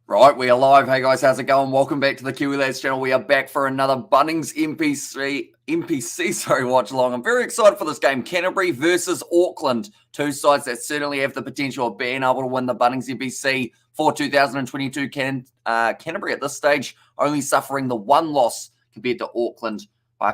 Right, we are live. Hey guys, how's it going? Welcome back to the Kiwi Lads channel. We are back for another Bunnings NPC watch along. I'm very excited for this game. Canterbury versus Auckland. Two sides that certainly have the potential of being able to win the Bunnings NPC for 2022. Canterbury at this stage only suffering the one loss compared to Auckland.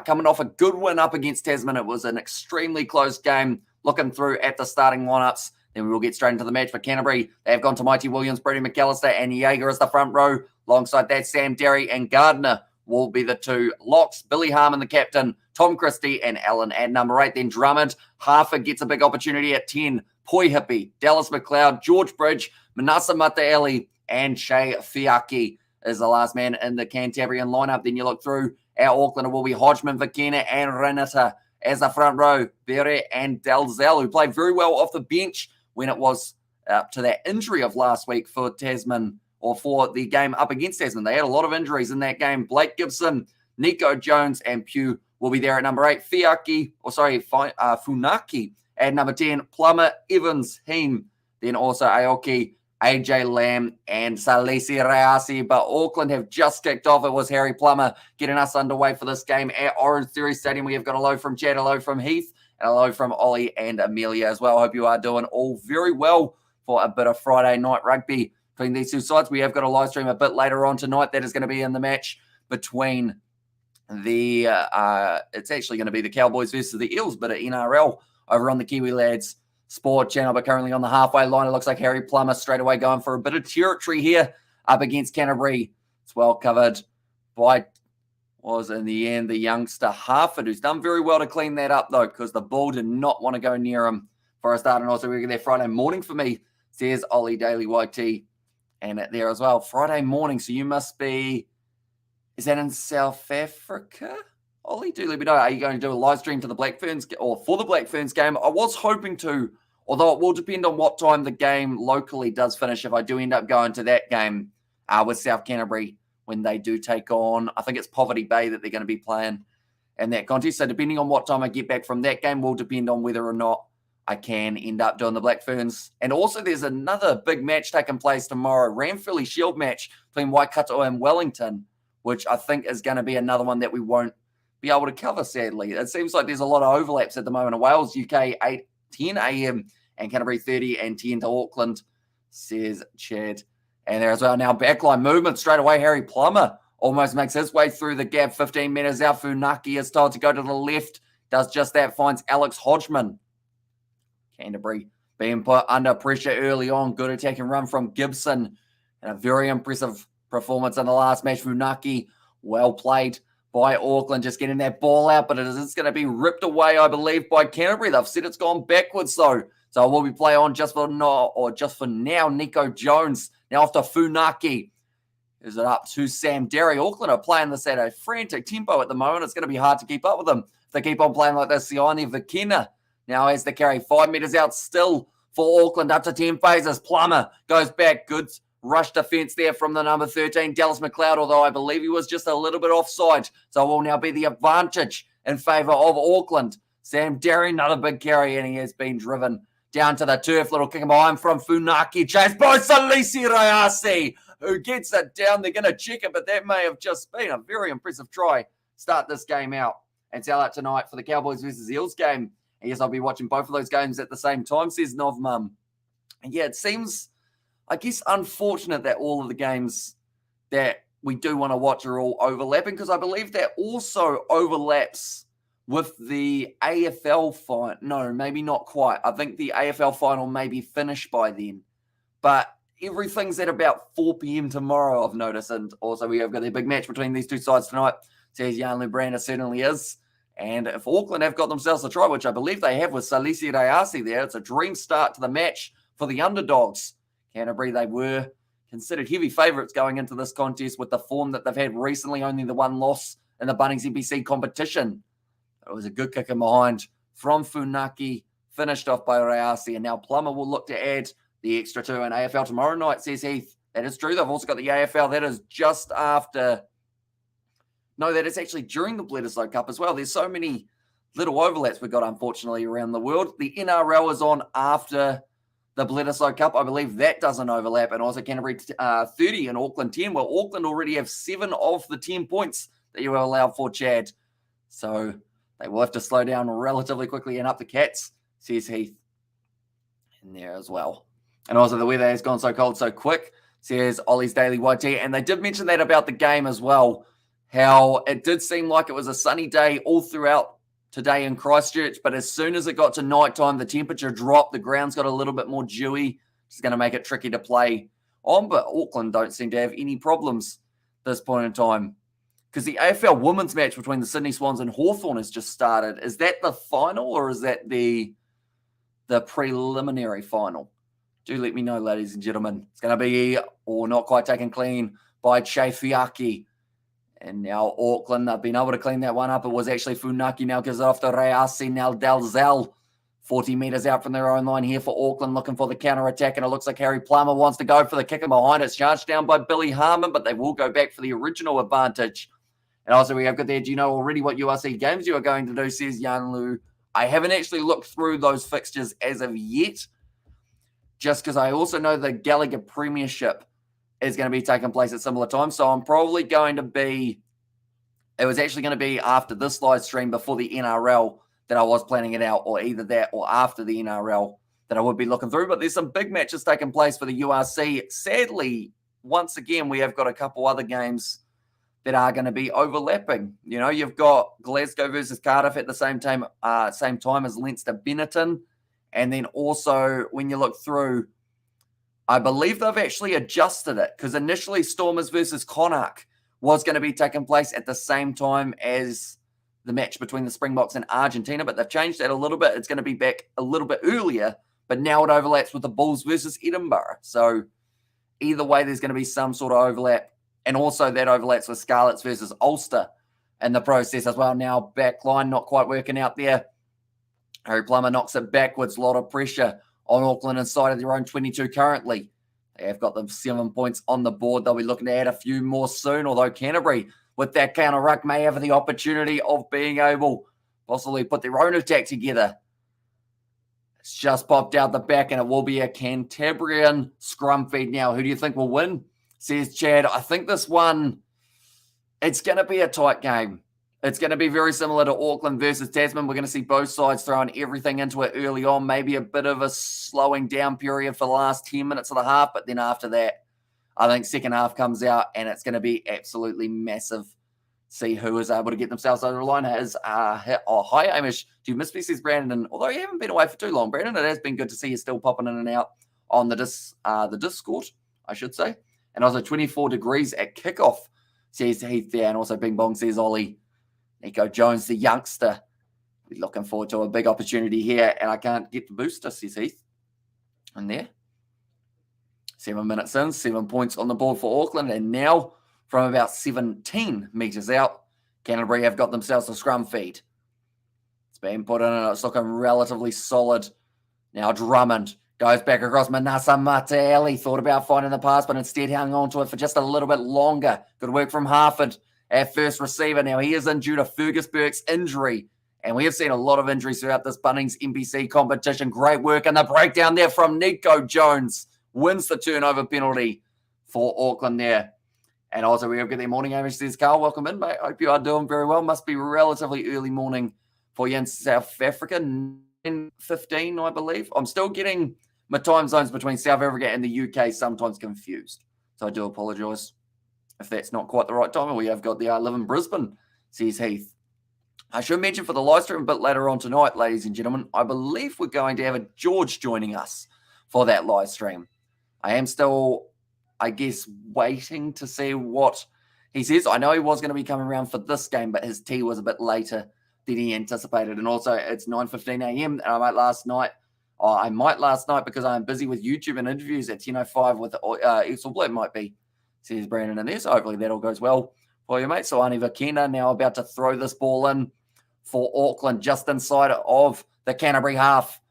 Coming off a good win up against Tasman. It was an extremely close game. Looking through at the starting lineups. Then we will get straight into the match for Canterbury. They have gone to Mighty Williams, Brady McAllister, and Jaeger as the front row. Alongside that, Sam Derry and Gardner will be the two locks. Billy Harmon, the captain, Tom Christie, and Allen at number 8. Then Drummond. Harford gets a big opportunity at 10. Poi Hippie, Dallas McLeod, George Bridge, Manasa Mataeli, and Shea Fiaki is the last man in the Cantabrian lineup. Then you look through our Auckland. It will be Hodgman, Vakina, and Renata as the front row. Bere and Dalzell, who played very well off the bench when it was up to that injury of last week for Tasman, or for the game up against Tasman. They had a lot of injuries in that game. Blake Gibson, Nico Jones, and Pugh will be there at number 8. Funaki at number 10. Plummer, Evans, Heem. Then also Aoki, AJ Lamb, and Salesi Reasi. But Auckland have just kicked off. It was Harry Plummer getting us underway for this game at OrangeTheory Stadium. We have got a low from Chad, a low from Heath, and hello from Ollie and Amelia as well. Hope you are doing all very well for a bit of Friday night rugby between these two sides. We have got a live stream a bit later on tonight. That is going to be in the match between the, it's actually going to be the Cowboys versus the Eels, but at NRL over on the Kiwi Lads Sport channel. But currently on the halfway line, it looks like Harry Plummer straight away going for a bit of territory here up against Canterbury. It's well covered by, was in the end the youngster Harford, who's done very well to clean that up though, because the ball did not want to go near him for a start. And also we're there Friday morning for me, says Ollie Daily YT, and there as well. Friday morning, so you must be, is that in South Africa? Ollie, do let me know. Are you going to do a live stream to the Black Ferns or for the Black Ferns game? I was hoping to, although it will depend on what time the game locally does finish. If I do end up going to that game with South Canterbury, when they do take on, I think it's Poverty Bay that they're going to be playing in that contest. So depending on what time I get back from that game will depend on whether or not I can end up doing the Black Ferns. And also there's another big match taking place tomorrow, Ranfurly Shield match between Waikato and Wellington, which I think is going to be another one that we won't be able to cover, sadly. It seems like there's a lot of overlaps at the moment. Wales, UK, 10 a.m. and Canterbury 30 and 10 to Auckland, says Chad. And there as well now, backline movement straight away. Harry Plummer almost makes his way through the gap. 15 meters out. Funaki is told to go to the left. Does just that. Finds Alex Hodgman. Canterbury being put under pressure early on. Good attacking run from Gibson. And a very impressive performance in the last match. Funaki, well played by Auckland. Just getting that ball out. But it's going to be ripped away, I believe, by Canterbury. They've said it's gone backwards, though. So we'll be play on just for now. Nico Jones. Now off to Funaki. Is it up to Sam Derry? Auckland are playing this at a frantic tempo at the moment. It's going to be hard to keep up with them if they keep on playing like this. Sione Vakina now has the carry. 5 meters out still for Auckland. Up to 10 phases. Plummer goes back. Good rush defense there from the number 13, Dallas McLeod, although I believe he was just a little bit offside. So it will now be the advantage in favour of Auckland. Sam Derry, another big carry, and he has been driven down to the turf. Little kick behind from Funaki. Chased by Salesi Reasi, who gets it down. They're going to check it, but that may have just been a very impressive try. Start this game out and sell out tonight for the Cowboys versus Eels game. And yes, I'll be watching both of those games at the same time, says Novmum. And yeah, it seems, I guess, unfortunate that all of the games that we do want to watch are all overlapping, because I believe that also overlaps with the AFL final. No, maybe not quite. I think the AFL final may be finished by then. But everything's at about 4 p.m. tomorrow, I've noticed. And also we have got the big match between these two sides tonight. Says Jan Lubranda certainly is. And if Auckland have got themselves a try, which I believe they have with Salesi Reasi there, it's a dream start to the match for the underdogs. Canterbury, they were considered heavy favourites going into this contest with the form that they've had recently, only the one loss in the Bunnings NPC competition. It was a good kick in behind from Funaki, finished off by Reasi, and now Plummer will look to add the extra 2 in AFL tomorrow night, says Heath. That is true. They've also got the AFL. That is just after. No, that is actually during the Bledisloe Cup as well. There's so many little overlaps we've got, unfortunately, around the world. The NRL is on after the Bledisloe Cup. I believe that doesn't overlap. And also Canterbury 30 and Auckland 10. Well, Auckland already have 7 of the 10 points that you were allowed for, Chad. So they will have to slow down relatively quickly and up the Cats, says Heath in there as well. And also the weather has gone so cold so quick, says Ollie's Daily YT. And they did mention that about the game as well, how it did seem like it was a sunny day all throughout today in Christchurch, but as soon as it got to nighttime, the temperature dropped, the ground's got a little bit more dewy. It's going to make it tricky to play on, but Auckland don't seem to have any problems at this point in time. Because the AFL women's match between the Sydney Swans and Hawthorn has just started. Is that the final or is that the preliminary final? Do let me know, ladies and gentlemen. It's going to be, or not quite taken clean by Tuivasa-Sheck. And now Auckland have been able to clean that one up. It was actually Funaki now gives it off to Reasi, now Dalzell. 40 metres out from their own line here for Auckland, looking for the counter-attack. And it looks like Harry Plummer wants to go for the kick and behind. It's charged down by Billy Harmon, but they will go back for the original advantage. And also we have got there, do you know already what URC games you are going to do, says Yan Lu. I haven't actually looked through those fixtures as of yet, just because I also know the Gallagher Premiership is going to be taking place at similar times. So I'm probably going to be, it was actually going to be after this live stream before the NRL that I was planning it out, or either that or after the NRL that I would be looking through. But there's some big matches taking place for the URC. Sadly, once again, we have got a couple other games that are going to be overlapping. You know, you've got Glasgow versus Cardiff at the same time as Leinster Benetton. And then also, when you look through, I believe they've actually adjusted it, because initially Stormers versus Connacht was going to be taking place at the same time as the match between the Springboks and Argentina, but they've changed that a little bit. It's going to be back a little bit earlier, but now it overlaps with the Bulls versus Edinburgh. So either way, there's going to be some sort of overlap. And also that overlaps with Scarlets versus Ulster in the process as well. Now back line not quite working out there. Harry Plummer knocks it backwards. A lot of pressure on Auckland inside of their own 22 currently. They have got them 7 points on the board. They'll be looking to add a few more soon, although Canterbury, with that counter ruck, may have the opportunity of being able possibly put their own attack together. It's just popped out the back, and it will be a Cantabrian scrum feed now. Who do you think will win? Says Chad. I think this one, it's going to be a tight game. It's going to be very similar to Auckland versus Tasman. We're going to see both sides throwing everything into it early on. Maybe a bit of a slowing down period for the last 10 minutes of the half. But then after that, I think second half comes out and it's going to be absolutely massive. See who is able to get themselves over the line. Hi, Amish. Do you miss me, says Brandon? Although you haven't been away for too long, Brandon, it has been good to see you still popping in and out on the Discord, I should say. And also 24 degrees at kickoff, says Heath there. And also Bing Bong says Ollie. Nico Jones, the youngster. We're looking forward to a big opportunity here. And I can't get the booster, says Heath. And there. 7 minutes in, 7 points on the board for Auckland. And now, from about 17 metres out, Canterbury have got themselves a scrum feed. It's been put in and it's looking relatively solid. Now Drummond goes back across Manasa Mataele. Thought about finding the pass, but instead hung on to it for just a little bit longer. Good work from Harford at first receiver. Now he is in due to Fergus Burke's injury. And we have seen a lot of injuries throughout this Bunnings NPC competition. Great work and the breakdown there from Nico Jones. Wins the turnover penalty for Auckland there. And also we have got their morning, Amish, says Carl. Welcome in, mate. Hope you are doing very well. Must be relatively early morning for you in South Africa. 9:15, I believe. I'm still getting my time zones between South Africa and the UK sometimes confused. So I do apologise if that's not quite the right time. And we have got the I live in Brisbane, says Heath. I should mention for the live stream a bit later on tonight, ladies and gentlemen, I believe we're going to have a George joining us for that live stream. I am still, I guess, waiting to see what he says. I know he was going to be coming around for this game, but his tea was a bit later than he anticipated. And also, it's 9:15 a.m. and I might last night because I'm busy with YouTube and interviews at 10:05 with Exelblad might be, says Brandon in there. So hopefully that all goes well for you, mate. So Ani Vakena now about to throw this ball in for Auckland just inside of the Canterbury half.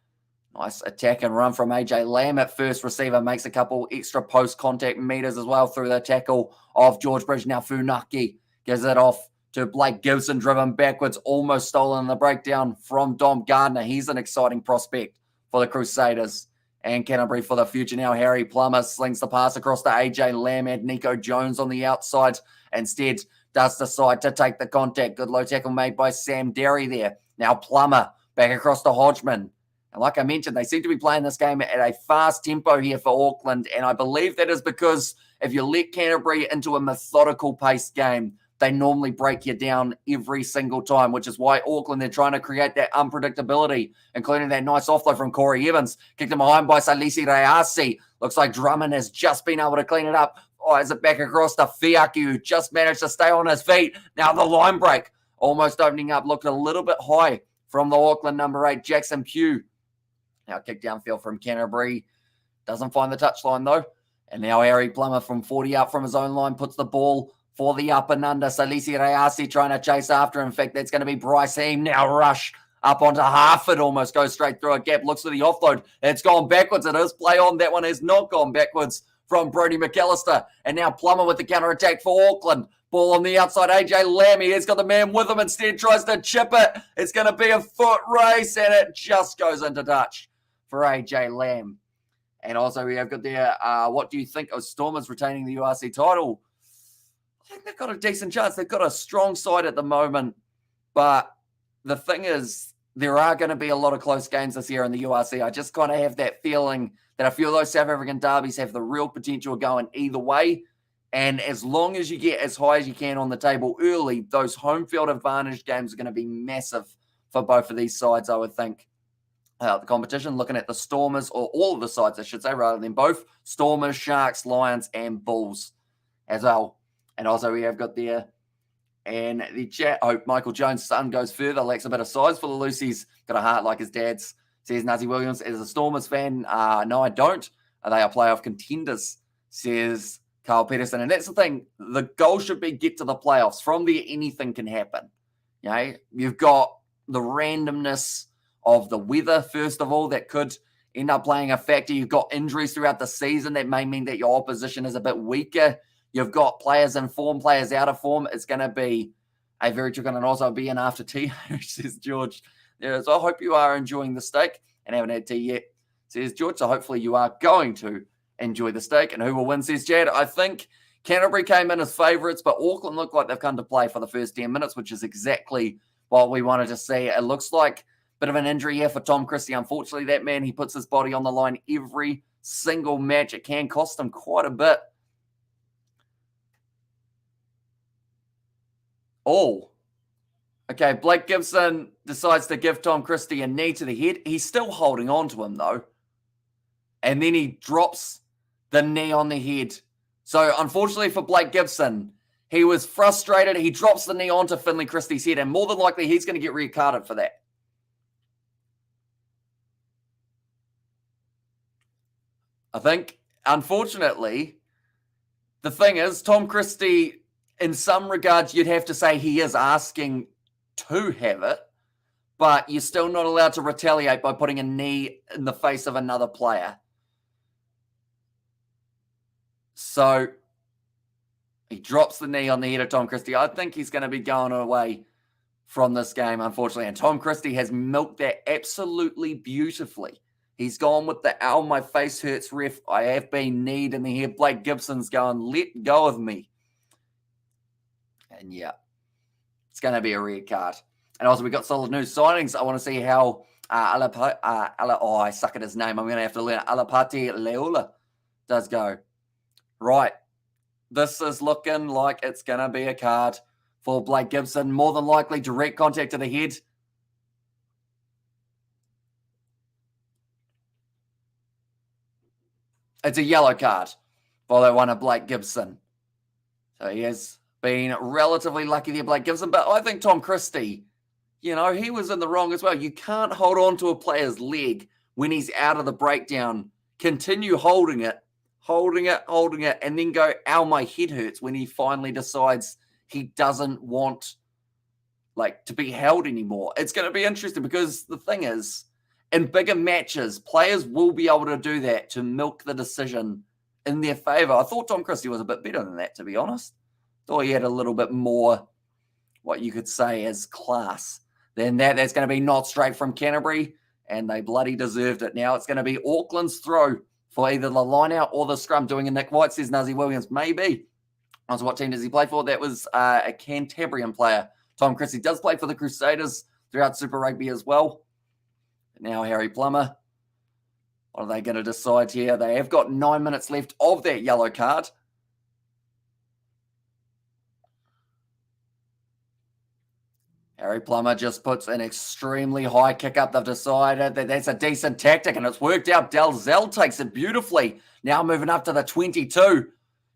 Nice attack and run from AJ Lamb at first receiver. Makes a couple extra post-contact meters as well through the tackle of George Bridge. Now Funaki gives it off to Blake Gibson, driven backwards, almost stolen in the breakdown from Dom Gardner. He's an exciting prospect for the Crusaders. and Canterbury for the future now. Harry Plummer slings the pass across to AJ Lamb and Nico Jones on the outside. Instead, does decide to take the contact. Good low tackle made by Sam Derry there. Now Plummer back across to Hodgman. And like I mentioned, they seem to be playing this game at a fast tempo here for Auckland. And I believe that is because if you let Canterbury into a methodical paced game, they normally break you down every single time, which is why Auckland, they're trying to create that unpredictability, including that nice offload from Corey Evans. Kicked him behind by Salisi Reasi. Looks like Drummond has just been able to clean it up. Oh, is it back across to Fiaki, who just managed to stay on his feet. Now the line break, almost opening up, looked a little bit high from the Auckland number 8, Jackson Pugh. Now kick downfield from Canterbury. Doesn't find the touchline though. And now Harry Plummer from 40 out from his own line puts the ball for the up and under. Salisi Reasi trying to chase after. In fact, that's going to be Bryce Heem. Now rush up onto Harford. Almost goes straight through a gap. Looks for the offload. It's gone backwards. It is play on. That one has not gone backwards from Brodie McAllister. And now Plummer with the counter-attack for Auckland. Ball on the outside. AJ Lamb. He has got the man with him. Instead tries to chip it. It's going to be a foot race. And it just goes into touch for AJ Lamb. And also we have got there, what do you think of Stormers retaining the URC title? I think they've got a decent chance. They've got a strong side at the moment. But the thing is, there are going to be a lot of close games this year in the URC. I just kind of have that feeling that a few of those South African derbies have the real potential of going either way. And as long as you get as high as you can on the table early, those home field advantage games are going to be massive for both of these sides, I would think. The competition, looking at the Stormers, or all of the sides, I should say, rather than both, Stormers, Sharks, Lions, and Bulls as well. And also we have got there, and the chat, hope Michael Jones' son goes further, lacks a bit of size for the Lucy's, got a heart like his dad's, says Nazi Williams. As a Stormers fan, no, I don't. They are playoff contenders, says Carl Peterson. And that's the thing, the goal should be get to the playoffs. From there, anything can happen. You know, you've got the randomness of the weather, first of all, that could end up playing a factor. You've got injuries throughout the season that may mean that your opposition is a bit weaker. You've got players in form, players out of form. It's going to be a very tricky, and also be an after tea, says George. Yeah, so I hope you are enjoying the steak and haven't had tea yet, says George. So hopefully you are going to enjoy the steak. And who will win, says Jad. I think Canterbury came in as favourites, but Auckland look like they've come to play for the first 10 minutes, which is exactly what we wanted to see. It looks like a bit of an injury here for Tom Christie. Unfortunately, that man, he puts his body on the line every single match. It can cost him quite a bit. Oh, okay. Blake Gibson decides to give Tom Christie a knee to the head. He's still holding on to him, though. And then he drops the knee on the head. So, unfortunately for Blake Gibson, he was frustrated. He drops the knee onto Finlay Christie's head, and more than likely, he's going to get red carded for that. I think, unfortunately, the thing is, Tom Christie, in some regards, you'd have to say he is asking to have it, but you're still not allowed to retaliate by putting a knee in the face of another player. So he drops the knee on the head of Tom Christie. I think he's going to be going away from this game, unfortunately. And Tom Christie has milked that absolutely beautifully. He's gone with the, ow, my face hurts, ref. I have been kneed in the head. Blake Gibson's going, let go of me. And yeah, it's going to be a red card. And also, we got solid news signings. I want to see how I suck at his name. I'm going to have to learn Alapati Leola does go. Right. This is looking like it's going to be a card for Blake Gibson. More than likely, direct contact to the head. It's a yellow card for that one of Blake Gibson. So he has been relatively lucky there, Blake Gibson. But I think Tom Christie, you know, he was in the wrong as well. You can't hold on to a player's leg when he's out of the breakdown. Continue holding it, and then go, ow, my head hurts, when he finally decides he doesn't want, like, to be held anymore. It's going to be interesting because the thing is, in bigger matches, players will be able to do that to milk the decision in their favour. I thought Tom Christie was a bit better than that, to be honest. Thought he had a little bit more, what you could say, as class than that. That's going to be not straight from Canterbury. and they bloody deserved it. Now it's going to be Auckland's throw for either the line-out or the scrum. Doing a Nick White, says Nuzzy Williams. Maybe. What team does he play for? That was a Canterbury player. Tom Christie does play for the Crusaders throughout Super Rugby as well. Now Harry Plummer. What are they going to decide here? They have got 9 minutes left of that yellow card. Harry Plummer just puts an extremely high kick up. They've decided that that's a decent tactic, and it's worked out. Dalzell takes it beautifully. Now moving up to the 22.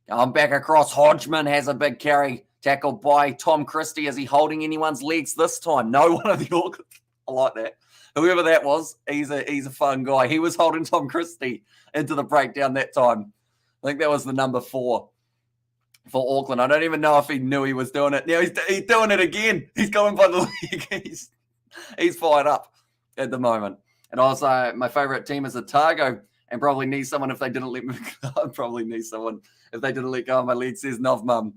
Going back across. Hodgman has a big carry. Tackled by Tom Christie. Is he holding anyone's legs this time? No one of the Auckland. I like that. Whoever that was, he's a fun guy. He was holding Tom Christie into the breakdown that time. I think that was the number 4 for Auckland. I don't even know if he knew he was doing it. Now he's doing it again. He's going by the leg. He's fired up at the moment. And also, my favourite team is Otago, and probably need someone if they didn't let me go. Probably need someone if they didn't let go of my lead, says Novmum.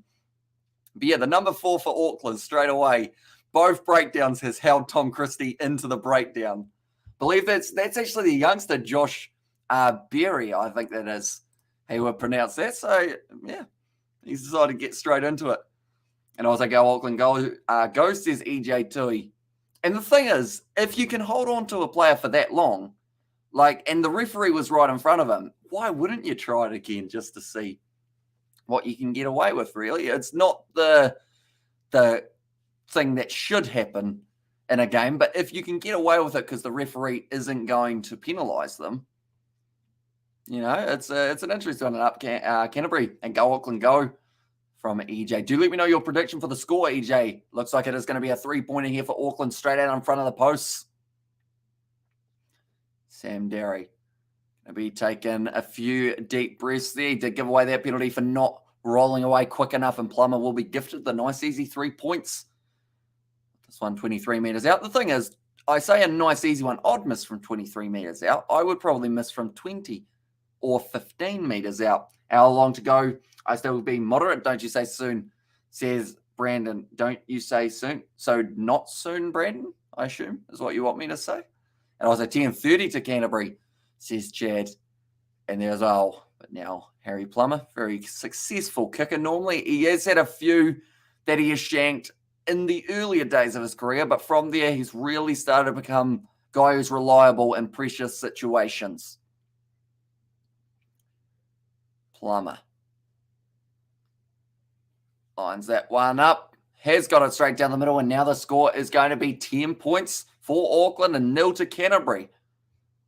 But yeah, the number 4 for Auckland straight away. Both breakdowns has held Tom Christie into the breakdown. Believe that's actually the youngster, Josh Berry, I think that is how you would pronounce that. So, yeah, he's decided to get straight into it. And also go Auckland go, says EJ Tui. And the thing is, if you can hold on to a player for that long, and the referee was right in front of him, why wouldn't you try it again just to see what you can get away with, really? It's not the thing that should happen in a game, but if you can get away with it because the referee isn't going to penalise them, it's an interesting one up Canterbury and go Auckland go from EJ. Do let me know your prediction for the score, EJ. Looks like it is going to be a 3-pointer here for Auckland straight out in front of the posts. Sam Derry going to be taking a few deep breaths there. He did give away that penalty for not rolling away quick enough, and Plummer will be gifted the nice easy 3 points. This one 23 metres out. The thing is, I say a nice easy one. I'd miss from 23 metres out. I would probably miss from 20 or 15 metres out. How long to go? I still be moderate. Don't you say soon, says Brandon. Don't you say soon? So not soon, Brandon, I assume, is what you want me to say. And I was at 10:30 to Canterbury, says Chad. And there's but now Harry Plummer, very successful kicker. Normally, he has had a few that he has shanked in the earlier days of his career, but from there, he's really started to become a guy who's reliable in precious situations. Plummer lines that one up, has got it straight down the middle, and now the score is going to be 10 points for Auckland and 0 to Canterbury.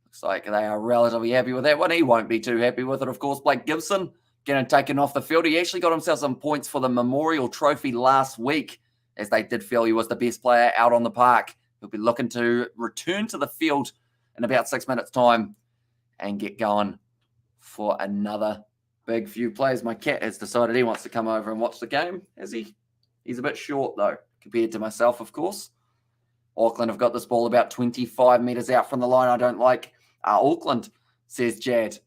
Looks like they are relatively happy with that one. He won't be too happy with it, of course. Blake Gibson getting taken off the field. He actually got himself some points for the Memorial Trophy last week, as they did feel he was the best player out on the park. He'll be looking to return to the field in about 6 minutes' time and get going for another big few plays. My cat has decided he wants to come over and watch the game, has he? He's a bit short, though, compared to myself, of course. Auckland have got this ball about 25 metres out from the line. I don't like Auckland, says Jad.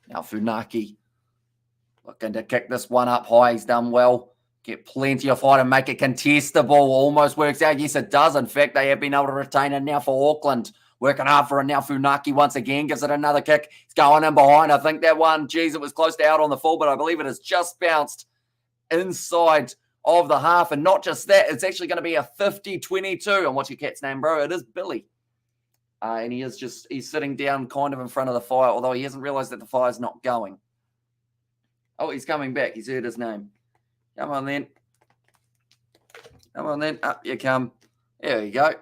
Now Funaki looking to kick this one up high. He's done well. Get plenty of height and make it contestable. Almost works out. Yes, it does. In fact, they have been able to retain it now for Auckland. Working hard for it now. Funaki once again gives it another kick. It's going in behind. I think that one, geez, it was close to out on the full, but I believe it has just bounced inside of the half. And not just that, it's actually going to be a 50-22. And what's your cat's name, bro? It is Billy. And he's sitting down kind of in front of the fire, although he hasn't realised that the fire's not going. Oh, he's coming back. He's heard his name. Come on, then. Come on, then. Up you come. There you go.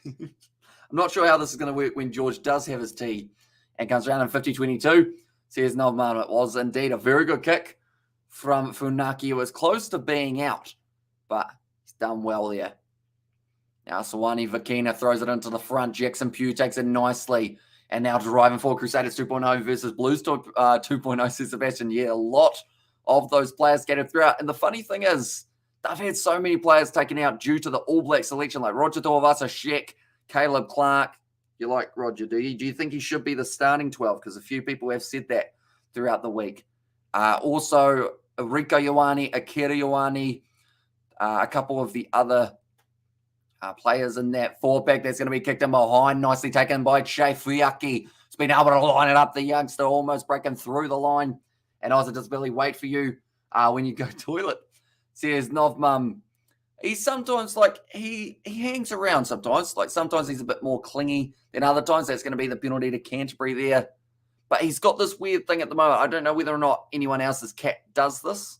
I'm not sure how this is going to work when George does have his tea and comes around in 50-22. Says Novman. It was indeed a very good kick from Funaki. It was close to being out, but he's done well there. Now Sawani Vakina throws it into the front. Jackson Pugh takes it nicely. And now driving for Crusaders 2.0 versus Blues 2.0, says Sebastian. Yeah, a lot of those players scattered throughout. And the funny thing is, they've had so many players taken out due to the All Black selection, like Roger Tuivasa-Sheck, Caleb Clark. You like Roger, do you? Do you think he should be the starting 12? Because a few people have said that throughout the week. Also, Rico Ioane, Akira Ioane, a couple of the other players in that four pack. That's going to be kicked in behind. Nicely taken by Tuivasa-Sheck. He's been able to line it up. The youngster almost breaking through the line. And also just Billy wait for you when you go toilet. Says Novmum. He's sometimes he hangs around sometimes. Like sometimes he's a bit more clingy than other times. That's going to be the penalty to Canterbury there. But he's got this weird thing at the moment. I don't know whether or not anyone else's cat does this.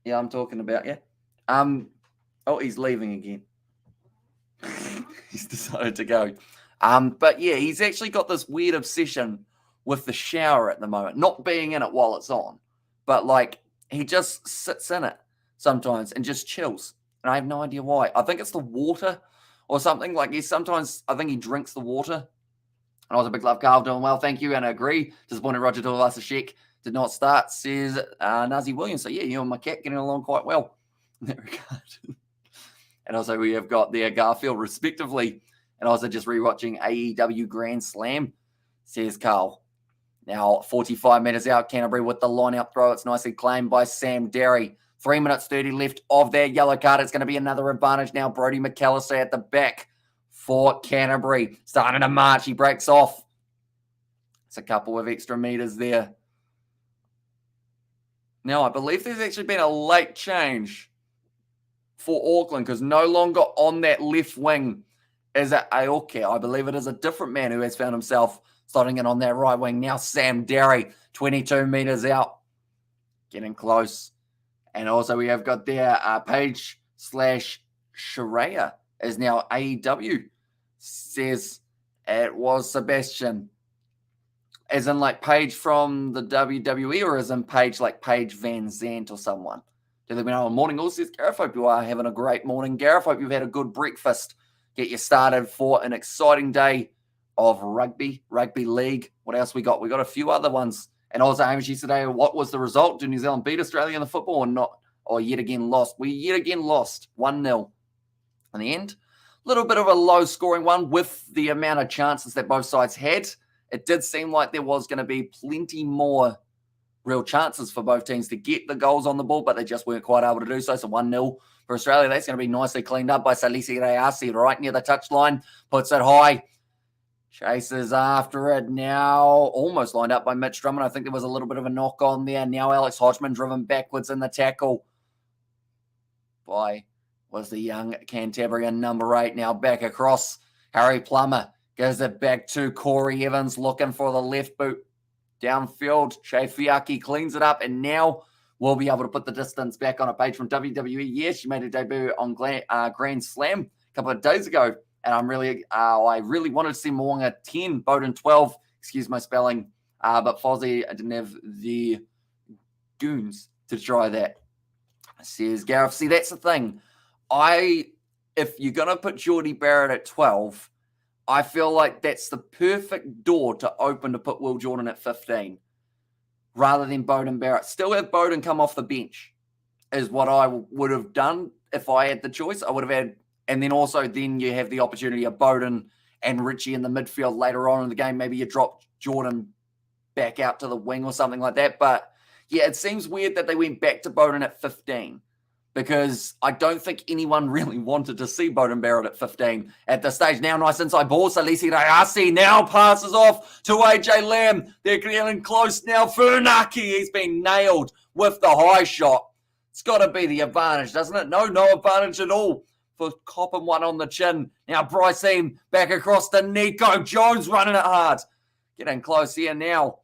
Yeah, I'm talking about, yeah. Oh, he's leaving again. He's decided to go. But yeah, he's actually got this weird obsession with the shower at the moment. Not being in it while it's on. But like, he just sits in it sometimes and just chills. And I have no idea why. I think it's the water or something. Like I think he drinks the water. And also, big love, Carl, doing well. Thank you, and I agree. Disappointed Roger Tuivasa-Sheck did not start, says Nazi Williams. So, yeah, you and my cat getting along quite well in that regard. And also, we have got there Garfield, respectively. And also just rewatching AEW Grand Slam, says Carl. Now, 45 minutes out, Canterbury with the line-out throw. It's nicely claimed by Sam Derry. 3 minutes 30 left of their yellow card. It's going to be another advantage now. Brodie McAllister at the back for Canterbury. Starting to march. He breaks off. It's a couple of extra meters there. Now, I believe there's actually been a late change for Auckland because no longer on that left wing is it Aoke. I believe it is a different man who has found himself starting in on that right wing. Now Sam Derry, 22 meters out. Getting close. And also we have got there Page/Sharia is now AEW. Says it was Sebastian. As in like Page from the WWE, or as in Page like Paige Van Zandt or someone? Do they know? Morning all, says Gareth. Hope you are having a great morning, Gareth. Hope you've had a good breakfast. Get you started for an exciting day of rugby league. What else we got? We got a few other ones. And also, Hamish, yesterday, what was the result? Did New Zealand beat Australia in the football or not? Or yet again lost? We yet again lost 1-0 in the end. A little bit of a low-scoring one with the amount of chances that both sides had. It did seem like there was going to be plenty more real chances for both teams to get the goals on the ball, but they just weren't quite able to do so. So 1-0 for Australia. That's going to be nicely cleaned up by Salisi Reasi right near the touchline. Puts it high. Chases after it now. Almost lined up by Mitch Drummond. I think there was a little bit of a knock on there. Now Alex Hodgman driven backwards in the tackle by was the young Canterbury number 8. Now back across. Harry Plummer gives it back to Corey Evans looking for the left boot. Downfield, Tuivasa cleans it up, and now we'll be able to put the distance back on a page from WWE. Yes, she made a debut on Grand Slam a couple of days ago, and I really wanted to see Mo'unga 10, Bowden 12, excuse my spelling, but Fozzie didn't have the goons to try that. Says Gareth, see, that's the thing. If you're going to put Geordie Barrett at 12, I feel like that's the perfect door to open to put Will Jordan at 15 rather than Bowden Barrett. Still have Bowden come off the bench is what I would have done if I had the choice. I would have had, and then also then you have the opportunity of Bowden and Richie in the midfield later on in the game. Maybe you drop Jordan back out to the wing or something like that. But yeah, it seems weird that they went back to Bowden at 15. Because I don't think anyone really wanted to see Bowden Barrett at 15 at this stage. Now, nice inside ball. Salisi Reasi now passes off to AJ Lamb. They're getting close now. Funaki, he's been nailed with the high shot. It's got to be the advantage, doesn't it? No advantage at all for copping one on the chin. Now, Bryce Eam back across to Nico Jones running it hard. Getting close here now.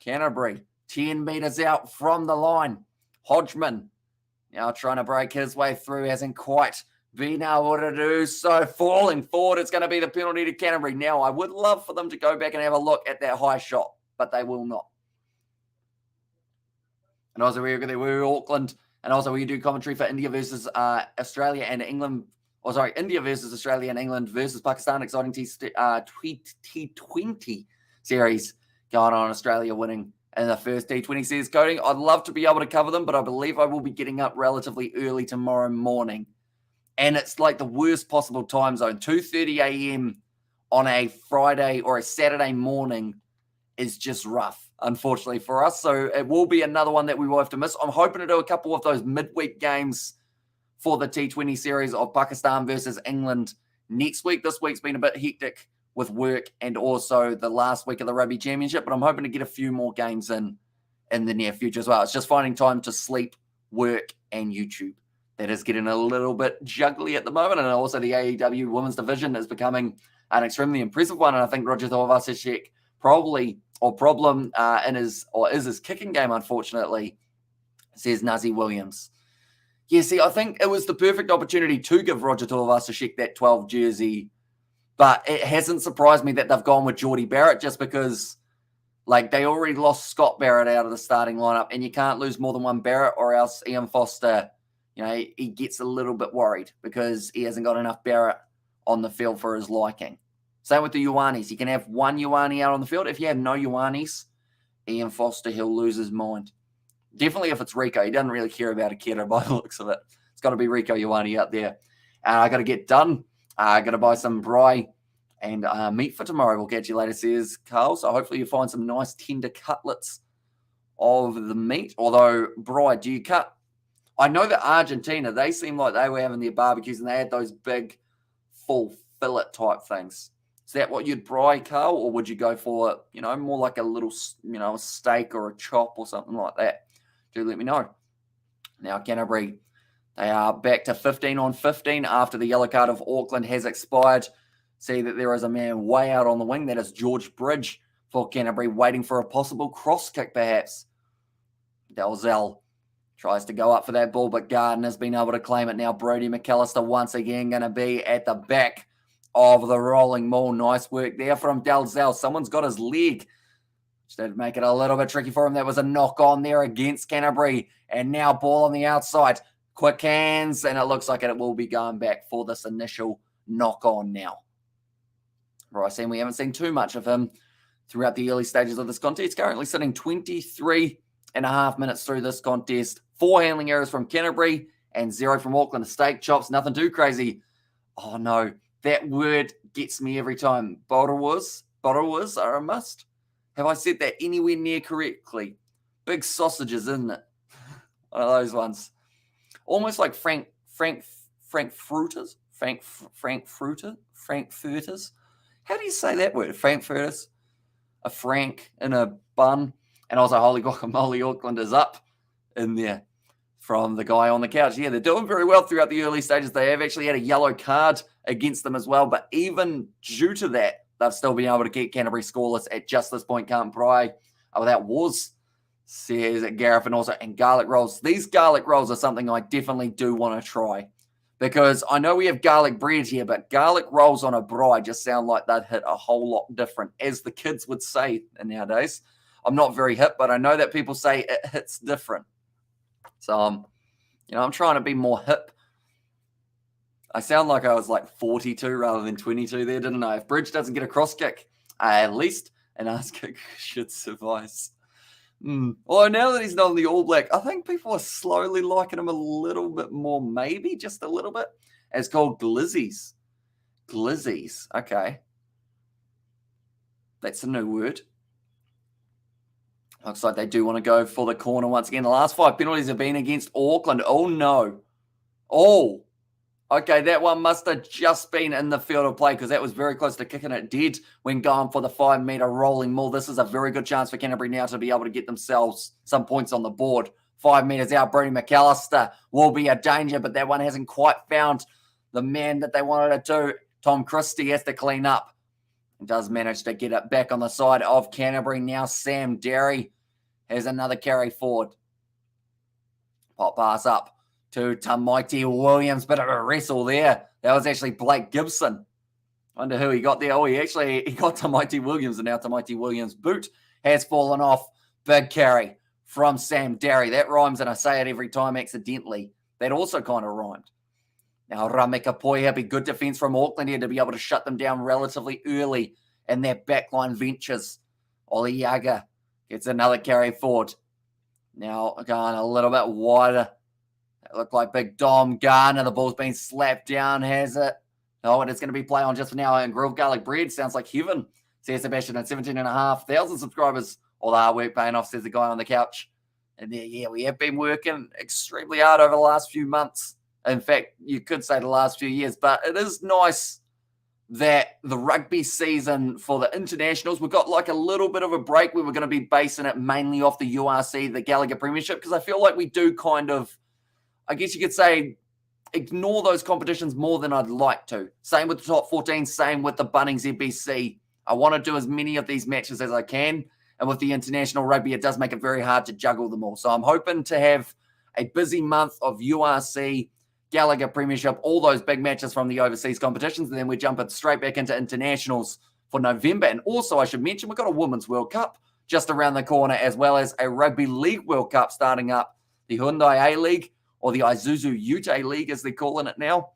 Canterbury, 10 metres out from the line. Hodgman. Now trying to break his way through, hasn't quite been able to do so. Falling forward, it's going to be the penalty to Canterbury. Now, I would love for them to go back and have a look at that high shot, but they will not. And also, we're Auckland, and also we do commentary for India versus Australia and England. India versus Australia and England versus Pakistan. Exciting T20 series going on. Australia winning. And the first T20 says, Coding, I'd love to be able to cover them, but I believe I will be getting up relatively early tomorrow morning. And it's like the worst possible time zone. 2:30 a.m. on a Friday or a Saturday morning is just rough, unfortunately, for us. So it will be another one that we will have to miss. I'm hoping to do a couple of those midweek games for the T20 series of Pakistan versus England next week. This week's been a bit hectic with work and also the last week of the Rugby Championship, but I'm hoping to get a few more games in the near future as well. It's just finding time to sleep, work, and YouTube. That is getting a little bit juggly at the moment, and also the AEW women's division is becoming an extremely impressive one, and I think Roger Tuivasa-Sheck is his kicking game, unfortunately, says Nazi Williams. Yeah, see, I think it was the perfect opportunity to give Roger Tuivasa-Sheck that 12 jersey, but it hasn't surprised me that they've gone with Geordie Barrett just because, like, they already lost Scott Barrett out of the starting lineup, and you can't lose more than one Barrett or else Ian Foster, he gets a little bit worried because he hasn't got enough Barrett on the field for his liking. Same with the Ioanis. You can have one Ioani out on the field. If you have no Ioanis, Ian Foster, he'll lose his mind. Definitely if it's Rico. He doesn't really care about Akira by the looks of it. It's got to be Rico Ioani out there. I got to get done. I got to buy some braai and meat for tomorrow. We'll catch you later, says Carl. So hopefully you find some nice tender cutlets of the meat. Although, braai, do you cut? I know that Argentina, they seem like they were having their barbecues and they had those big, full fillet type things. Is that what you'd braai, Carl? Or would you go for, more like a little, a steak or a chop or something like that? Do let me know. Now, Canterbury, they are back to 15 on 15 after the yellow card of Auckland has expired. See that there is a man way out on the wing. That is George Bridge for Canterbury, waiting for a possible cross kick, perhaps. Dalzell tries to go up for that ball, but Gardner's been able to claim it now. Brodie McAllister once again going to be at the back of the rolling maul. Nice work there from Dalzell. Someone's got his leg. Should make it a little bit tricky for him. That was a knock on there against Canterbury. And now ball on the outside. Quick hands, and it looks like it will be going back for this initial knock on now. Bryce, and we haven't seen too much of him throughout the early stages of this contest. Currently sitting 23.5 minutes through this contest. 4 handling errors from Canterbury and 0 from Auckland. Steak chops, nothing too crazy. Oh no, that word gets me every time. Borrowers are a must. Have I said that anywhere near correctly? Big sausages, isn't it? One of those ones. Almost like Frankfurters. Frankfurters. How do you say that word? Frankfurters. A Frank in a bun. And also, holy guacamole, Auckland is up in there from the guy on the couch. Yeah, they're doing very well throughout the early stages. They have actually had a yellow card against them as well. But even due to that, they've still been able to keep Canterbury scoreless at just this point. Can't pry without wars, says Gareth. And garlic rolls. These garlic rolls are something I definitely do want to try. Because I know we have garlic bread here, but garlic rolls on a braai just sound like they'd hit a whole lot different, as the kids would say nowadays. I'm not very hip, but I know that people say it hits different. So, I'm trying to be more hip. I sound like I was like 42 rather than 22 there, didn't I? If Bridge doesn't get a cross kick, at least an ass kick should suffice. Well, now that he's not in the All Black, I think people are slowly liking him a little bit more, maybe just a little bit. It's called glizzies. Glizzies, okay. That's a new word. Looks like they do want to go for the corner once again. The last 5 penalties have been against Auckland. Oh, no. Oh, okay, that one must have just been in the field of play because that was very close to kicking it dead when going for the 5-metre rolling maul. This is a very good chance for Canterbury now to be able to get themselves some points on the board. 5 metres out, Brodie McAllister will be a danger, but that one hasn't quite found the man that they wanted it to. Tom Christie has to clean up and does manage to get it back on the side of Canterbury. Now Sam Derry has another carry forward. Pop pass up to Tamaiti Williams. Bit of a wrestle there. That was actually Blake Gibson. Wonder who he got there. Oh, he got Tamaiti Williams, and now Tamaiti Williams' boot has fallen off. Big carry from Sam Derry. That rhymes, and I say it every time accidentally. That also kind of rhymed. Now, Rameka Poya, be good defense from Auckland here to be able to shut them down relatively early in their backline ventures. Oli Yaga gets another carry forward. Now, going a little bit wider. It looked like Big Dom Garner. The ball's been slapped down, has it? No, and it's going to be play on just for now. And grilled garlic bread sounds like heaven, says Sebastian at 17,500 subscribers. All the hard work paying off, says the guy on the couch. And there, yeah, we have been working extremely hard over the last few months In fact, you could say the last few years, but it is nice that the rugby season for the internationals, we've got like a little bit of a break where we're going to be basing it mainly off the URC, the Gallagher Premiership, because I feel like we do kind of, I guess you could say, ignore those competitions more than I'd like to. Same with the top 14, same with the Bunnings NPC. I want to do as many of these matches as I can. And with the international rugby, it does make it very hard to juggle them all. So I'm hoping to have a busy month of URC, Gallagher Premiership, all those big matches from the overseas competitions. And then we're jumping straight back into internationals for November. And also, I should mention, we've got a Women's World Cup just around the corner, as well as a Rugby League World Cup starting up. The Hyundai A-League, or the Isuzu Ute League, as they're calling it now.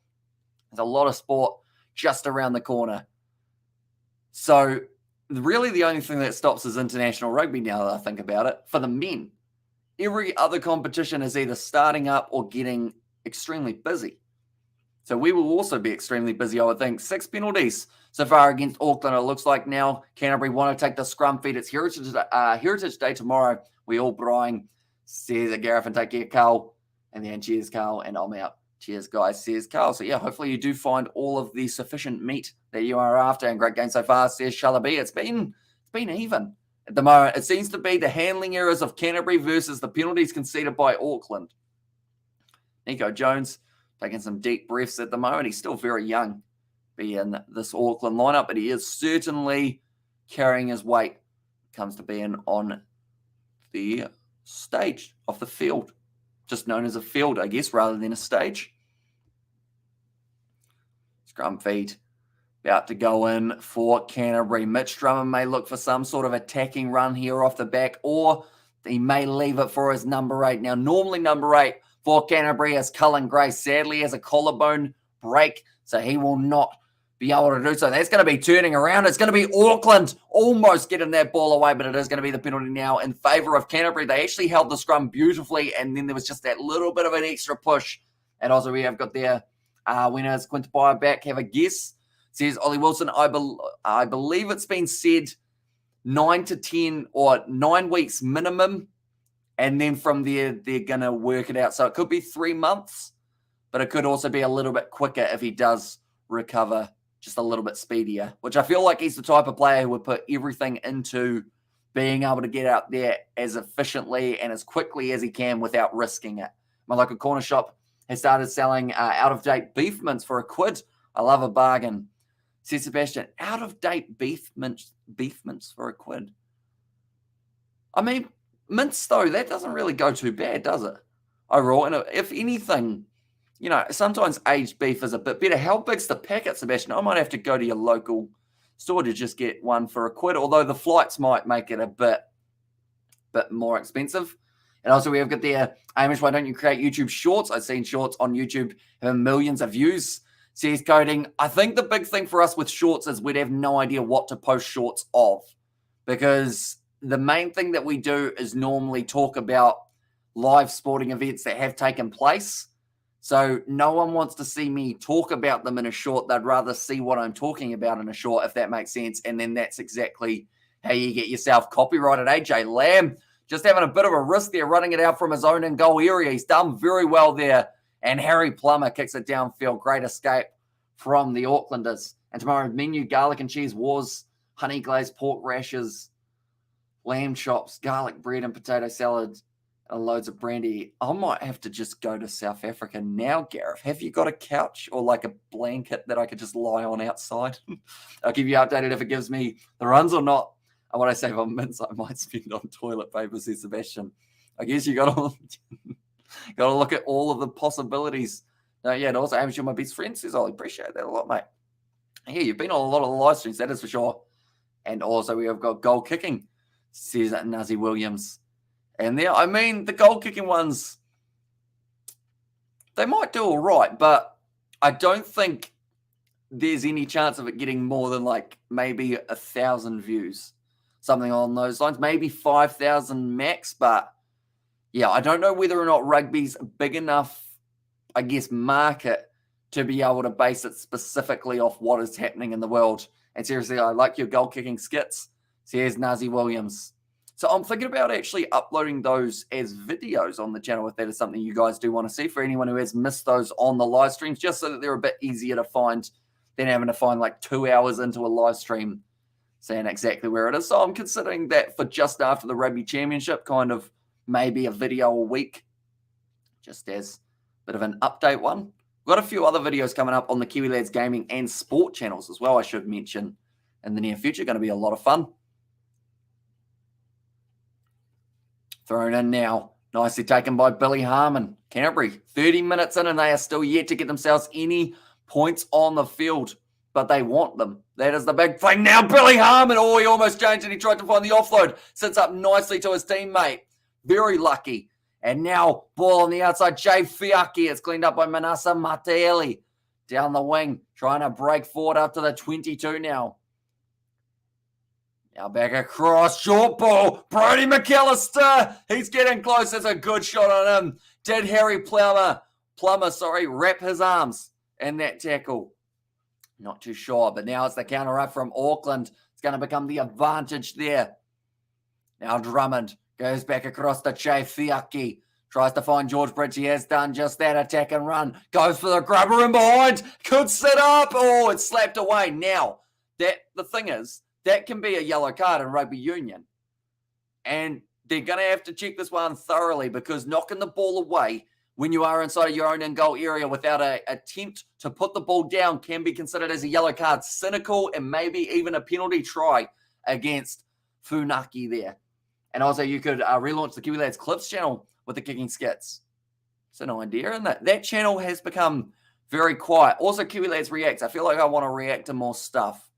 There's a lot of sport just around the corner. So really the only thing that stops is international rugby now that I think about it. For the men, every other competition is either starting up or getting extremely busy. So we will also be extremely busy, I would think. 6 penalties so far against Auckland. It looks like now Canterbury want to take the scrum feed. It's Heritage Day tomorrow. We all brying. Says Gareth and take care, Carl. And then cheers, Carl, and I'm out. Cheers, guys, says Carl. So, yeah, hopefully you do find all of the sufficient meat that you are after. And great game so far, says Shalaby. It's been even at the moment. It seems to be the handling errors of Canterbury versus the penalties conceded by Auckland. Nico Jones taking some deep breaths at the moment. He's still very young, being this Auckland lineup, but he is certainly carrying his weight. Comes to being on the stage of the field. Just known as a field, I guess, rather than a stage. Scrum feed about to go in for Canterbury. Mitch Drummond may look for some sort of attacking run here off the back, or he may leave it for his number 8. Now, normally number 8 for Canterbury is Cullen Gray. Sadly, has a collarbone break, so he will not be able to do so. That's going to be turning around. It's going to be Auckland almost getting that ball away, but it is going to be the penalty now in favour of Canterbury. They actually held the scrum beautifully, and then there was just that little bit of an extra push. And also we have got their winners, Quinta Byer back. Have a guess. Says Ollie Wilson, I believe it's been said 9 to 10 or 9 weeks minimum, and then from there they're going to work it out. So it could be 3 months, but it could also be a little bit quicker if he does recover just a little bit speedier, which I feel like he's the type of player who would put everything into being able to get out there as efficiently and as quickly as he can without risking it. My local corner shop has started selling out-of-date beef mince for £1. I love a bargain. Says Sebastian, out-of-date beef mince for £1. I mean, mince, though, that doesn't really go too bad, does it? Overall, and if anything, you know, sometimes aged beef is a bit better. How big's the packet, Sebastian? I might have to go to your local store to just get one for £1, although the flights might make it a bit more expensive. And also we have got there, Amish, why don't you create YouTube shorts? I've seen shorts on YouTube having millions of views. Says Coding, I think the big thing for us with shorts is we'd have no idea what to post shorts of, because the main thing that we do is normally talk about live sporting events that have taken place. So no one wants to see me talk about them in a short. They'd rather see what I'm talking about in a short, if that makes sense. And then that's exactly how you get yourself copyrighted. AJ Lamb just having a bit of a risk there, running it out from his own in goal area. He's done very well there. And Harry Plummer kicks it downfield. Great escape from the Aucklanders. And tomorrow's menu, garlic and cheese wars, honey glazed pork rashers, lamb chops, garlic bread and potato salad, and loads of brandy. I might have to just go to South Africa now, Gareth. Have you got a couch or like a blanket that I could just lie on outside? I'll keep you updated if it gives me the runs or not. And what I save on mince, I might spend on toilet paper, says Sebastian. I guess you got to look at all of the possibilities. Yeah, and also, Amish, you're my best friend, says I appreciate that a lot, mate. Yeah, you've been on a lot of the live streams, that is for sure. And also, we have got goal kicking, says Nazi Williams. And there, I mean, the goal kicking ones, they might do all right, but I don't think there's any chance of it getting more than like maybe 1,000 views, something along those lines, maybe 5,000 max. But yeah, I don't know whether or not rugby's a big enough, I guess, market to be able to base it specifically off what is happening in the world. And seriously, I like your goal kicking skits. Says Nazi Williams. So I'm thinking about actually uploading those as videos on the channel if that is something you guys do want to see for anyone who has missed those on the live streams, just so that they're a bit easier to find than having to find like 2 hours into a live stream saying exactly where it is. So I'm considering that for just after the Rugby Championship, kind of maybe a video a week, just as a bit of an update one. We've got a few other videos coming up on the Kiwi Lads Gaming and Sport channels as well, I should mention, in the near future. Going to be a lot of fun. Thrown in now. Nicely taken by Billy Harmon. Canterbury, 30 minutes in, and they are still yet to get themselves any points on the field, but they want them. That is the big thing now. Billy Harmon, oh, he almost changed and he tried to find the offload. Sits up nicely to his teammate. Very lucky. And now, ball on the outside. Jay Fiaki. It's cleaned up by Manasa Mataeli. Down the wing, trying to break forward up to the 22 now. Now back across, short ball, Brodie McAllister. He's getting close. That's a good shot on him. Did Harry Plummer, wrap his arms in that tackle? Not too sure, but now it's the counter up from Auckland. It's going to become the advantage there. Now Drummond goes back across to Che Fiaki. Tries to find George Bridge. He has done just that. Attack and run. Goes for the grubber in behind. Could sit up. Oh, it's slapped away. Now, the thing is, that can be a yellow card in rugby union. And they're going to have to check this one thoroughly, because knocking the ball away when you are inside of your own in-goal area without an attempt to put the ball down can be considered as a yellow card. Cynical, and maybe even a penalty try against Funaki there. And also you could relaunch the Kiwi Lads Clips channel with the kicking skits. It's an idea, and that channel has become very quiet. Also Kiwi Lads Reacts. I feel like I want to react to more stuff.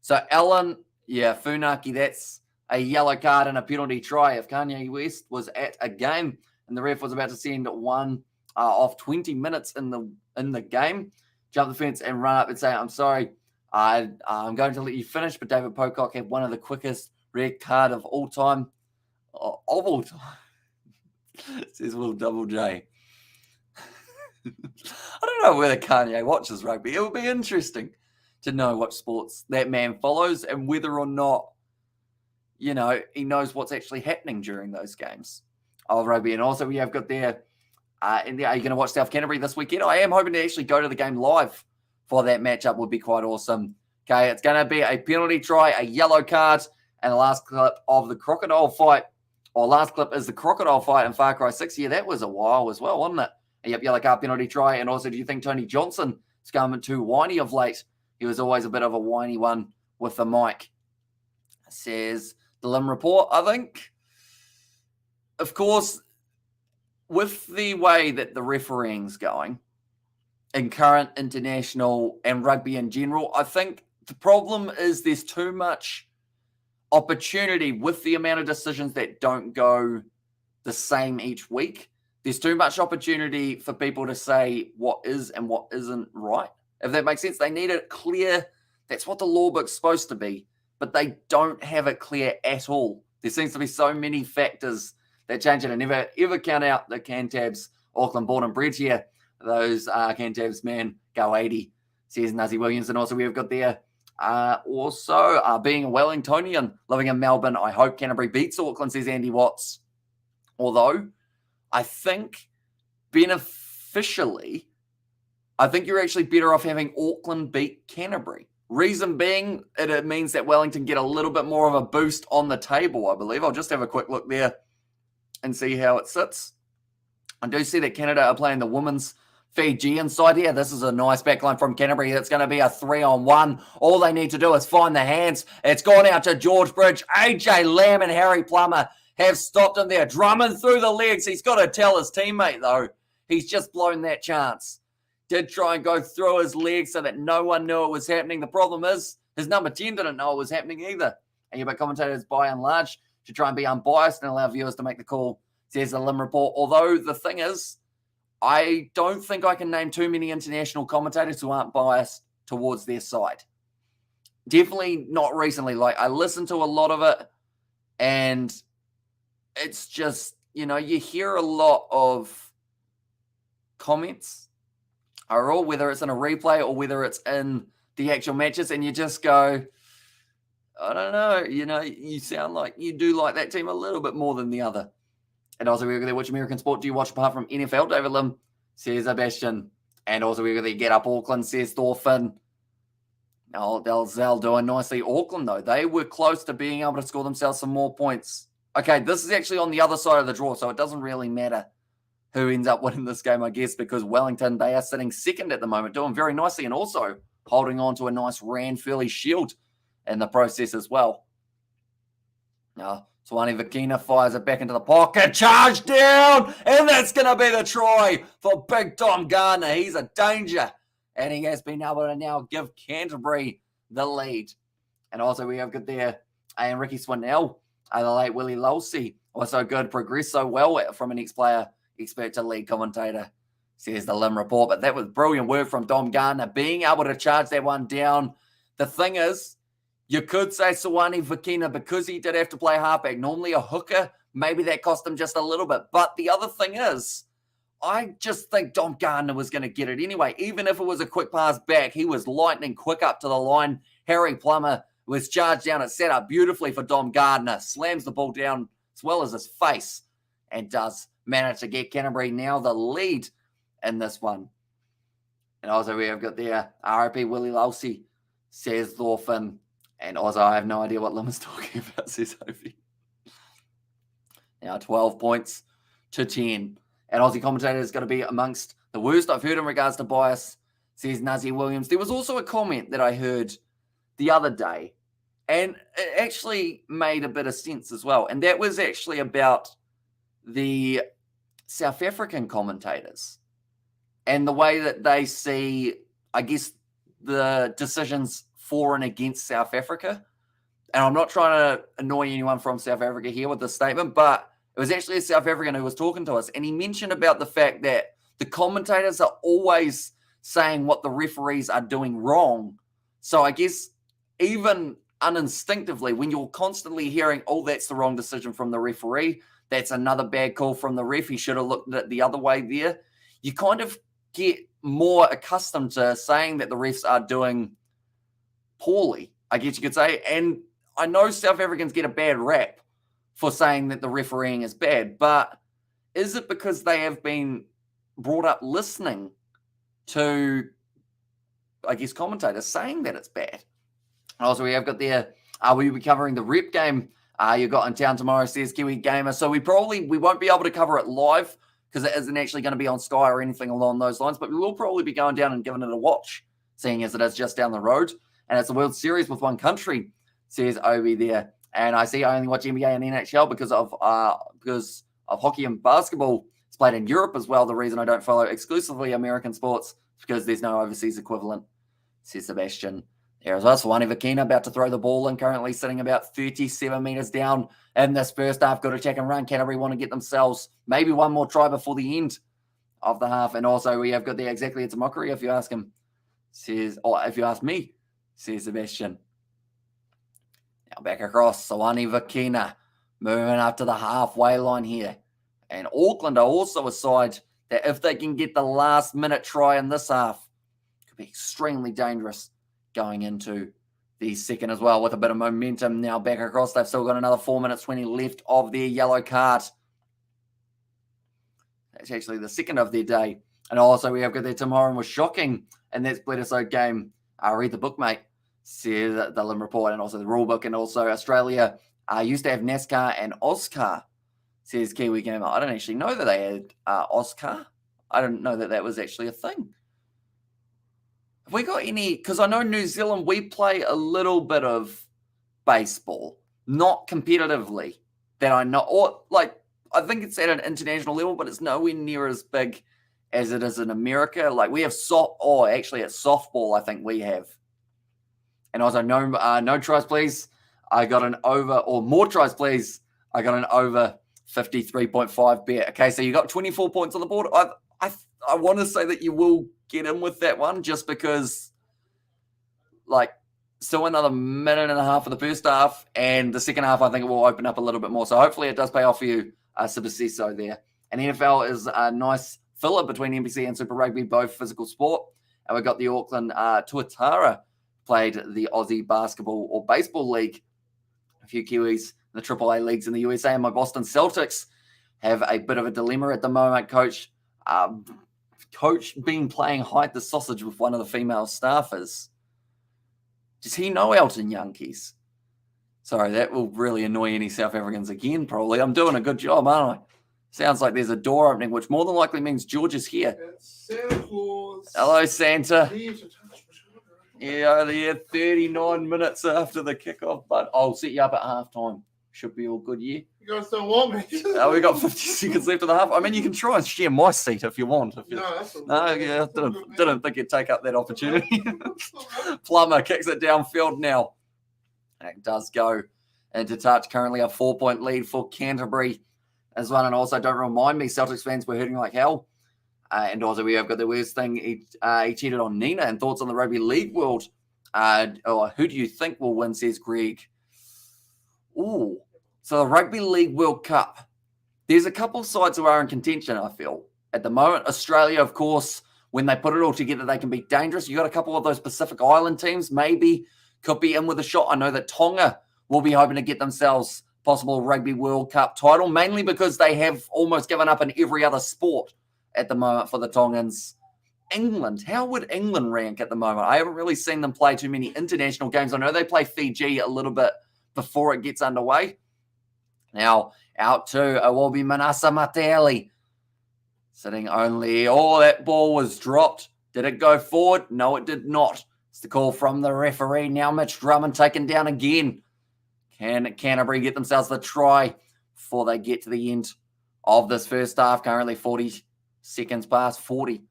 So Alan, Funaki, that's a yellow card and a penalty try. If Kanye West was at a game and the ref was about to send one off 20 minutes in the game, jump the fence and run up and say, "I'm sorry, I'm going to let you finish," but David Pocock had one of the quickest red card of all time. Says Will Double J. I don't know whether Kanye watches rugby. It would be interesting to know what sports that man follows and whether or not, he knows what's actually happening during those games of rugby. And also we have got there, are you going to watch South Canterbury this weekend? I am hoping to actually go to the game live for that matchup. Would be quite awesome. Okay, it's going to be a penalty try, a yellow card, and the last clip of the crocodile fight. Or last clip is the crocodile fight in Far Cry 6. Yeah, that was a while as well, wasn't it? Yep, yellow card, penalty try. And also, do you think Tony Johnson is coming too whiny of late? He was always a bit of a whiny one with the mic. Says the Lim Report, I think. Of course, with the way that the refereeing's going in current international and rugby in general, I think the problem is there's too much opportunity with the amount of decisions that don't go the same each week. There's too much opportunity for people to say what is and what isn't right. If that makes sense, they need it clear. That's what the law book's supposed to be, but they don't have it clear at all. There seems to be so many factors that change it, and never ever count out the Cantabs, Auckland born and bred here. Those Cantabs, man, go 80, says Nazi Williams. And also we have got there, being a Wellingtonian, living in Melbourne, I hope Canterbury beats Auckland, says Andy Watts. Although, I think beneficially, I think you're actually better off having Auckland beat Canterbury. Reason being, it means that Wellington get a little bit more of a boost on the table, I believe. I'll just have a quick look there and see how it sits. I do see that Canada are playing the women's Fijian side here. This is a nice backline from Canterbury. It's going to be a 3-on-1. All they need to do is find the hands. It's gone out to George Bridge. AJ Lamb and Harry Plummer have stopped him there. Drummond through the legs. He's got to tell his teammate, though. He's just blown that chance. Did try and go through his legs so that no one knew it was happening. The problem is his number 10 didn't know it was happening either. And you commentators, by and large, to try and be unbiased and allow viewers to make the call, says the Lim Report. Although the thing is, I don't think I can name too many international commentators who aren't biased towards their side. Definitely not recently. Like, I listened to a lot of it, and it's just, you hear a lot of comments, or whether it's in a replay or whether it's in the actual matches, and you just go, I don't know. You sound like you do like that team a little bit more than the other. And also, we're going to watch American sport. Do you watch apart from NFL? David Lim says Sebastian. And also, we're going to get up Auckland, says Thorfinn. Oh, they'll doing nicely. Auckland, though, they were close to being able to score themselves some more points. Okay, this is actually on the other side of the draw, so it doesn't really matter who ends up winning this game, I guess, because Wellington, they are sitting second at the moment, doing very nicely, and also holding on to a nice Ranfurly shield in the process as well. Now, Swani Vakina fires it back into the pocket, charge down, and that's going to be the try for Big Tom Gardner. He's a danger, and he has been able to now give Canterbury the lead. And also we have got there, and Ricky Swinnell, the late Willie Lolsey, also good, progressed so well from an ex-player, expert to lead commentator, says the Lim report. But that was brilliant work from Dom Gardner, being able to charge that one down. The thing is, you could say Sawani Vakina, because he did have to play halfback. Normally a hooker, maybe that cost him just a little bit. But the other thing is, I just think Dom Gardner was going to get it anyway. Even if it was a quick pass back, he was lightning quick up to the line. Harry Plummer was charged down. It set up beautifully for Dom Gardner. Slams the ball down as well as his face and does manage to get Canterbury now the lead in this one. And also we have got there RIP Willie Lolsey, says Thorfinn. And also I have no idea what Lim is talking about, says Sophie. Now 12 points to 10. And Aussie commentator is going to be amongst the worst I've heard in regards to bias, says Nazi Williams. There was also a comment that I heard the other day, and it actually made a bit of sense as well. And that was actually about the South African commentators and the way that they see, I guess, the decisions for and against South Africa. And I'm not trying to annoy anyone from South Africa here with this statement, but it was actually a South African who was talking to us, and he mentioned about the fact that the commentators are always saying what the referees are doing wrong. So I guess even uninstinctively, when you're constantly hearing, oh, that's the wrong decision from the referee, that's another bad call from the ref, he should have looked at it the other way there, you kind of get more accustomed to saying that the refs are doing poorly, I guess you could say. And I know South Africans get a bad rap for saying that the refereeing is bad, but is it because they have been brought up listening to, I guess, commentators saying that it's bad? Also, we have got there, we'll be covering the rep game you got in town tomorrow, says Kiwi Gamer. So we won't be able to cover it live because it isn't actually going to be on Sky or anything along those lines, but we will probably be going down and giving it a watch, seeing as it is just down the road. And it's a World Series with one country, says Obi there. And I see I only watch NBA and NHL because of hockey and basketball. It's played in Europe as well. The reason I don't follow exclusively American sports is because there's no overseas equivalent, says Sebastian there as well. So Swani Vakina about to throw the ball in, currently sitting about 37 meters down in this first half. Good attack and run. Canterbury want to get themselves maybe one more try before the end of the half. And also we have got there, exactly, it's a mockery if you ask him, says, or if you ask me, says Sebastian. Now back across, Swani Vakina moving up to the halfway line here. And Auckland are also a side that if they can get the last minute try in this half, could be extremely dangerous going into the second as well with a bit of momentum. Now back across, they've still got another 4 minutes 20 left of their yellow card. That's actually the second of their day. And also we have got their tomorrow was shocking, and that's Bledisloe game. Read the book, mate, says the Lim report, and also the rule book. And also Australia used to have NASCAR and Oscar, says Kiwi Gamer. I don't actually know that they had Oscar. I didn't know that that was actually a thing. Have we got any? Because I know New Zealand, we play a little bit of baseball, not competitively that I know. Or like, I think it's at an international level, but it's nowhere near as big as it is in America. Like we have actually it's softball, I think we have. And also no tries, please. I got an over, or more tries, please. I got an over 53.5 bet. Okay, so you got 24 points on the board. I want to say that you will get in with that one just because, like, still another minute and a half of the first half, and the second half I think it will open up a little bit more. So hopefully it does pay off for you, Sibaseso there. And NFL is a nice filler between NPC and Super Rugby, both physical sport. And we've got the Auckland Tuatara played the Aussie Basketball or Baseball League. A few Kiwis in the AAA leagues in the USA, and my Boston Celtics have a bit of a dilemma at the moment. Coach been playing hide the sausage with one of the female staffers. Does he know Elton Yankees? Sorry, that will really annoy any South Africans again, probably. I'm doing a good job, aren't I? Sounds like there's a door opening, which more than likely means George is here. Santa Claus. Hello, Santa. Yeah, they're 39 minutes after the kickoff, but I'll set you up at halftime. Should be all good, yeah? You guys don't want me. We got 50 seconds left of the half. I mean, you can try and share my seat if you want. No, that's all No, yeah, didn't think you'd take up that opportunity. Plummer kicks it downfield now. And it does go into touch. Currently a 4-point lead for Canterbury as well. And also, don't remind me, Celtics fans were hurting like hell. And also, we have got the worst thing. He cheated on Nina. And thoughts on the rugby league world? Who do you think will win, says Greg. Ooh. So the Rugby League World Cup. There's a couple sides who are in contention, I feel. At the moment, Australia, of course, when they put it all together, they can be dangerous. You got a couple of those Pacific Island teams, maybe could be in with a shot. I know that Tonga will be hoping to get themselves possible Rugby World Cup title, mainly because they have almost given up in every other sport at the moment for the Tongans. England, how would England rank at the moment? I haven't really seen them play too many international games. I know they play Fiji a little bit before it gets underway. Now, out to Awobi Manasa Mateli. Sitting only, that ball was dropped. Did it go forward? No, it did not. It's the call from the referee. Now Mitch Drummond taken down again. Can Canterbury get themselves the try before they get to the end of this first half? Currently 40 seconds past 40.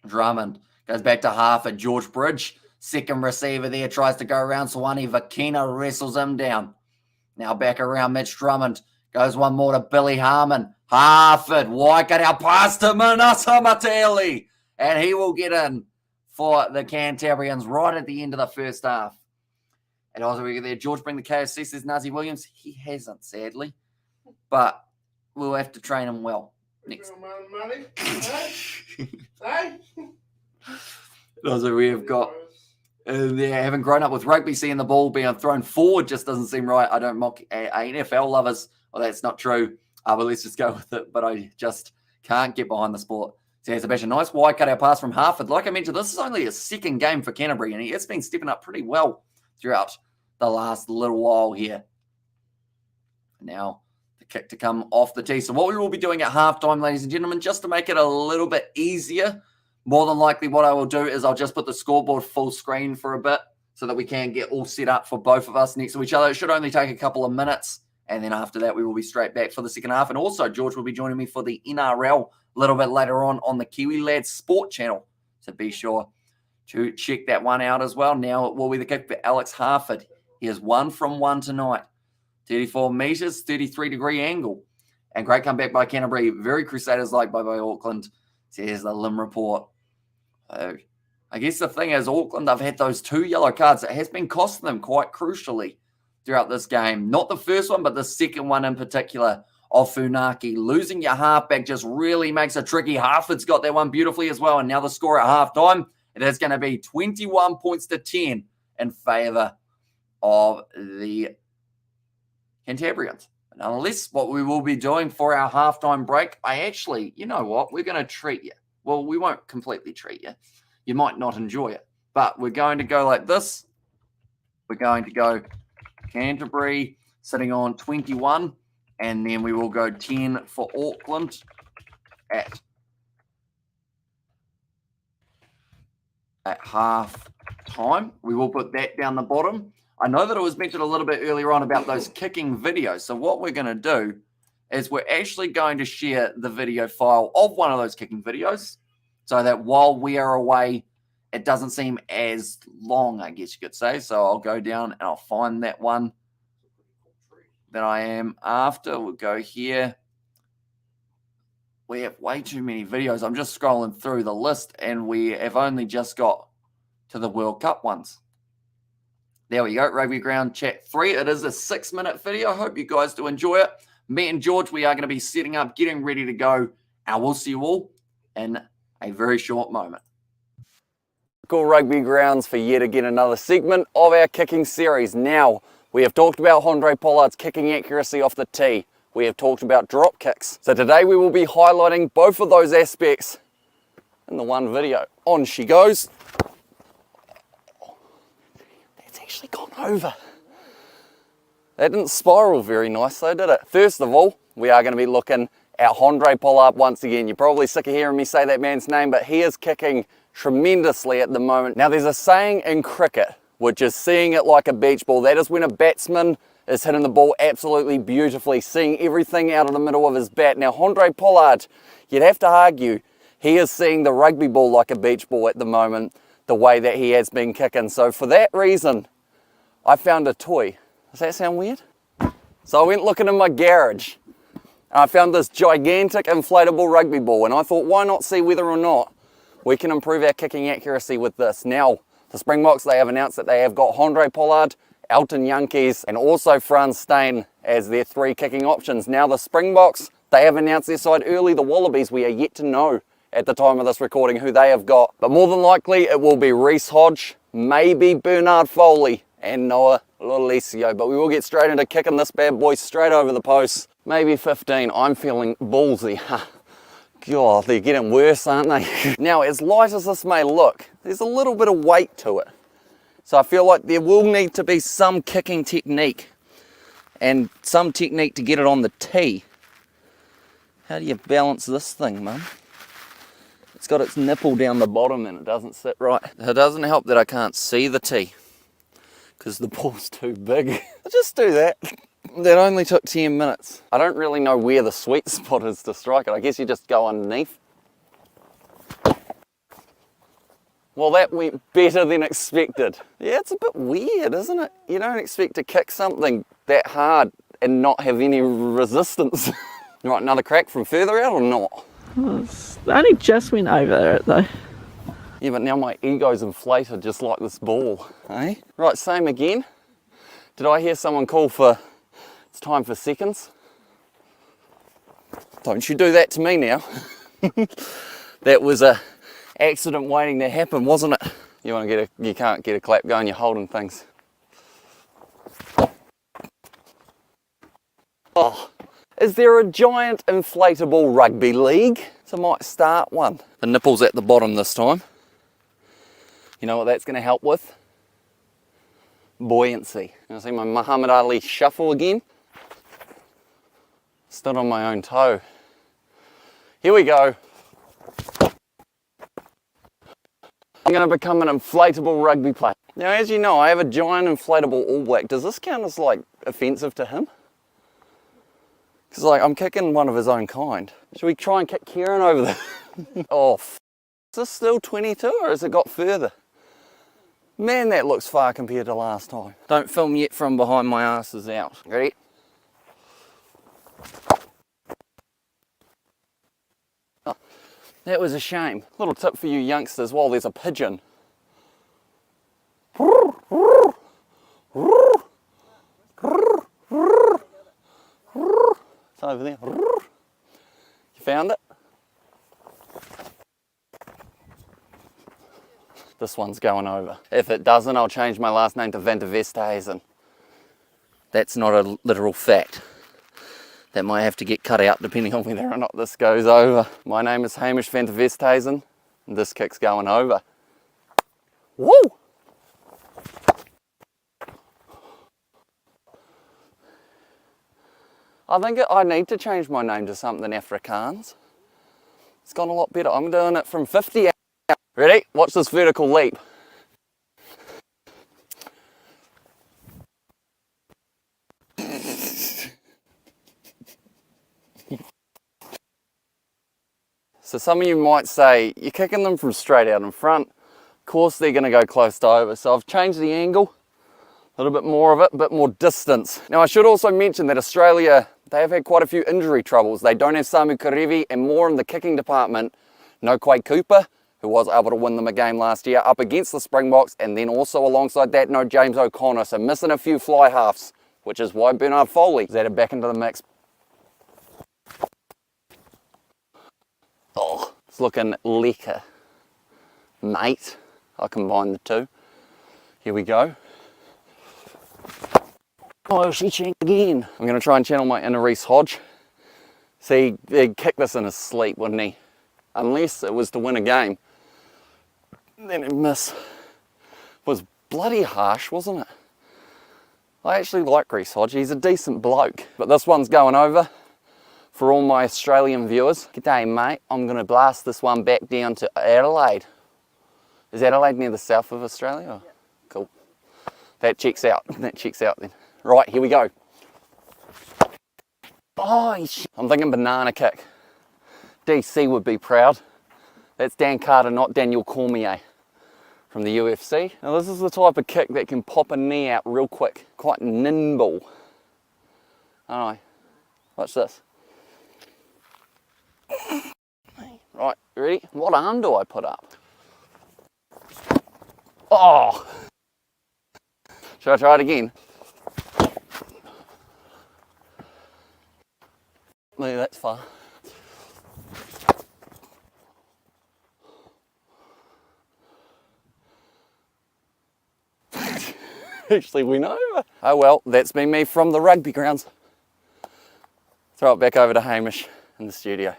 Drummond goes back to half at George Bridge. Second receiver there tries to go around. Swanee Vakina wrestles him down. Now back around Mitch Drummond. Goes one more to Billy Harmon. Harford, Waikato pass to Manasa Mateli. And he will get in for the Cantabrians right at the end of the first half. And also we get there, George bring the KFC, says Nazi Williams. He hasn't, sadly. But we'll have to train him well. Next. Money? Hey? Also we have got... they haven't grown up with rugby, seeing the ball being thrown forward just doesn't seem right. I don't mock NFL lovers. Well, that's not true. But let's just go with it. But I just can't get behind the sport. So Sebastian, nice wide cutout pass from Harford. Like I mentioned, this is only a second game for Canterbury, and he has been stepping up pretty well throughout the last little while here. Now, the kick to come off the tee. So what we will be doing at halftime, ladies and gentlemen, just to make it a little bit easier, more than likely what I will do is I'll just put the scoreboard full screen for a bit so that we can get all set up for both of us next to each other. It should only take a couple of minutes. And then after that, we will be straight back for the second half. And also, George will be joining me for the NRL a little bit later on the Kiwi Lads Sport channel. So be sure to check that one out as well. Now it will be the kick for Alex Harford. He is 1 from 1 tonight. 34 metres, 33-degree angle. And great comeback by Canterbury. Very Crusaders-like by Auckland. So here's the Lim report. I guess the thing is, Auckland, they've had those 2 yellow cards. It has been costing them quite crucially throughout this game. Not the first one, but the second one in particular of Funaki. Losing your halfback just really makes it tricky. Harford's got that one beautifully as well. And now the score at halftime, it is going to be 21 points to 10 in favour of the Cantabrians. Unless what we will be doing for our halftime break, you know what? We're going to treat you. Well, we won't completely treat you. You might not enjoy it. But we're going to go like this. We're going to go Canterbury sitting on 21. And then we will go 10 for Auckland at half time. We will put that down the bottom. I know that it was mentioned a little bit earlier on about those kicking videos. So what we're going to do is we're actually going to share the video file of one of those kicking videos so that while we are away, it doesn't seem as long, I guess you could say. So I'll go down and I'll find that one that I am after. We'll go here. We have way too many videos. I'm just scrolling through the list and we have only just got to the World Cup ones. There we go. Rugby Ground Chat 3. It is a 6-minute video. I hope you guys do enjoy it. Me and George, we are going to be setting up, getting ready to go. And we'll see you all in a very short moment. Auckland Rugby grounds for yet again another segment of our kicking series. Now, we have talked about Handré Pollard's kicking accuracy off the tee. We have talked about drop kicks. So today we will be highlighting both of those aspects in the one video. On she goes. That's actually gone over. That didn't spiral very nice though, did it? First of all, we are going to be looking at Handré Pollard once again. You're probably sick of hearing me say that man's name, but he is kicking tremendously at the moment. Now there's a saying in cricket, which is seeing it like a beach ball. That is when a batsman is hitting the ball absolutely beautifully, seeing everything out of the middle of his bat. Now Handré Pollard, you'd have to argue, he is seeing the rugby ball like a beach ball at the moment, the way that he has been kicking. So for that reason, I found a toy. Does that sound weird? So I went looking in my garage. I found this gigantic inflatable rugby ball, and I thought, why not see whether or not we can improve our kicking accuracy with this. Now, the Springboks, they have announced that they have got Handré Pollard, Elton Jantjies, and also Frans Steyn as their 3 kicking options. Now, the Springboks, they have announced their side early. The Wallabies, we are yet to know at the time of this recording who they have got. But more than likely, it will be Reece Hodge, maybe Bernard Foley, and Noah Lolesio. But we will get straight into kicking this bad boy straight over the post. Maybe 15. I'm feeling ballsy. God, they're getting worse, aren't they? Now, as light as this may look, there's a little bit of weight to it. So I feel like there will need to be some kicking technique and some technique to get it on the tee. How do you balance this thing, Mum? It's got its nipple down the bottom and it doesn't sit right. It doesn't help that I can't see the tee because the ball's too big. I'll just do that. That only took 10 minutes. I don't really know where the sweet spot is to strike it. I guess you just go underneath. Well, that went better than expected. Yeah, it's a bit weird, isn't it? You don't expect to kick something that hard and not have any resistance. Right, another crack from further out or not? Well, it only just went over it though. Yeah, but now my ego's inflated just like this ball, eh? Right, same again. Did I hear someone call for... It's time for seconds. Don't you do that to me now. That was a accident waiting to happen, wasn't it? You can't get a clap going, you're holding things. Oh, is there a giant inflatable rugby league? So I might start one. The nipple's at the bottom this time. You know what that's going to help with? Buoyancy. You see my Muhammad Ali shuffle again? Stood on my own toe. Here we go. I'm going to become an inflatable rugby player. Now, as you know, I have a giant inflatable All Black. Does this count as, like, offensive to him? Because, like, I'm kicking one of his own kind. Should we try and kick Kieran over there? Oh, is this still 22 or has it got further? Man, that looks far compared to last time. Don't film yet from behind, my ass is out. Ready? Oh, that was a shame. Little tip for you youngsters while there's a pigeon. It's over there. You found it? This one's going over. If it doesn't, I'll change my last name to Van der Westhuizen. That's not a literal fact. That might have to get cut out depending on whether or not this goes over. My name is Hamish Van der Westhuizen, and this kick's going over. Woo! I think I need to change my name to something Afrikaans. It's gone a lot better. I'm doing it from 50 out. Ready? Watch this vertical leap. So some of you might say, you're kicking them from straight out in front. Of course they're going to go close to over. So I've changed the angle, a little bit more of it, a bit more distance. Now I should also mention that Australia, they have had quite a few injury troubles. They don't have Samu Karevi, and more in the kicking department, no Quade Cooper, who was able to win them a game last year up against the Springboks, and then also alongside that, no James O'Connor, so missing a few fly halves, which is why Bernard Foley is added back into the mix. Oh, it's looking lekker, mate. I'll combine the two. Here we go. Oh, she checked again. I'm going to try and channel my inner Reece Hodge. See, he'd kick this in his sleep, wouldn't he? Unless it was to win a game. Then he'd miss. It was bloody harsh, wasn't it? I actually like Reece Hodge. He's a decent bloke. But this one's going over for all my Australian viewers. G'day, mate. I'm going to blast this one back down to Adelaide. Is Adelaide near the south of Australia? Yeah. Cool. That checks out. That checks out then. Right, here we go. Oh, I'm thinking banana kick. DC would be proud. That's Dan Carter, not Daniel Cormier from the UFC. Now this is the type of kick that can pop a knee out real quick. Quite nimble. I know. Watch this. Right, you ready? What arm do I put up? Oh! Should I try it again? Maybe that's far. Actually went over. Oh well, that's been me from the rugby grounds. Throw it back over to Hamish in the studio.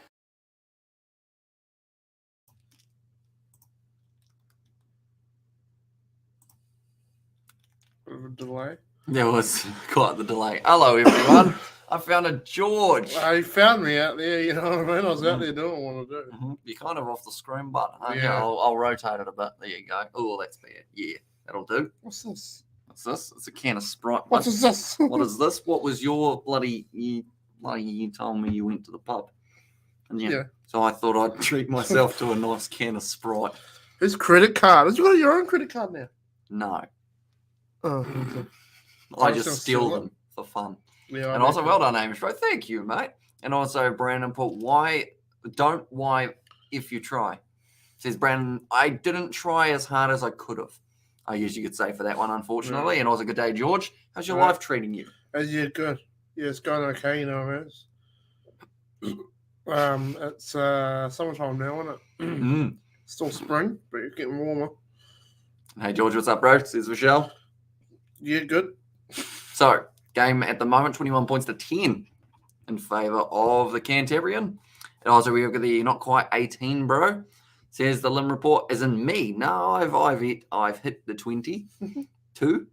Bit of a delay. There was quite the delay. Hello, everyone. I found a George. He found me out there, you know what I mean? I was out there doing what I do. You're kind of off the screen button, aren't you? Yeah. I'll rotate it a bit. There you go. Oh, that's bad. Yeah, that'll do. What's this? What's this? It's a can of Sprite. What is this? What is this? What was your you told me you went to the pub. And Yeah. So I thought I'd treat myself to a nice can of Sprite. Whose credit card? Have you got your own credit card now? No. Oh, okay. I I just just steal steal them for fun. Yeah, And also, well done, Hamish, bro. Thank you, mate. And also, Brandon put, why if you try? Says Brandon, I didn't try as hard as I could have. I usually could say for that one, unfortunately. Yeah. And also, good day, George. How's your Right. life treating you? Yeah, good. Yeah, it's going okay, you know, man. It's summertime now, isn't it? Mm. Still spring, but it's getting warmer. Hey, George, what's up, bro? Says Michelle. Yeah, good. So, game at the moment, 21 points to 10 in favour of the Canterbury. And also, we've got the not quite 18, bro. Says the Lim report isn't me. No, I've hit the 22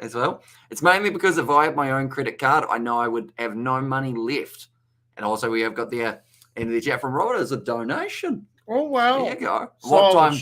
as well. It's mainly because if I had my own credit card, I know I would have no money left. And also, we have got the end of the chat from Robert as a donation. Oh, wow. There you go. Solid.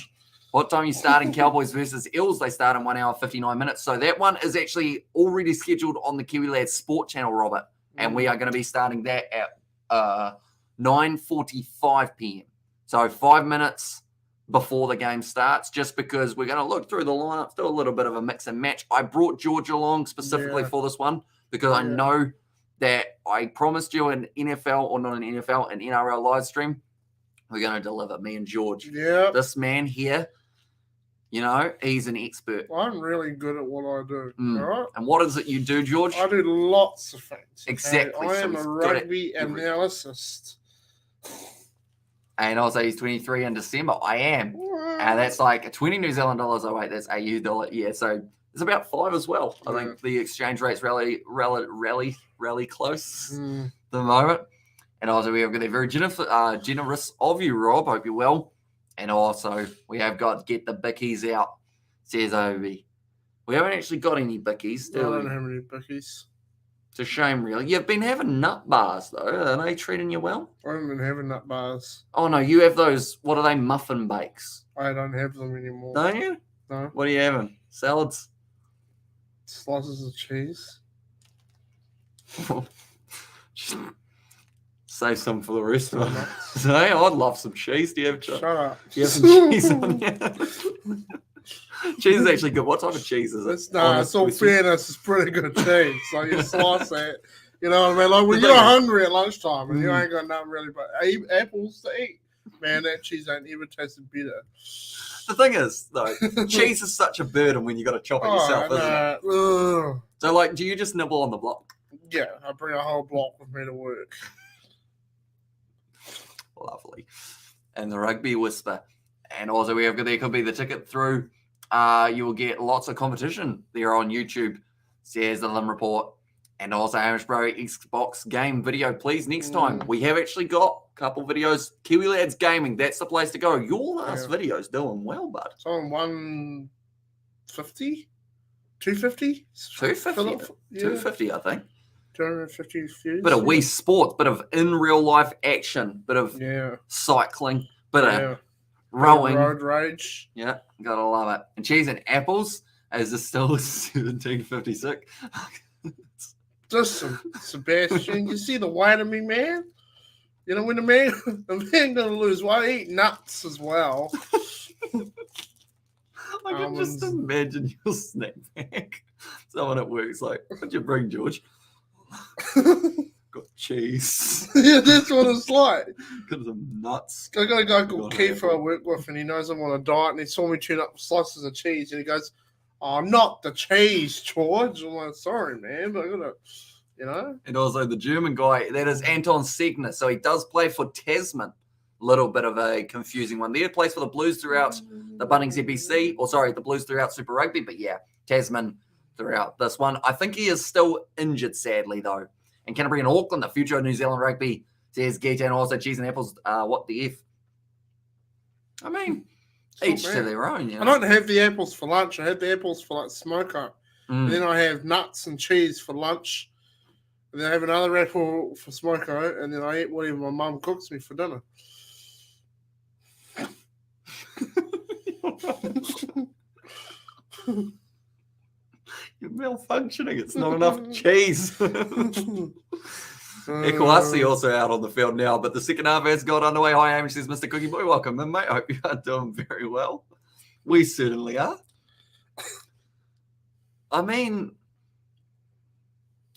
What time you starting Cowboys versus Eels? They start in 1 hour, 59 minutes. So that one is actually already scheduled on the Kiwi Lads Sport channel, Robert. And we are going to be starting that at 9:45 p.m. So 5 minutes before the game starts, just because we're going to look through the lineups, do a little bit of a mix and match. I brought George along specifically for this one because I know that I promised you an NFL, or not an NFL, an NRL live stream. We're going to deliver, me and George. Yeah. This man here, you know, he's an expert. I'm really good at what I do. All right. And what is it you do, George? I do lots of things. okay? Exactly. I So am he's a good at rugby everything. analyst. And also, he's 23 in December. I am. And that's like 20 New Zealand dollars. Oh, wait, that's AU dollar. Yeah, so it's about 5 as well. I think the exchange rate's really close at the moment. And also, we have got a very generous of you, Rob. Hope you're well. And also, we have got Get the Bickies Out, says Obi. We haven't actually got any Bickies, I do don't we? have any bickies. It's a shame, really. You've been having nut bars, though. Are they treating you well? I haven't been having nut bars. Oh, no, you have those, what are they, muffin bakes? I don't have them anymore. Don't you? No. What are you having? Salads? Slices of cheese. Just save some for the rest of us. Hey, I'd love some cheese. Do you have, Shut up. do you have some cheese on you? Cheese is actually good. What type of cheese is it? It's all Honestly, fairness, it's pretty good cheese. So you slice it. You know what I mean? Like when The you're thing is- hungry at lunchtime and you ain't got nothing really but apples to eat, man, that cheese ain't ever tasted better. The thing is, though, cheese is such a burden when you got to chop it yourself, isn't it? Ugh. So, like, do you just nibble on the block? Yeah, I bring a whole block with me to work. Lovely. And the Rugby Whisper. And also, there could be the ticket through you will get lots of competition there on YouTube, says the Lim Report. And also, Hamish Bro, Xbox game video, please, next time. We have actually got a couple videos. Kiwi Lads Gaming, that's the place to go. Your last video's doing well, bud. It's on 150? 250? 250? Yeah. 250, I think. 250 views. Bit of Wii Sports, bit of in real life action, bit of cycling, bit of rowing. Road rage. Yeah, gotta love it. And cheese and apples, is this still 1756? Just Sebastian, you see the weight of me, man? You know, when the man gonna lose weight, eat nuts as well. I can just imagine your snack pack. Someone at work's like, what'd you bring, George? Got cheese. Yeah, that's what it's like. Got some nuts. I got a guy called Keith I work with, and he knows I'm on a diet, and he saw me tune up slices of cheese, and he goes, "Oh, not the cheese, George." I'm like, "Sorry, man, but I gotta, you know." And also the German guy, that is Anton Segner. So he does play for Tasman. Little bit of a confusing one there. He plays for the Blues throughout the Bunnings NPC, or sorry, the Blues throughout Super Rugby. But yeah, Tasman throughout this one. I think he is still injured, sadly, though. And Canterbury and Auckland, the future of New Zealand rugby, says Geeta, and also cheese and apples. What the F? I mean, each to their own. You know? I don't have the apples for lunch. I have the apples for like smoko. And then I have nuts and cheese for lunch. And then I have another apple for smoko. And then I eat whatever my mum cooks me for dinner. You're malfunctioning. It's not enough cheese. Ekwasi also out on the field now, but the second half has got underway. Hi, Hamish, says Mr. Cookie Boy. Welcome in, mate. I hope you are doing very well. We certainly are. I mean,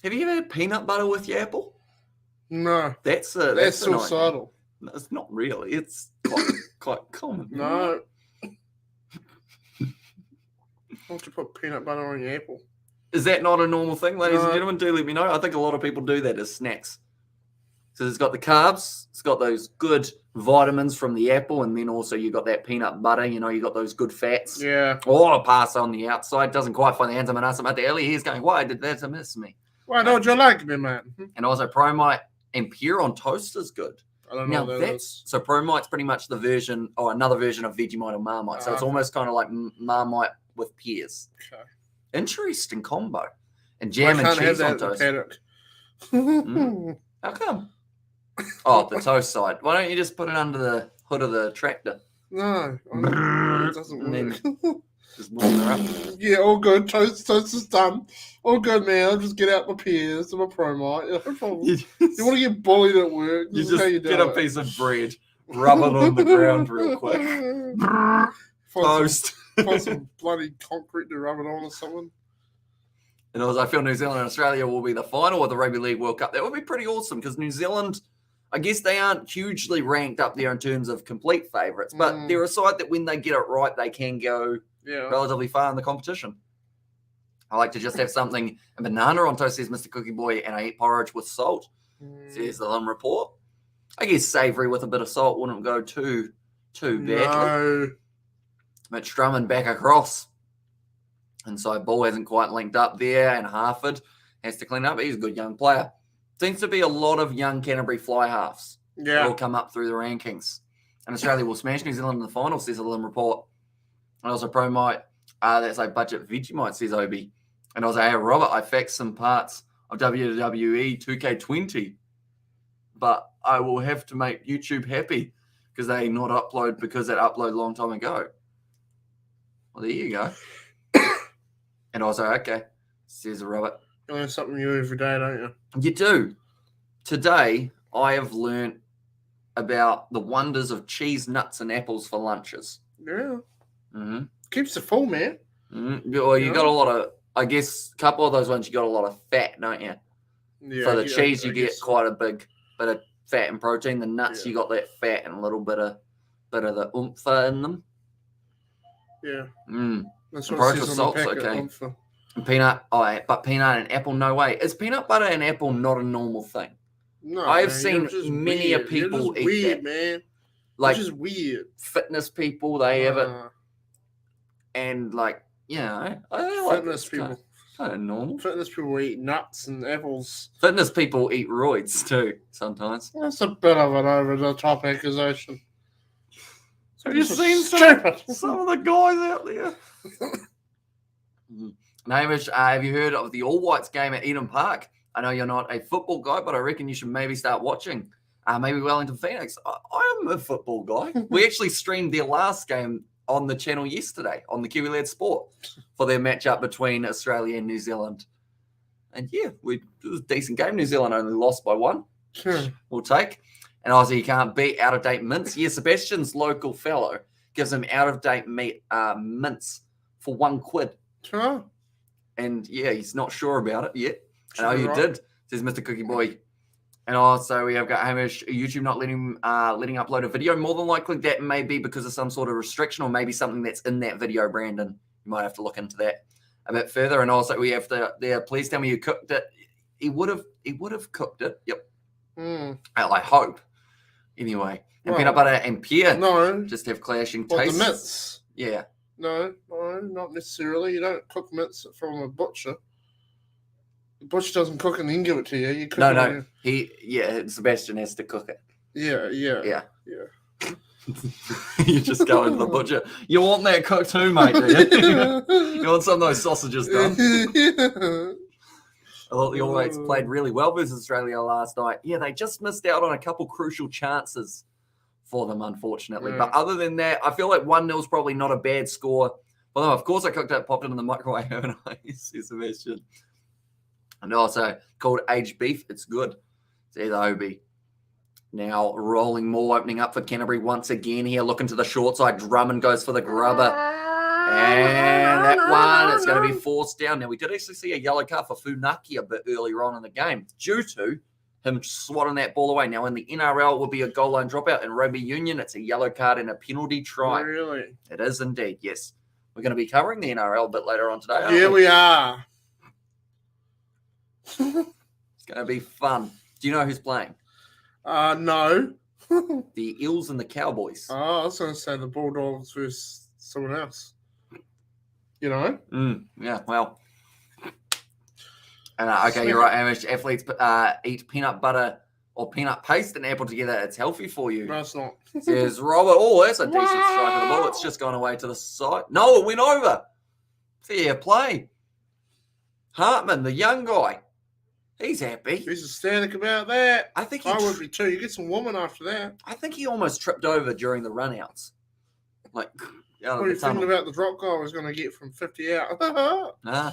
have you ever had peanut butter with your apple? No. That's suicidal. No, it's not really. It's quite common. No. Why don't you put peanut butter on your apple? Is that not a normal thing, ladies and gentlemen? Do let me know. I think a lot of people do that as snacks. So it's got the carbs, it's got those good vitamins from the apple, and then also you got that peanut butter, you know, you got those good fats. Yeah. Or a pasta on the outside. Doesn't quite find the hands of Manasa at the early. He's going, why did that miss me? Why don't you like me, man? And also Promite and pure on toast is good. I don't know. Now so Promite's pretty much the version, or another version of Vegemite or Marmite. So it's almost kind of like Marmite with pears. Okay. Interesting combo. And jam and cheese on toast. How come? Oh, the toast side. Why don't you just put it under the hood of the tractor? No, it doesn't work. Just warm her up. Yeah, all good. Toast is done. All good, man. I'll just get out my pears and my Promite. No problem. You want to get bullied at work? You just get a piece of bread, rub it on the ground real quick. Toast. Find some bloody concrete to rub it on or something. And I feel New Zealand and Australia will be the final of the Rugby League World Cup. That would be pretty awesome because New Zealand, I guess they aren't hugely ranked up there in terms of complete favourites, but they're a side that when they get it right, they can go relatively far in the competition. I like to just have something, a banana on toast, says Mr. Cookie Boy, and I eat porridge with salt, says the Lim Report. I guess savoury with a bit of salt wouldn't go too badly. No. Mitch Drummond back across. And so Ball hasn't quite linked up there, and Harford has to clean up. He's a good young player. Seems to be a lot of young Canterbury fly halves. Yeah. Will come up through the rankings. And Australia will smash New Zealand in the final, says the Lim Report. And also Promite, that's like budget Vegemite, says Obi. And also, hey, Robert, I faxed some parts of WWE 2K20, but I will have to make YouTube happy because they not upload because it uploaded a long time ago. Well, there you go. And also, okay, says Robert. You learn something new every day, don't you? You do. Today, I have learnt about the wonders of cheese, nuts, and apples for lunches. Yeah. Mm-hmm. Keeps you full, man. Mm-hmm. Well, you got a lot of, I guess, a couple of those ones, you got a lot of fat, don't you? Yeah. For the cheese, you get quite a big bit of fat and protein. The nuts, you got that fat and a little bit of the oomph in them. Yeah. That's what it says on the packet, okay. Peanut, but peanut and apple, no way. Is peanut butter and apple not a normal thing? No, I have seen many people eat that. Man. Like just weird. Fitness people, they have it. and like, you know, I like Fitness people. Kind of normal. Fitness people eat nuts and apples. Fitness people eat roids too sometimes. That's a bit of an over the top accusation. Have you seen some of the guys out there? Hamish, have you heard of the All Whites game at Eden Park? I know you're not a football guy, but I reckon you should maybe start watching. Maybe Wellington Phoenix. I am a football guy. We actually streamed their last game on the channel yesterday on the Kiwi Led Sport for their matchup between Australia and New Zealand. And yeah, it was a decent game. New Zealand only lost by 1. We'll take. And also, you can't beat out-of-date mints. Yeah, Sebastian's local fellow gives him out-of-date mints for £1. Sure. And yeah, he's not sure about it yet. Should I know be you right. did, says Mr. Cookie Boy. And also, we have got Hamish, YouTube not letting upload a video. More than likely, that may be because of some sort of restriction or maybe something that's in that video, Brandon. You might have to look into that a bit further. And also, we have to there. Please tell me you cooked it. He would have cooked it. Yep. I hope. Anyway, and peanut butter and pear. No. Just have clashing What, tastes. the mints? Yeah. No, not necessarily. You don't cook mints from a butcher. The butcher doesn't cook and then give it to you. You cook it. No. Sebastian has to cook it. Yeah. You just go into the butcher. You want that cooked too, mate, do you? You want some of those sausages done? I thought the All Whites played really well versus Australia last night. Yeah, they just missed out on a couple crucial chances for them, unfortunately. Yeah. But other than that, I feel like 1-0 is probably not a bad score. Although, of course, I cooked it, popped it in the microwave, haven't I? Says Sebastian. And also called aged beef. It's good. Says Obi. Now rolling more, opening up for Canterbury once again here. Looking to the short side. Drummond goes for the grubber. And that one is going to be forced down. Now, we did actually see a yellow card for Funaki a bit earlier on in the game due to him swatting that ball away. Now, in the NRL, it will be a goal line dropout. In rugby union, it's a yellow card and a penalty try. Really? It is indeed, yes. We're going to be covering the NRL a bit later on today. Yeah, we are. It's going to be fun. Do you know who's playing? No. The Eels and the Cowboys. I was going to say the Bulldogs versus someone else. You know? Yeah, well. And okay, you're right, Hamish. Athletes eat peanut butter or peanut paste and apple together. It's healthy for you. No, it's not. Says Robert. Oh, that's a decent strike of the ball. It's just gone away to the side. No, it went over. Fair play. Hartman, the young guy. He's happy. He's ecstatic about that. I think I would be too. You get some woman after that. I think he almost tripped over during the runouts. Like, What are you thinking about the drop goal I was going to get from 50 out? Nah.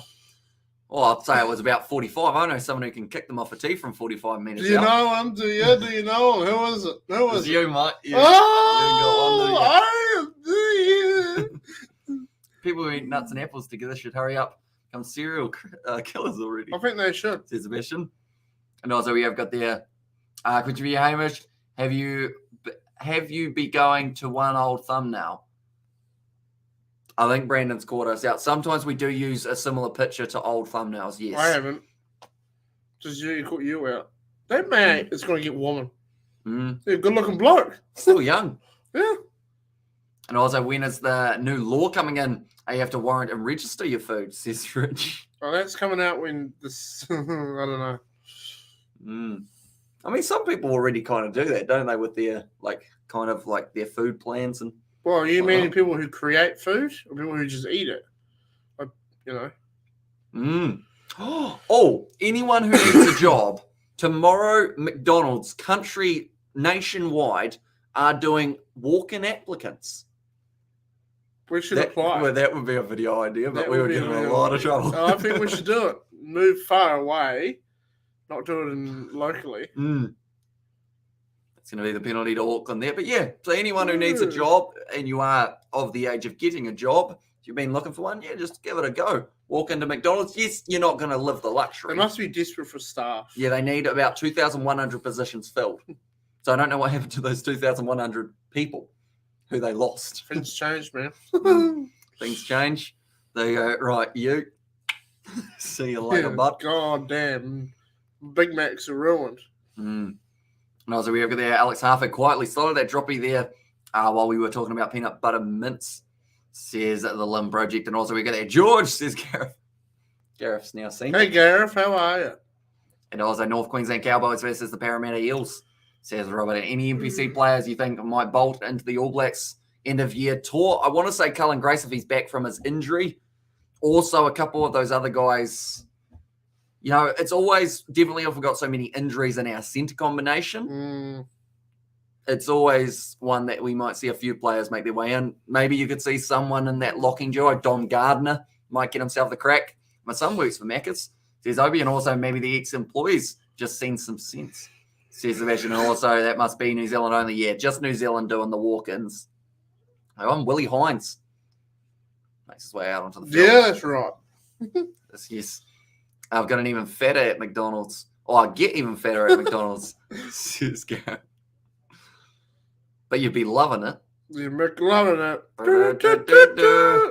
Well, I'd say it was about 45. I know someone who can kick them off a tee from 45 metres Do you out. know him? Do you know him? Who is it? Who is it? You, mate. You, People who eat nuts and apples together should hurry up. Become serial killers already. I think they should. Says Sebastian. And also we have got there, could you be Hamish? Have you be going to one old thumbnail? I think Brandon's caught us out. Sometimes we do use a similar picture to old thumbnails, yes. I haven't. Just you caught you out. That man is going to get woman. He's a good-looking bloke. Still young. Yeah. And also, when is the new law coming in? You have to warrant and register your food, says Rich. Oh, that's coming out when this... I don't know. I mean, some people already kind of do that, don't they, with their, their food plans and... Well, are you meaning people who create food or people who just eat it? Like, you know. Oh, anyone who needs a job, tomorrow McDonald's country nationwide are doing walk-in applicants. We should apply. Well, that would be a video idea, but we would get in a lot of trouble. I think we should do it. Move far away, not do it locally. It's going to be the penalty to Auckland there. But yeah, so anyone who needs a job and you are of the age of getting a job, if you've been looking for one, yeah, just give it a go. Walk into McDonald's. Yes, you're not going to live the luxury. They must be desperate for staff. Yeah, they need about 2,100 positions filled. So I don't know what happened to those 2,100 people who they lost. Things change, man. Things change. They go, right, you. See you later, bud. God damn. Big Macs are ruined. And also we have got there Alex Harford quietly slotted that droppy there while we were talking about peanut butter mints. says the Limb Project. And also we got there. George, says Gareth. Gareth's now seen. Hey, Gareth, how are you? And also North Queensland Cowboys versus the Parramatta Eels, says Robert. And any NPC players you think might bolt into the All Blacks end of year tour? I want to say Cullen Grace if he's back from his injury. Also, a couple of those other guys. You know, it's always definitely if we've got so many injuries in our centre combination. It's always one that we might see a few players make their way in. Maybe you could see someone in that locking duo. Dom Gardner might get himself the crack. My son works for Macca's. Says Obi, and also maybe the ex-employees just seen some sense. Says Sebastian, and also that must be New Zealand only. Yeah, just New Zealand doing the walk-ins. I'm Willie Hines. Makes his way out onto the field. Yeah, that's right. Yes. I've got an even fatter at McDonald's. Oh, I get even fatter at McDonald's. Says Gareth. But you'd be loving it. You're loving it.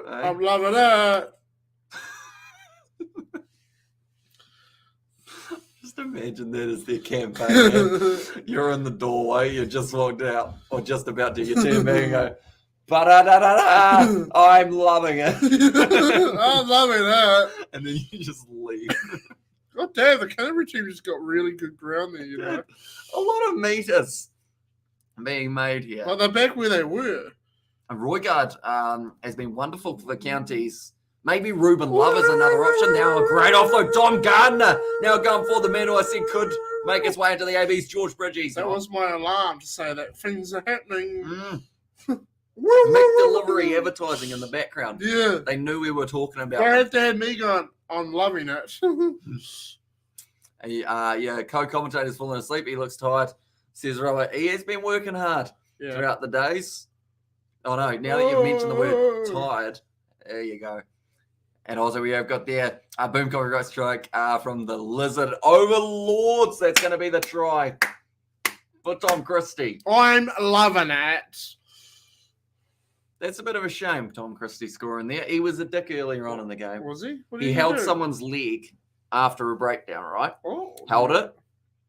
I'm loving it. Just imagine that as their campaign. You're in the doorway, you just walked out, or just about to, you turn back and go, ba-da-da-da-da, I'm loving it. I'm loving it. And then you just leave. God damn, the Canterbury team just got really good ground there, you know. A lot of meters being made here. Like they're back where they were. And Roygaard has been wonderful for the counties. Maybe Ruben Love is another option. Now a great offload. Dom Gardner now going for the man who I said could make his way into the AB's George Bridges. That was my alarm to say that things are happening. Mick Delivery advertising in the background. Yeah. They knew we were talking about They have to have me going, I'm loving it. Yeah, co-commentator's falling asleep. He looks tired. Says Robert, he has been working hard throughout the days. Oh no, now that you've mentioned the word tired, there you go. And also we have got there a boom copyright strike from the Lizard Overlords. That's going to be the try for Tom Christie. I'm loving it. That's a bit of a shame, Tom Christie scoring there. He was a dick earlier on in the game. Was he? What did He he held do? someone's leg after a breakdown, right? Oh, Held it.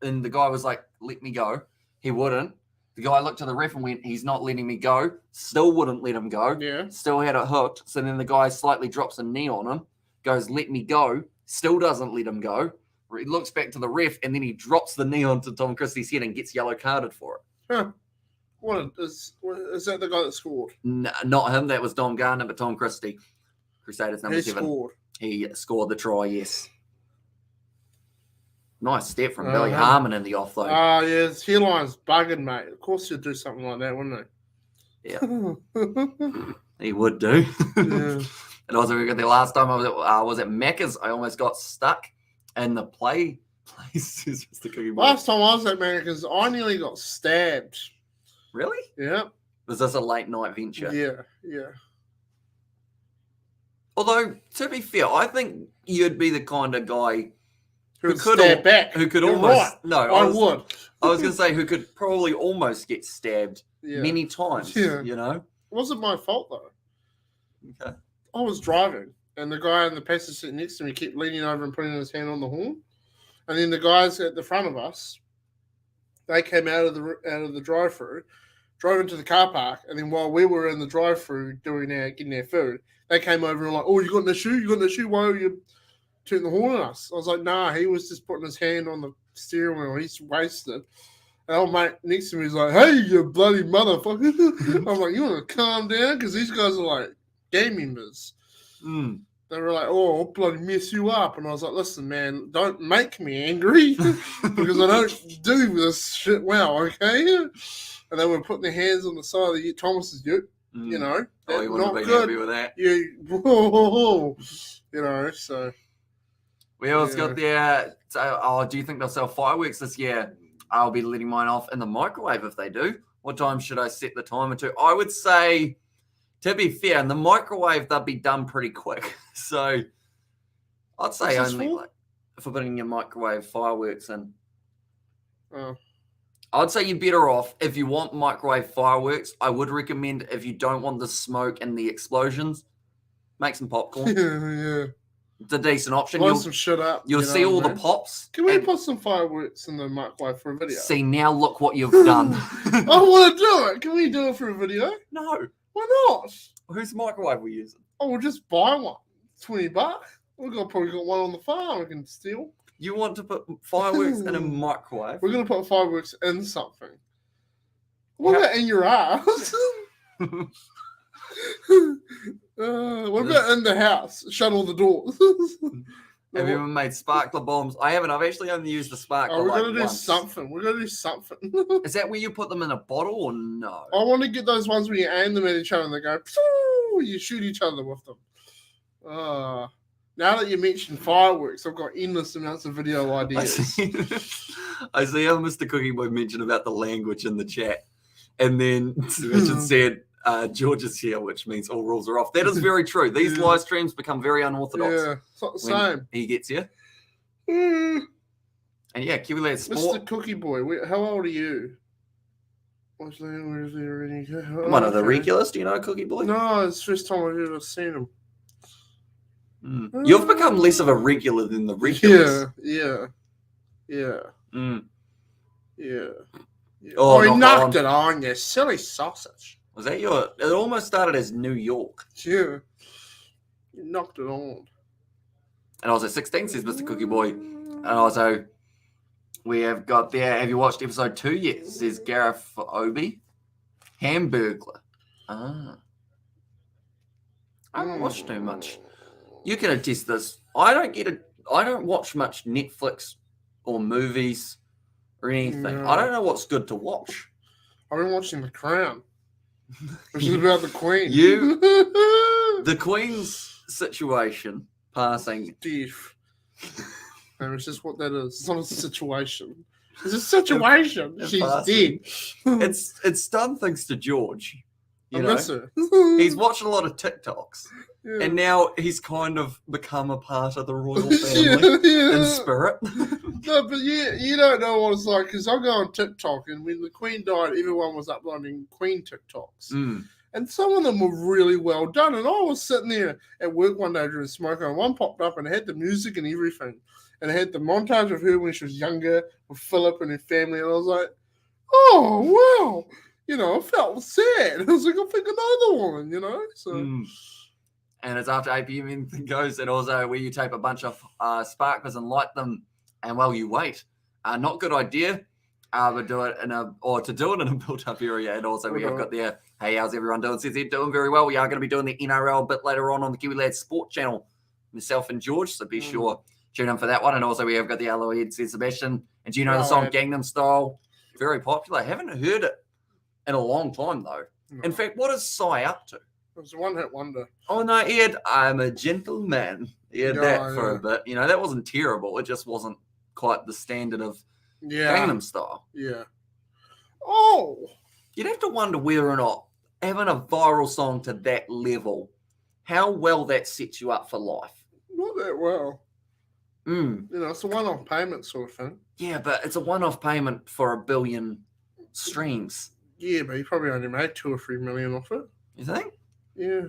And the guy was like, let me go. He wouldn't. The guy looked to the ref and went, he's not letting me go. Still wouldn't let him go. Yeah. Still had it hooked. So then the guy slightly drops a knee on him, goes, let me go. Still doesn't let him go. He looks back to the ref and then he drops the knee onto Tom Christie's head and gets yellow carded for it. Huh. Is that the guy that scored? No, not him. That was Dom Gardner, but Tom Christie. Crusaders number 7. Scored. He scored the try, yes. Nice step from Billy Harmon in the offload. Yeah, his hairline's bugging, mate. Of course he'd do something like that, wouldn't he? Yeah. He would do. Yeah. And also, we got the last time I was at Macca's, I almost got stuck in the places. Just the cookie Last time I was at Macca's, I nearly got stabbed. Really? Yeah. Was this a late night venture? Yeah. Although, to be fair, I think you'd be the kind of guy Who could stab back. Who could You're almost... right. No, I would. I was going to say who could probably almost get stabbed Yeah. many times, you know? It wasn't my fault, though. Okay. I was driving, and the guy in the passenger seat next to me kept leaning over and putting his hand on the horn. And then the guys at the front of us, they came out of the drive-through, drove into the car park, and then while we were in the drive-through getting our food, they came over and like, oh, you got an issue? You got an issue? Why are you turning the horn on us? I was like, nah, he was just putting his hand on the steering wheel. He's wasted. And old mate next to me is like, hey, you bloody motherfucker. I'm like, you want to calm down? Because these guys are like game members. They were like, oh, I'll bloody mess you up. And I was like, listen, man, don't make me angry because I don't do this shit well, okay? And they were putting their hands on the side of the Thomas's ute, you know. Oh, you wouldn't not have been good. happy with that. You know, so. We also got there. So, do you think they'll sell fireworks this year? I'll be letting mine off in the microwave if they do. What time should I set the timer to? I would say, to be fair, in the microwave, they'll be done pretty quick. So I'd say only like for putting your microwave fireworks in. Oh. I'd say you're better off if you want microwave fireworks. I would recommend if you don't want the smoke and the explosions, make some popcorn. Yeah. It's a decent option. Blow some shit up. You'll see all the pops. Can we put some fireworks in the microwave for a video? See, now look what you've done. I want to do it. Can we do it for a video? No. Why not? Whose microwave we using? Oh, we'll just buy one. $20. Probably got one on the farm we can steal. You want to put fireworks in a microwave? We're going to put fireworks in something. What about in your ass? What about in the house? Shut all the doors. Have you ever made sparkler bombs? I haven't. I've actually only used the sparkler. We're going to do once. something. We're going to do something. Is that where you put them in a bottle or no? I want to get those ones where you aim them at each other and they go, "Pshoo," you shoot each other with them. Now that you mentioned fireworks, I've got endless amounts of video ideas. I see how Mr. Cookie Boy mentioned about the language in the chat. And then Richard said, George is here, which means all rules are off. That is very true. These live streams become very unorthodox. Yeah, it's not the same. He gets here. Mm. And yeah, Kiwi Lad Sport. Mr. Cookie Boy, how old are you? One of the regulars, do you know Cookie Boy? No, it's the first time I've ever seen him. You've become less of a regular than the regulars. Yeah. Mm. Yeah. Oh, he knocked it on, you silly sausage. Was that your... It almost started as New York. Yeah. You knocked it on. And also 16, says Mr. Cookie Boy. And also, we have got there... Have you watched episode 2 yet? Says Gareth Obi. Hamburglar. I haven't watched too much. You can attest this. I don't watch much Netflix or movies or anything. No. I don't know what's good to watch. I've been watching The Crown, which is about the Queen. The Queen's situation, passing. Death. No, it's just what that is. It's not a situation. It's a situation. She's passing. dead. It's done things to George. I miss her. He's watched a lot of TikToks. Yeah. And now he's kind of become a part of the royal family in spirit. No, but you don't know what it's like, because I go on TikTok, and when the Queen died, everyone was uploading Queen TikToks. And some of them were really well done. And I was sitting there at work one day during smoke, and one popped up and it had the music and everything. And it had the montage of her when she was younger with Philip and her family. And I was like, oh, wow. You know, I felt sad. I was like, I'll pick another one, you know? So. And it's after 8 p.m. anything goes, and also where you tape a bunch of sparklers and light them, and while you wait. Not good idea. But do it in a built-up area. And also we have got there, hey, how's everyone doing? Says they're doing very well. We are going to be doing the NRL a bit later on the Kiwi Lads Sport channel, myself and George. So be sure tune in for that one. And also we have got the Aloe says Sebastian. And do you know the song Gangnam Style? Very popular. Haven't heard it in a long time though. No. In fact, what is Psy up to? It was a one-hit wonder. Oh no, he had I'm a Gentleman. He had that for a bit. You know, that wasn't terrible. It just wasn't quite the standard of Gangnam Style. Yeah. Oh. You'd have to wonder whether or not having a viral song to that level, how well that sets you up for life. Not that well. You know, it's a one-off payment sort of thing. Yeah, but it's a one-off payment for 1 billion streams. Yeah, but he probably only made 2 or 3 million off it. You think? Yeah.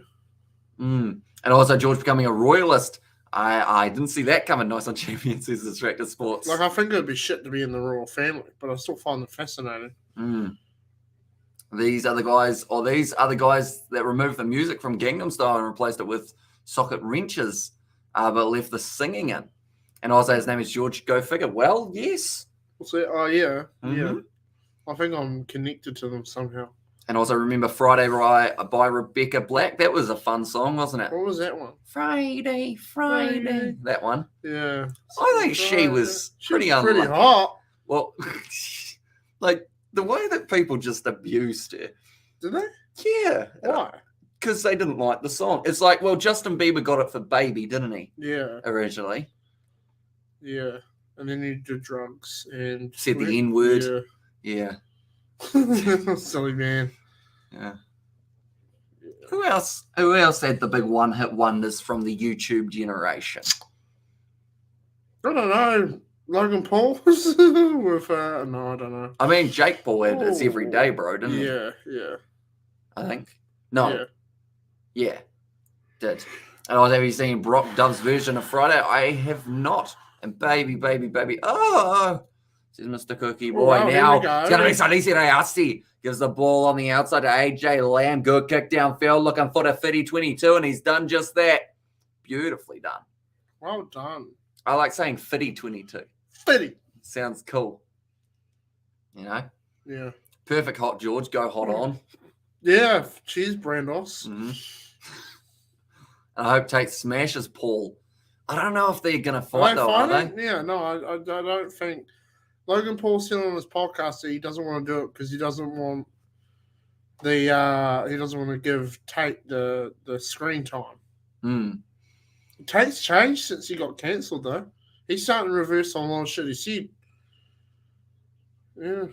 And also George becoming a royalist. I didn't see that coming. Nice on Champions, says Distracted Sports. Like, I think it'd be shit to be in the royal family, but I still find it fascinating. These other guys that removed the music from Gangnam Style and replaced it with socket wrenches, but left the singing in. And also his name is George. Go figure. Well, yes. What's that? Oh, yeah. Yeah. I think I'm connected to them somehow. And also remember Friday by Rebecca Black. That was a fun song, wasn't it? What was that one? Friday. That one. Yeah. I think she was pretty unlucky. Pretty hot. Well, like the way that people just abused her. Did they? Yeah. Why? Because they didn't like the song. It's like, well, Justin Bieber got it for Baby, didn't he? Yeah. Originally. Yeah. And then he did drugs and said the N-word. Yeah. Silly man. Yeah. Who else had the big one-hit wonders from the YouTube generation? I don't know. Logan Paul with no, I don't know. I mean, Jake Paul had It's Every Day, bro, didn't he? Yeah. I think. No. Yeah. Did. And have you seen Brock Dove's version of Friday? I have not. And baby. Oh, Says Mr. Cookie Oh, Boy. wow, here Now we go. it's going to be Salisi Reasi. Gives the ball on the outside to AJ Lamb. Good kick downfield, looking for the 50-22, and he's done just that. Beautifully done. Well done. I like saying 50-22. 50. Sounds cool. You know? Yeah. Perfect hot, George. Go hot on. Yeah. Cheers, Brandos. Mm-hmm. And I hope Tate smashes Paul. I don't know if they're going to fight, though, are they? Yeah, no, I don't think. Logan Paul said on his podcast that he doesn't want to do it because he doesn't want he doesn't want to give Tate the screen time. Mm. Tate's changed since he got cancelled, though. He's starting to reverse on a lot of shit he said. Yeah.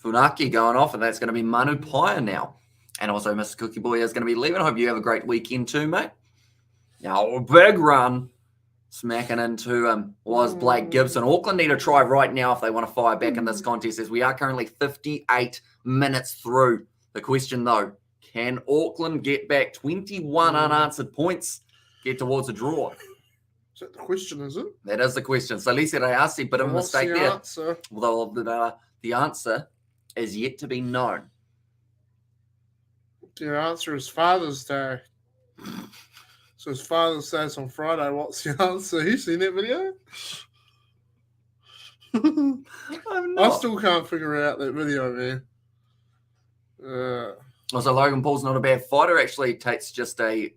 Funaki going off, and that's going to be Manu Paya now. And also Mr. Cookie Boy is going to be leaving. I hope you have a great weekend too, mate. Now, a big run. Smacking into was Blake Gibson. Auckland need a try right now if they want to fire back in this contest, as we are currently 58 minutes through. The question, though, can Auckland get back 21 unanswered points, get towards a draw? Is that the question, is it? That is the question. So, Lisa Reasi, but a What's mistake the there. answer? Although the answer is yet to be known. The answer is Father's Day. So his Father's Day is on Friday. What's the answer? You seen that video? I still can't figure out that video, man. Also, Logan Paul's not a bad fighter. Actually, Tate's just a...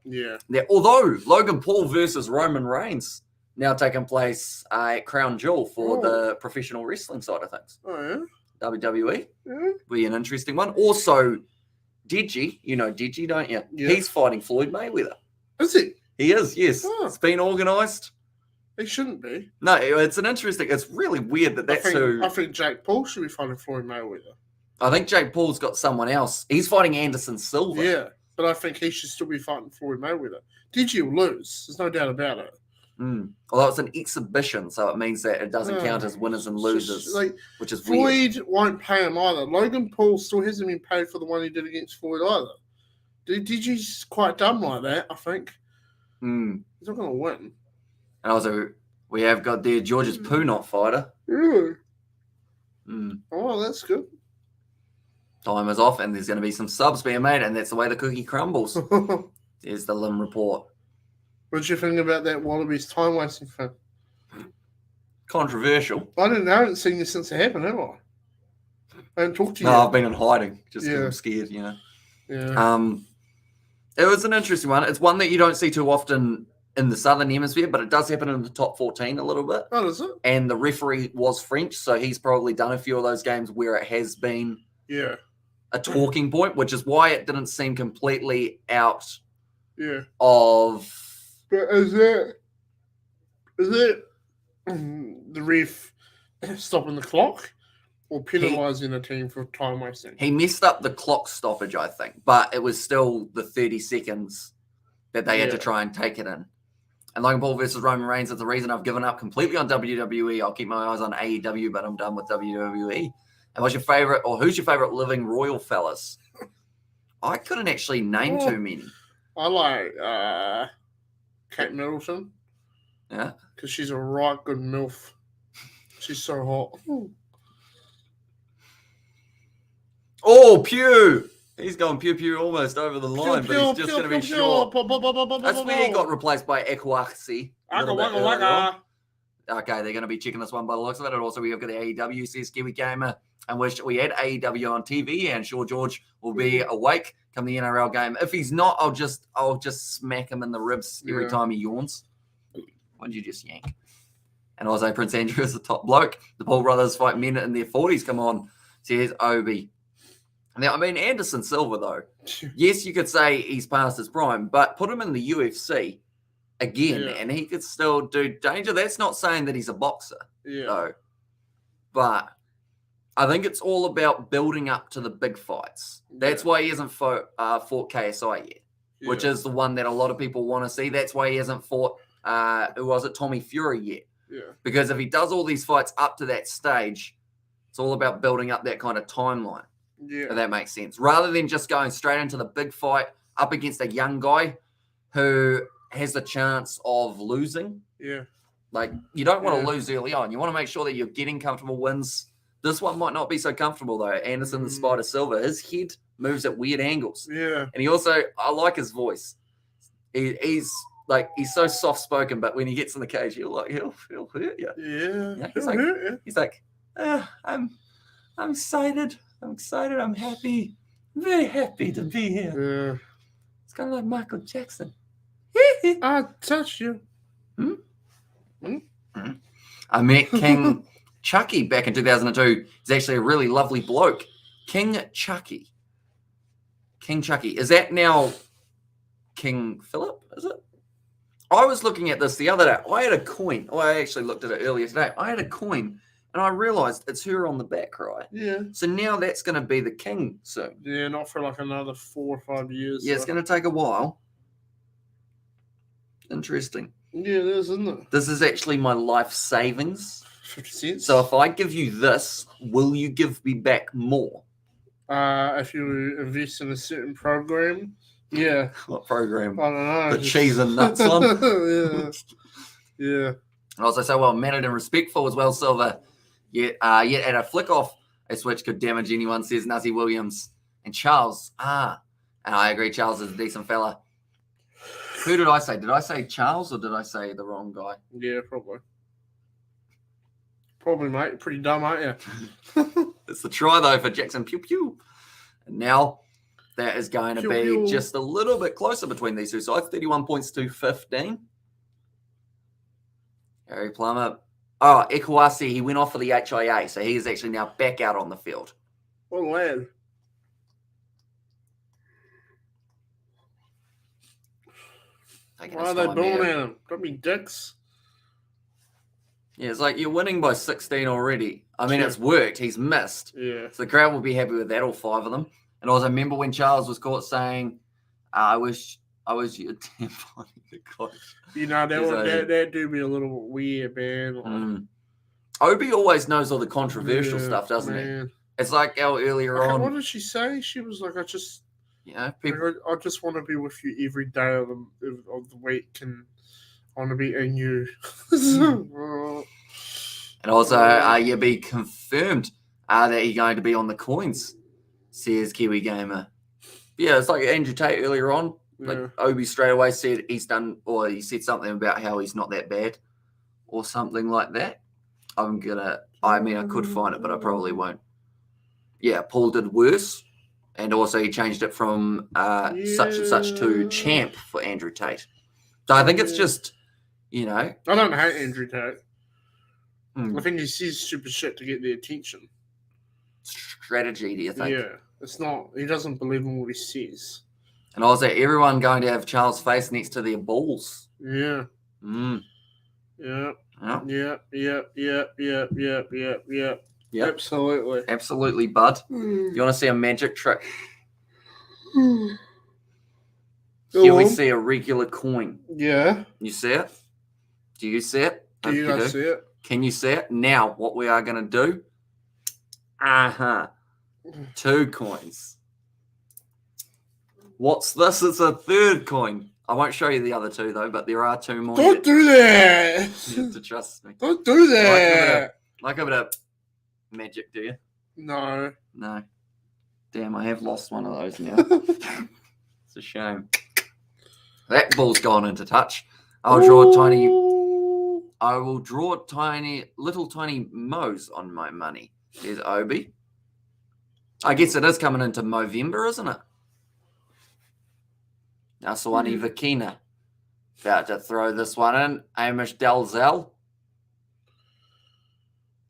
Yeah. Although, Logan Paul versus Roman Reigns now taking place at Crown Jewel for the professional wrestling side of things. Oh, yeah? WWE. Yeah. Be an interesting one. Also, Digi, you know Digi, don't you? Yeah. He's fighting Floyd Mayweather. Is he? He is, yes. Oh. It's been organised. He shouldn't be. No, it's really weird that that's who... I think Jake Paul should be fighting Floyd Mayweather. I think Jake Paul's got someone else. He's fighting Anderson Silva. Yeah, but I think he should still be fighting Floyd Mayweather. Digi will lose. There's no doubt about it. Although it's an exhibition, so it means that it doesn't count as winners and losers, which is weird. Floyd won't pay him either. Logan Paul still hasn't been paid for the one he did against Floyd either. Digi's quite dumb like that, I think. He's not going to win. And also, we have got there George's Poo Not fighter. Really? Oh, that's good. Time is off, and there's going to be some subs being made, and that's the way the cookie crumbles. There's the Lim report. What did you think about that Wallabies time wasting thing? Controversial. I haven't seen this since it happened, have I? I haven't talked to you. No, yet. I've been in hiding, just 'cause I'm scared, you know. Yeah. It was an interesting one. It's one that you don't see too often in the Southern Hemisphere, but it does happen in the top 14 a little bit. Oh, does it? And the referee was French, so he's probably done a few of those games where it has been a talking point, which is why it didn't seem completely out of... But is it the ref stopping the clock or penalising a team for time wasting? He messed up the clock stoppage, I think, but it was still the 30 seconds that they had to try and take it in. And Logan Paul versus Roman Reigns is the reason I've given up completely on WWE. I'll keep my eyes on AEW, but I'm done with WWE. And what's your favorite, or who's your favorite living royal fellas? I couldn't actually name too many. I like Kate Middleton. Yeah. Because she's a right good MILF. She's so hot. Oh, Pew! He's going pew almost over the line, but he's just going to be short. That's where he got replaced by Ekwasi. Okay, they're going to be checking this one by the looks of it. And also, we have got the AEW, says Kiwi Gamer, and wish we had AEW on TV, and sure George will be awake come the NRL game. If he's not, I'll just smack him in the ribs every time he yawns. Why did you just yank? And also, Prince Andrew is the top bloke. The Paul brothers fight men in their 40s. Come on, says Obi. Now, I mean, Anderson Silva, though. Yes, you could say he's past his prime, but put him in the UFC again, and he could still do danger. That's not saying that he's a boxer, though. But I think it's all about building up to the big fights. That's why he hasn't fought KSI yet, which is the one that a lot of people want to see. That's why he hasn't fought, who was it, Tommy Fury yet. Because if he does all these fights up to that stage, it's all about building up that kind of timeline. If that makes sense. Rather than just going straight into the big fight up against a young guy who has the chance of losing. Like, you don't want to Yeah. lose early on. You want to make sure that you're getting comfortable wins. This one might not be so comfortable, though. Anderson, the Spider Silver, his head moves at weird angles. Yeah. And he also, I like his voice. He's so soft-spoken, but when he gets in the cage, he'll hurt you. Yeah. He's like, I'm excited. I'm happy. I'm very happy to be here. Yeah. It's kind of like Michael Jackson. I touched you. I met King Chucky back in 2002. He's actually a really lovely bloke. King Chucky. Is that now King Philip, is it? I was looking at this the other day. I had a coin. Oh, I actually looked at it earlier today. I had a coin, and I realised it's her on the back, right? Yeah. So now that's going to be the king soon. Yeah, not for like another 4 or 5 years. Yeah, it's going to take a while. Interesting. Yeah, it is, isn't it? This is actually my life savings. 50 cents. So if I give you this, will you give me back more? If you invest in a certain program, yeah. What program? I don't know. The cheese and nuts one? Yeah. And also so well mannered and respectful as well, Silver. Yet at a flick off, a switch could damage anyone, says Nuzzy Williams. And Charles, and I agree, Charles is a decent fella. Who did I say? Did I say Charles or did I say the wrong guy? Yeah, probably. Probably, mate. Pretty dumb, aren't you? It's the try, though, for Jackson. Pew, pew. And now that is going to Pew, be pew. just a little bit closer between these two sides. 31 points to 15. Harry Plummer. Oh, Ikuasi, he went off for the HIA, so he is actually now back out on the field. What a lad. Taking Why his are they time booing here. at him? Don't be dicks. Yeah, it's like you're winning by 16 already. I mean, Yeah. it's worked. He's missed. Yeah. So the crowd will be happy with that, all 5 of them. And also remember when Charles was caught saying, I wish your damn body the coach. You know, He's that do be a little weird, man. Like, Obi always knows all the controversial yeah, stuff, doesn't he? man. It's like our earlier Okay, on, what did she say? She was like, I just want to be with you every day of the week, and I want to be in you. and also you be confirmed that you're going to be on the coins, says Kiwi Gamer. Yeah, it's like Andrew Tate earlier on. Like Yeah. Obi straight away said he said something about how he's not that bad or something like that. I could find it, but I probably won't. Yeah, Paul did worse. And also he changed it from such and such to champ for Andrew Tate. So I think it's just, I don't hate Andrew Tate. Hmm. I think he says stupid shit to get the attention. strategy, do you think? Yeah, it's not. He doesn't believe in what he says. And also everyone going to have Charles' face next to their balls. Yeah. Mm. Yeah. Yeah. Yeah. Yep. Absolutely. Absolutely, bud. You want to see a magic trick? Here we see a regular coin. Yeah. You see it? Do you see it? Do you Hope guys see it? Can you see it? Now, what we are going to do? 2 coins. What's this? It's a 3rd coin. I won't show you the other 2, though, but there are 2 more. Don't do that. You have to trust me. Don't do that. Like a bit of magic, do you? No. No. Damn, I have lost one of those now. It's a shame. That ball's gone into touch. I will draw little tiny mows on my money. There's Obi. I guess it is coming into Movember, isn't it? Aswani Vakina. About to throw this one in. Amish Dalzell.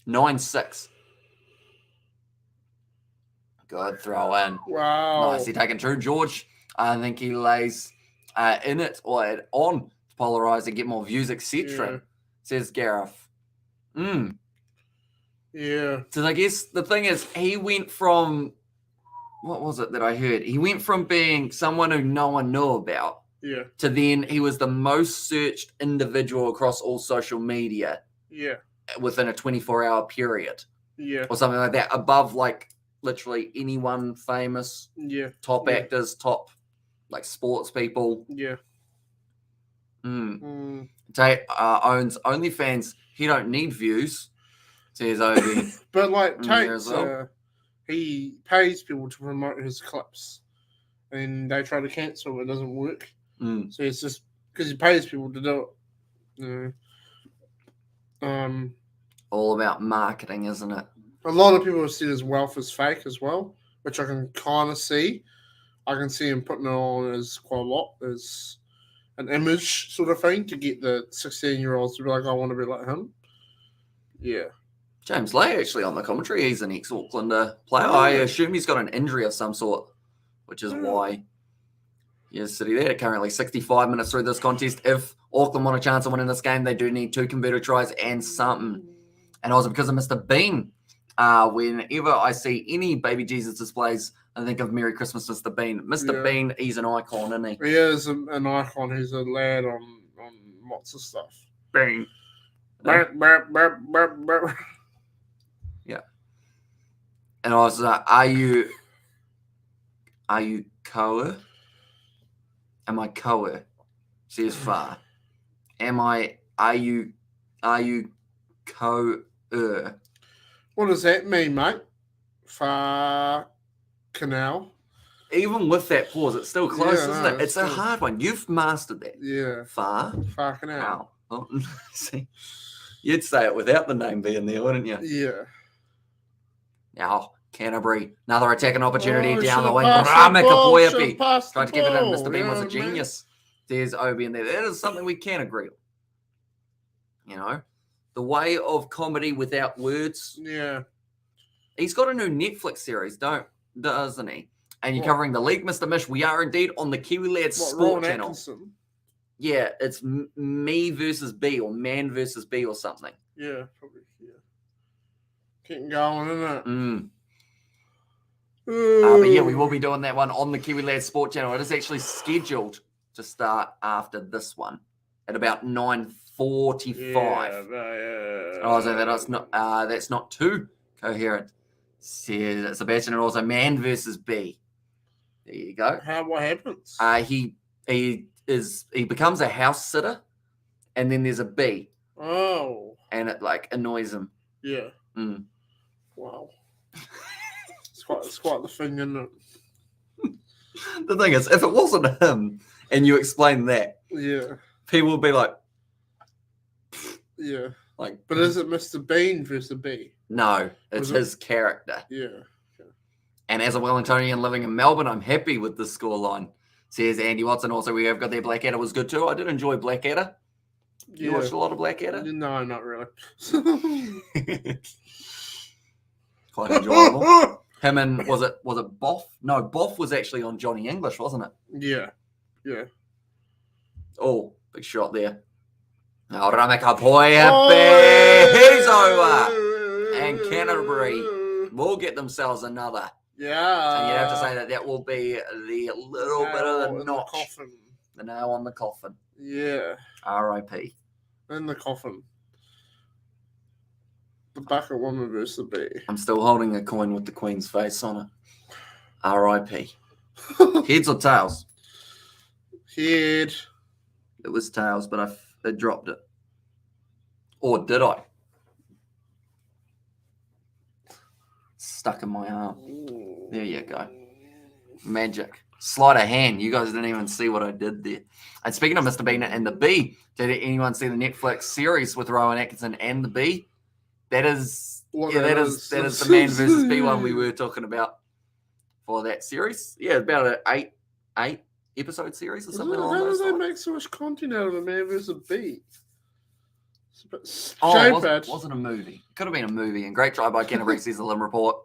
9-6. Good throw in. Wow. Nicely taken through. George, I think he lays in it or on to polarize and get more views, etc. Yeah. Says Gareth. Yeah. So I guess the thing is, he went from, what was it that I heard? He went from being someone who no one knew about Yeah. to then he was the most searched individual across all social media Yeah. within a 24-hour period Yeah. or something like that, above like literally anyone famous, Yeah. top Yeah. actors, top like sports people. Yeah. And Tate owns OnlyFans. He don't need views, says Obi. But like there Tate, as well. he pays people to promote his clips, and they try to cancel. It doesn't work. So it's just because he pays people to do it. All about marketing, isn't it? A lot of people have said his wealth is fake as well, which I can kind of see. I can see him putting it on as quite a lot, as an image sort of thing to get the 16-year-olds to be like, I want to be like him. Yeah. James Lay actually on the commentary. He's an ex-Aucklander player. I assume he's got an injury of some sort, which is why he is sitting there. Currently 65 minutes through this contest. If Auckland want a chance of winning this game, they do need 2 converted tries and something. And also because of Mr. Bean, whenever I see any Baby Jesus displays, I think of Merry Christmas, Mr. Bean. Mr. Bean, he's an icon, isn't he? He is an icon. He's a lad on lots of stuff. Bean. Yeah. And also, are you Koa? Am I Koa? Says far. Are you Koa? What does that mean, mate? Far canal. Even with that pause, it's still close, Yeah, isn't no, it? It's a hard one. You've mastered that. Yeah. Far canal. Oh, see, you'd say it without the name being there, wouldn't you? Yeah. Now, Canterbury, another attacking opportunity Oh, down the should've wing. passed the ball, Ramika should've passed tried the to keep it in. ball, Mr. Bean you was know a what I mean? genius. There's Obi in there. That is something we can agree on. You know, the way of comedy without words. Yeah. He's got a new Netflix series, doesn't he? And you're What? covering the league, Mr. Mish. We are indeed on the Kiwi Lads What, Sport Ron channel. Atkinson? Yeah, it's me versus B or man versus B or something. Yeah, probably. Yeah. Keep going, isn't it? But yeah, we will be doing that one on the Kiwi Lads Sport channel. It is actually scheduled to start after this one at about 9:45. Yeah. That's not too coherent. Says Sebastian, and also man versus B. There you go. What happens? He becomes a house sitter, and then there's a bee, Oh. and it like annoys him. Yeah. Wow. It's quite the thing, isn't it? The thing is, if it wasn't him and you explain that, Yeah. people would be like, Yeah. like. But is it Mr. Bean versus B? No, it's Was it? his character. Yeah. And as a Wellingtonian living in Melbourne, I'm happy with the scoreline. Says Andy Watson. Also, we have got there. Blackadder was good too. I did enjoy Blackadder. You watched a lot of Blackadder? No, not really. Quite enjoyable. Him and was it Boff? No, Boff was actually on Johnny English, wasn't it? Yeah. Yeah. Oh, big shot there. Oh, Rameka Poya, he's over. And Canterbury will get themselves another. Yeah. And you'd have to say that will be the little bit of in the notch. coffin. The nail on the coffin. Yeah. R.I.P. In the coffin. The bucket woman versus the bee. I'm still holding a coin with the Queen's face on it. R.I.P. Heads or tails? Head. It was tails, but I dropped it. Or did I? Stuck in my arm. There you go. Magic. Sleight of hand. You guys didn't even see what I did there. And speaking of Mr. Bean and the Bee, did anyone see the Netflix series with Rowan Atkinson and the Bee? That is that is the man versus Bee one we were talking about for that series. Yeah, about an eight episode series or something along How those do they lines. make so much content out of a man versus a bee? It wasn't a movie. Could have been a movie. And great try by Canterbury sees the Lim report.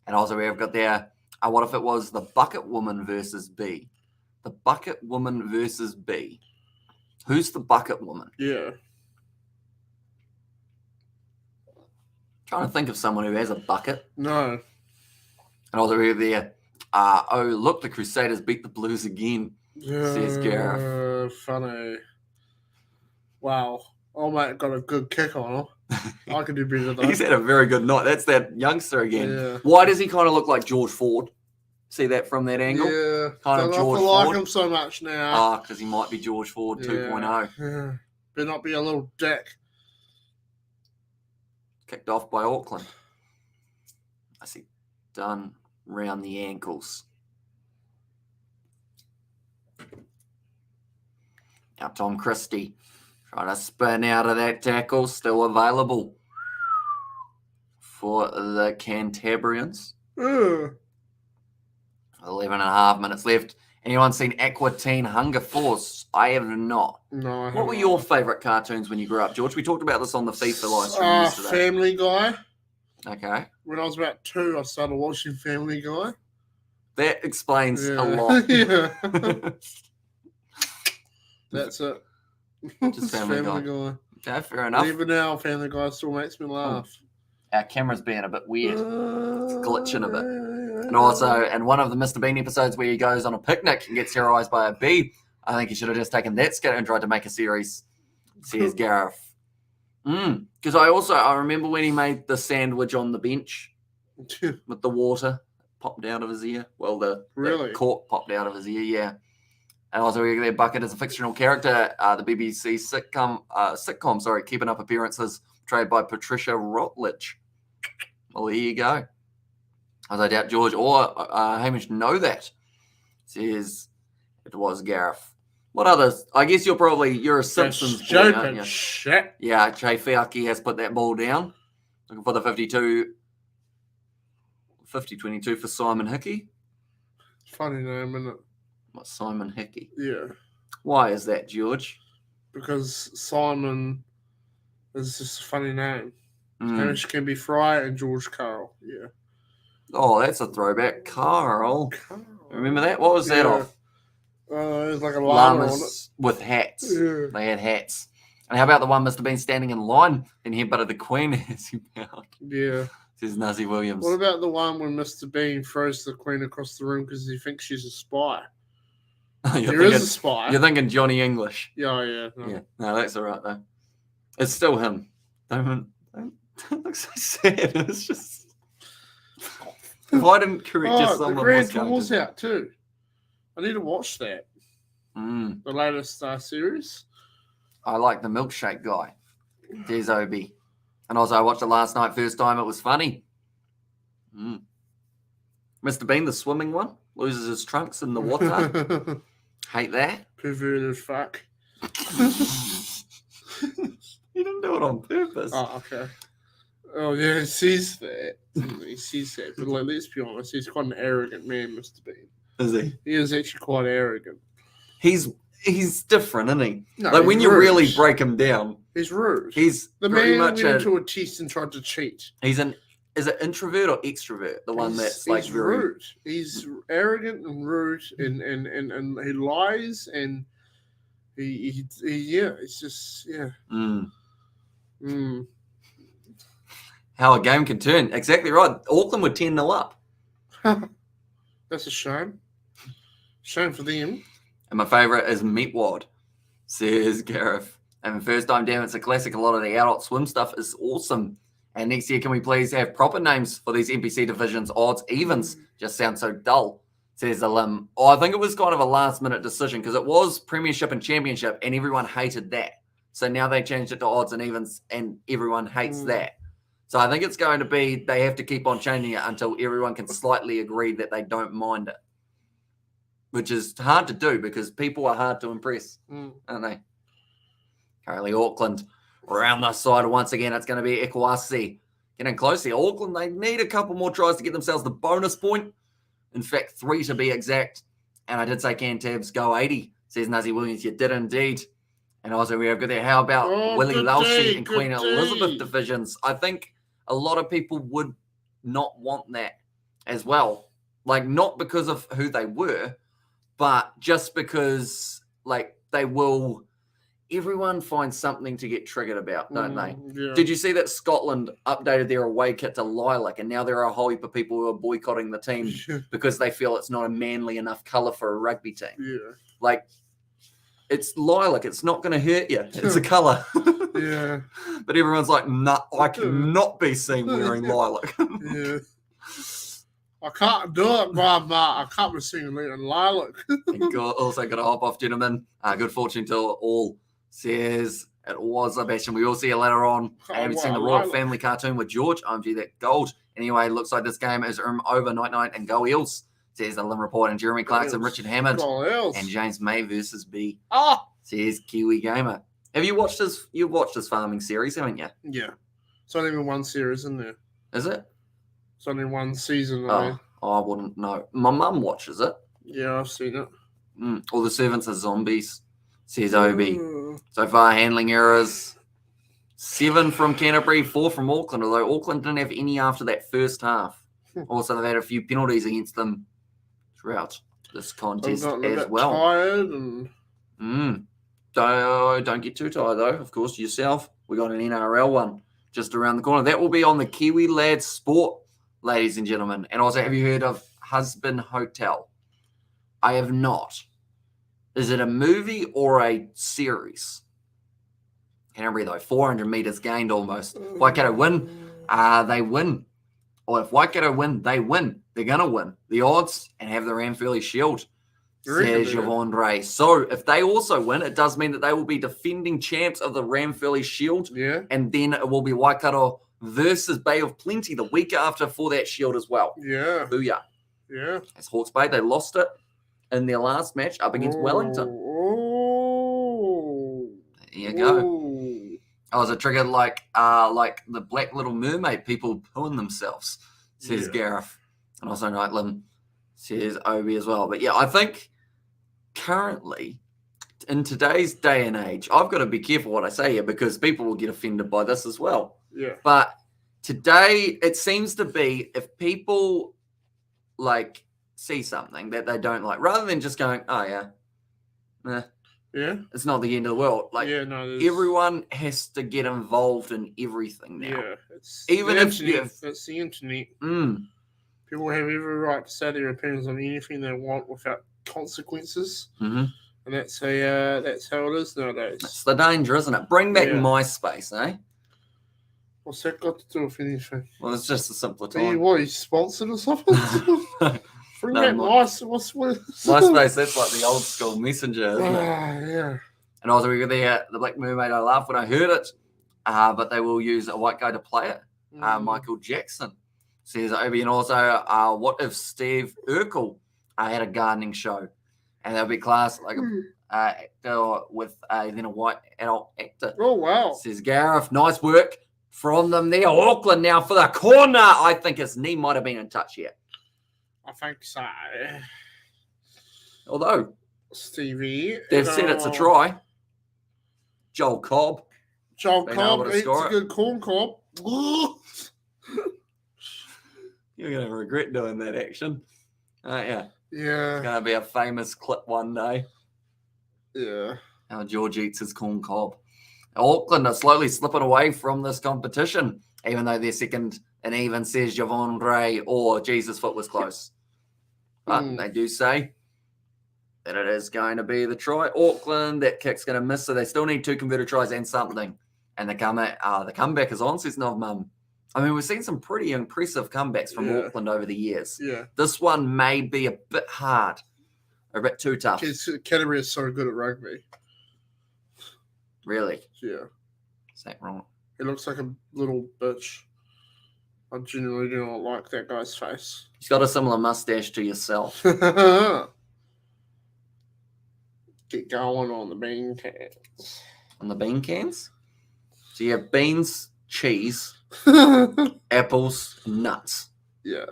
And also we have got there, what if it was the Bucket Woman versus Bee? The Bucket Woman versus Bee. Who's the Bucket Woman? Yeah. Trying to think of someone who has a bucket. No. And also we have there, oh, look, the Crusaders beat the Blues again, says Gareth. Funny. Wow. Oh, mate, got a good kick on him. I could do better than He's had a very good night. That's that youngster again. Yeah. Why does he kind of look like George Ford? See that from that angle? Yeah. Kind of I George like Ford. him so much now. Because he might be George Ford 2.0. Yeah. Better not be a little dick. Kicked off by Auckland. I see. Done round the ankles. Now Tom Christie trying to spin out of that tackle. Still available for the Canterburyans. 11 and a half minutes left. Anyone seen Aqua Teen Hunger Force? I have not. No, I haven't. What were your favourite cartoons when you grew up, George? We talked about this on the FIFA live stream yesterday. Family Guy. Okay. When I was about 2, I started watching Family Guy. That explains a lot. Yeah. That's it. Just Family Guy. Okay, fair enough. Even now, Family Guy still makes me laugh. Our camera's being a bit weird. It's glitching a bit. And also, in one of the Mr. Bean episodes where he goes on a picnic and gets terrorized by a bee, I think he should have just taken that skit and tried to make a series. Says Gareth. Because I remember when he made the sandwich on the bench with the water popped out of his ear. Well, the cork popped out of his ear, yeah. And also, their bucket as a fictional character, the BBC sitcom, Keeping Up Appearances, portrayed by Patricia Routledge. Well, there you go. As I doubt George or Hamish know that. Says it was Gareth. What others? I guess you're a Simpsons boy, aren't you? Shit. Yeah, Che Fiaki has put that ball down. Looking for the 50-22 for Simon Hickey. Funny name, isn't it? What, Simon Hickey? Yeah. Why is that, George? Because Simon is just a funny name. Hamish can be Fry and George Carl. Yeah. Oh, that's a throwback. Carl. Remember that? What was that off? It was like a llama on it. With hats. Yeah. They had hats. And how about the one Mr. Bean standing in line and headbutted the Queen as he bowed? Yeah. Says Nazi Williams. What about the one when Mr. Bean throws the Queen across the room because he thinks she's a spy? There is a spy. You're thinking Johnny English. Yeah. No. Yeah. No, that's all right, though. It's still him. Don't look so sad. It's just... If I didn't correct you, someone the Grand was going Tour's to... out too. I need to watch that. The latest series. I like the milkshake guy. There's Obi. And also, I watched it last night. First time, it was funny. Mr. Bean, the swimming one, loses his trunks in the water. Hate that. Perverted fuck. He didn't do it on purpose. Oh, okay. Oh, yeah, he sees that. He sees that. But like, let's be honest, he's quite an arrogant man, Mr. Bean. Is he? He is actually quite arrogant. He's different, isn't he? No, like when you rude. Really break him down. He's rude. He's the pretty man much went into a test and tried to cheat. Is it introvert or extrovert? The one that's like he's very rude. He's arrogant and rude, and he lies, and he it's just How a game can turn. Exactly right. Auckland were 10-0 up. That's a shame. Shame for them. And my favourite is Meatwad, says Gareth. And first time down, it's a classic. A lot of the adult swim stuff is awesome. And next year, can we please have proper names for these NPC divisions? Odds, evens just sound so dull, says Alim. Oh, I think it was kind of a last-minute decision because it was Premiership and Championship, and everyone hated that. So now they changed it to odds and evens, and everyone hates that. So I think it's going to be they have to keep on changing it until everyone can slightly agree that they don't mind it, which is hard to do because people are hard to impress, aren't they? Currently, Auckland around the side once again. It's going to be Ekwasi getting close here. Auckland, they need a couple more tries to get themselves the bonus point. In fact, 3 to be exact. And I did say Cantabs go 80, says Nazi Williams. You did indeed. And also we have got there. How about Willie Lausche and Queen Elizabeth divisions? I think a lot of people would not want that as well. Like, not because of who they were, but just because, like, they will... Everyone finds something to get triggered about, don't they? Yeah. Did you see that Scotland updated their away kit to lilac, and now there are a whole heap of people who are boycotting the team because they feel it's not a manly enough colour for a rugby team? Yeah. Like, it's lilac. It's not going to hurt you. It's a colour. Yeah. But everyone's like, nah, I cannot be seen wearing lilac. Yeah. I can't do it, Mama. I can't be singing lilac. Also got to hop off, gentlemen. Good fortune to all, says It was a bash, and we will see you later on. I haven't seen the Royal Family cartoon with George. OMG, that gold. Anyway, looks like this game is over. Night and go Eels. Says the Lim Report, and Jeremy Clarkson, Richard Hammond, and James May versus B. Says Kiwi Gamer. Have you watched his? You've watched his farming series, haven't you? Yeah. It's only been one series in there. Is it? It's only one season. I wouldn't know. My mum watches it. Yeah, I've seen it. All the servants are zombies, says Obi. So far, handling errors. 7 from Canterbury, 4 from Auckland, although Auckland didn't have any after that first half. Also, they've had a few penalties against them throughout this contest as well. Tired and... Don't get too tired, though. Of course, yourself. We got an NRL one just around the corner. That will be on the Kiwi Lads Sport, ladies and gentlemen. And also, have you heard of Husband Hotel? I have not. Is it a movie or a series? Canterbury, though, 400 metres gained almost. Waikato win, they win. Or if Waikato win, they win. They're going to win. The odds and have the Ranfurly Shield, says Javondre. So if they also win, it does mean that they will be defending champs of the Ranfurly Shield. Yeah. And then it will be Waikato versus Bay of Plenty the week after for that shield as well. Yeah. Booyah. Yeah. As Hawke's Bay, they lost it in their last match up against Wellington. There you go. I was triggered like the Black Little Mermaid people pooing themselves, says Gareth. And also Nightlim, says Obi as well. But yeah, I think currently, in today's day and age, I've got to be careful what I say here because people will get offended by this as well. Yeah. But today, it seems to be if people like see something that they don't like, rather than just going, oh yeah, yeah, it's not the end of the world. Like, everyone has to get involved in everything now. Yeah, it's even if it's the internet. People have every right to say their opinions on anything they want without consequences. And that's how it is nowadays. It's the danger, isn't it? Bring back MySpace, eh? What's that got to do with anything? Well, it's just a simpler time. What, are you sponsored or something? Bring back MySpace, that's like the old school messenger, isn't it? Yeah. And also we got the Black Mermaid. I laughed when I heard it, but they will use a white guy to play it. Michael Jackson, says Obi. And also, what if Steve Urkel had a gardening show? And there'll be class like actor with then a white adult actor. Oh, wow. Says Gareth, nice work from them there. Auckland now for the corner. I think his knee might have been in touch here. I think so. Although, Stevie, they've said it's a try. Joel Cobb. Eats a good corn cob. You're going to regret doing that action. Yeah. Yeah. It's going to be a famous clip one day. Yeah. How George eats his corn cob. Auckland are slowly slipping away from this competition, even though they're second and even, says Javondre, or Jesus' foot was close. But they do say that it is going to be the try. Auckland, that kick's going to miss, so they still need 2 converted tries and something. And the comeback is on, says Nov Mum. I mean, we've seen some pretty impressive comebacks from Auckland over the years. Yeah. This one may be a bit hard, a bit too tough. Canterbury is so good at rugby. Really? Yeah. Is that wrong? He looks like a little bitch. I genuinely do not like that guy's face. He's got a similar mustache to yourself. Get going on the bean cans. On the bean cans? So you have beans, cheese, apples, nuts. Yeah.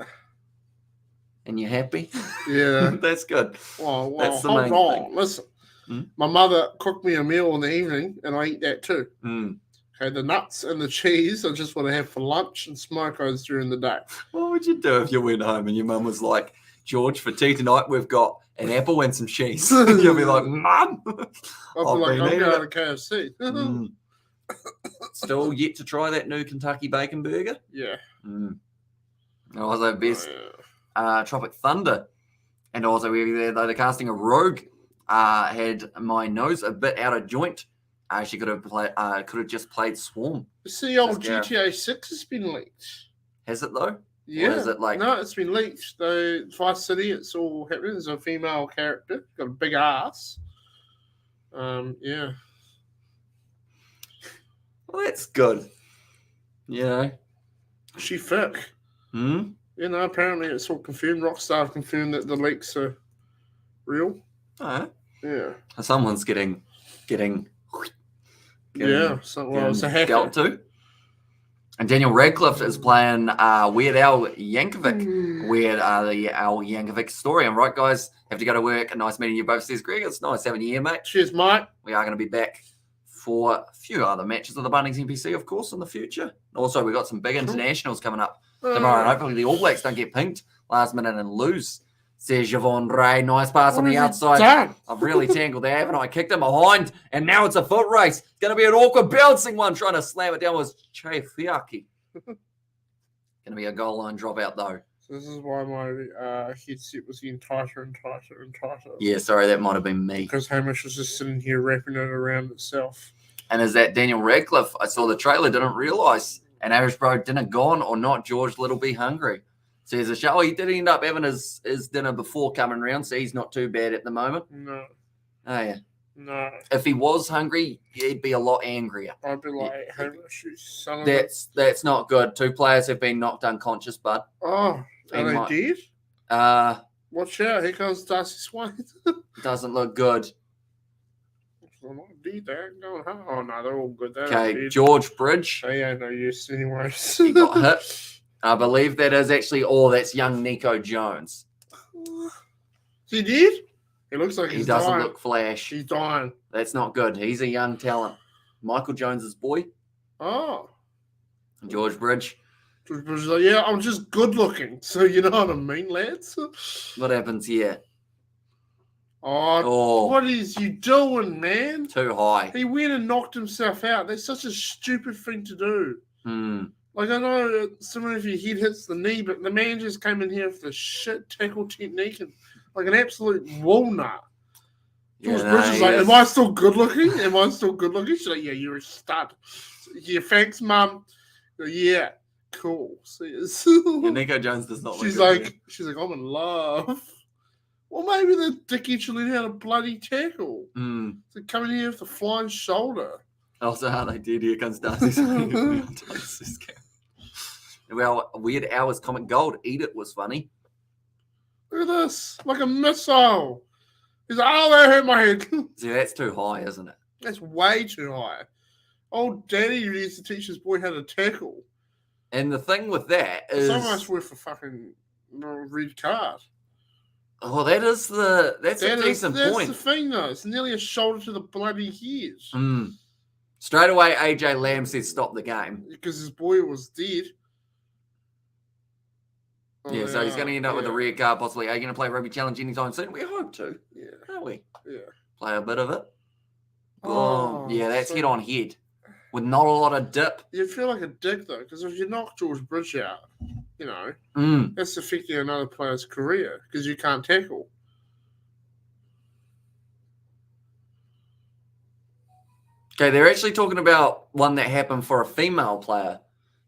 And you're happy? Yeah. That's good. Well, that's the hold main on. thing. Listen. My mother cooked me a meal in the evening, and I eat that too. Okay, the nuts and the cheese I just want to have for lunch and smoke those during the day. What would you do if you went home and your mum was like, George, for tea tonight we've got an apple and some cheese? You'll be like, Mum! I'll be like, I'm going to KFC. Still yet to try that new Kentucky bacon burger? Yeah. Also, best Tropic Thunder. And also, they're casting a rogue. Had my nose a bit out of joint. She could have just played Swarm. See, old GTA 6 has been leaked. Has it though? Yeah. Or is it like... No, it's been leaked. Though Vice City, it's all happening. There's a female character, got a big ass. Yeah. Well, that's good. You know. She thick. Hmm? You know, apparently it's all confirmed. Rockstar have confirmed that the leaks are real. Oh, Yeah. someone's getting Yeah. So, well, it's a hacker. dealt to. And Daniel Radcliffe is playing Weird Al Yankovic. Weird the Al Yankovic story. And right, guys, have to go to work. Nice meeting you both, says Greg. It's nice having you here, mate. Cheers, mate. We are going to be back for a few other matches of the Bunnings NPC, of course, in the future. Also, we've got some big internationals coming up tomorrow. And hopefully the All Blacks don't get pinked last minute and lose. Says Javon Ray. Nice pass on the outside. I've really tangled there, haven't I? Kicked him behind, and now it's a foot race. It's going to be an awkward bouncing one. Trying to slam it down was Che Fiaki. Going to be a goal line dropout, though. So this is why my headset was getting tighter and tighter and tighter. Yeah, sorry, that might have been me. Because Hamish was just sitting here wrapping it around itself. And is that Daniel Radcliffe? I saw the trailer, didn't realise. And Irish bro, dinner gone or not, George Little be hungry. So there's a show. He did end up having his dinner before coming round, so he's not too bad at the moment. No. Oh, yeah. No. If he was hungry, he'd be a lot angrier. I'd be like, Hamish, you son of That's not good. 2 players have been knocked unconscious, bud. Oh, They are might- they dead? Uh, Watch out, here comes Darcy Swain. doesn't look good. They're not dead, they ain't going home. Oh, no, they're all good. They're Okay, dead. George Bridge, They ain't no use anyways. he got hit. I believe that is actually that's young Nico Jones. He did? He looks like He he's doesn't dying. look flash. He's dying. That's not good. He's a young talent. Michael Jones's boy, Oh. George Bridge. George Bush is like, yeah, I'm just good looking. So you know what I mean, lads? What happens here? Oh, Oh, what is you doing, man? too high. He went and knocked himself out. That's such a stupid thing to do. Hmm. Like, I know someone if your head hits the knee, but the man just came in here with the shit tackle technique and like an absolute walnut. George Yeah, Bush no, is he like, is. am I still good looking? Am I still good looking? She's like, yeah, you're a stud. Yeah, thanks, mum. Yeah, cool. See you. Yeah, Nico Jones does not look She's good. like, I'm in love. Well, maybe the dickhead should learn how to bloody tackle. Hmm. So coming here with the flying shoulder. Also, how they did. Here comes Darcy's. Darcy's camera. Well, Weird Hours Comic Gold. Eat It was funny. Look at this, like a missile. He's like, oh, that hurt my head. See, that's too high, isn't it? That's way too high. Old daddy used to teach his boy how to tackle. And the thing with that It's is, almost worth a fucking red card. oh, that's a decent that's point. the thing, though. It's nearly a shoulder to the bloody head. Mm. Straight away, AJ Lamb said stop the game. Because his boy was dead. Oh, Yeah, so he's going to end up with a yeah. red card possibly. Are you going to play Rugby Challenge anytime soon? We hope to, Yeah, don't we? yeah. Play a bit of it. Boom. Oh, Yeah, that's so- head on head with not a lot of dip. You feel like a dick, though, because if you knock George Bridge out, you know, Mm. that's affecting another player's career because you can't tackle. Okay, they're actually talking about one that happened for a female player.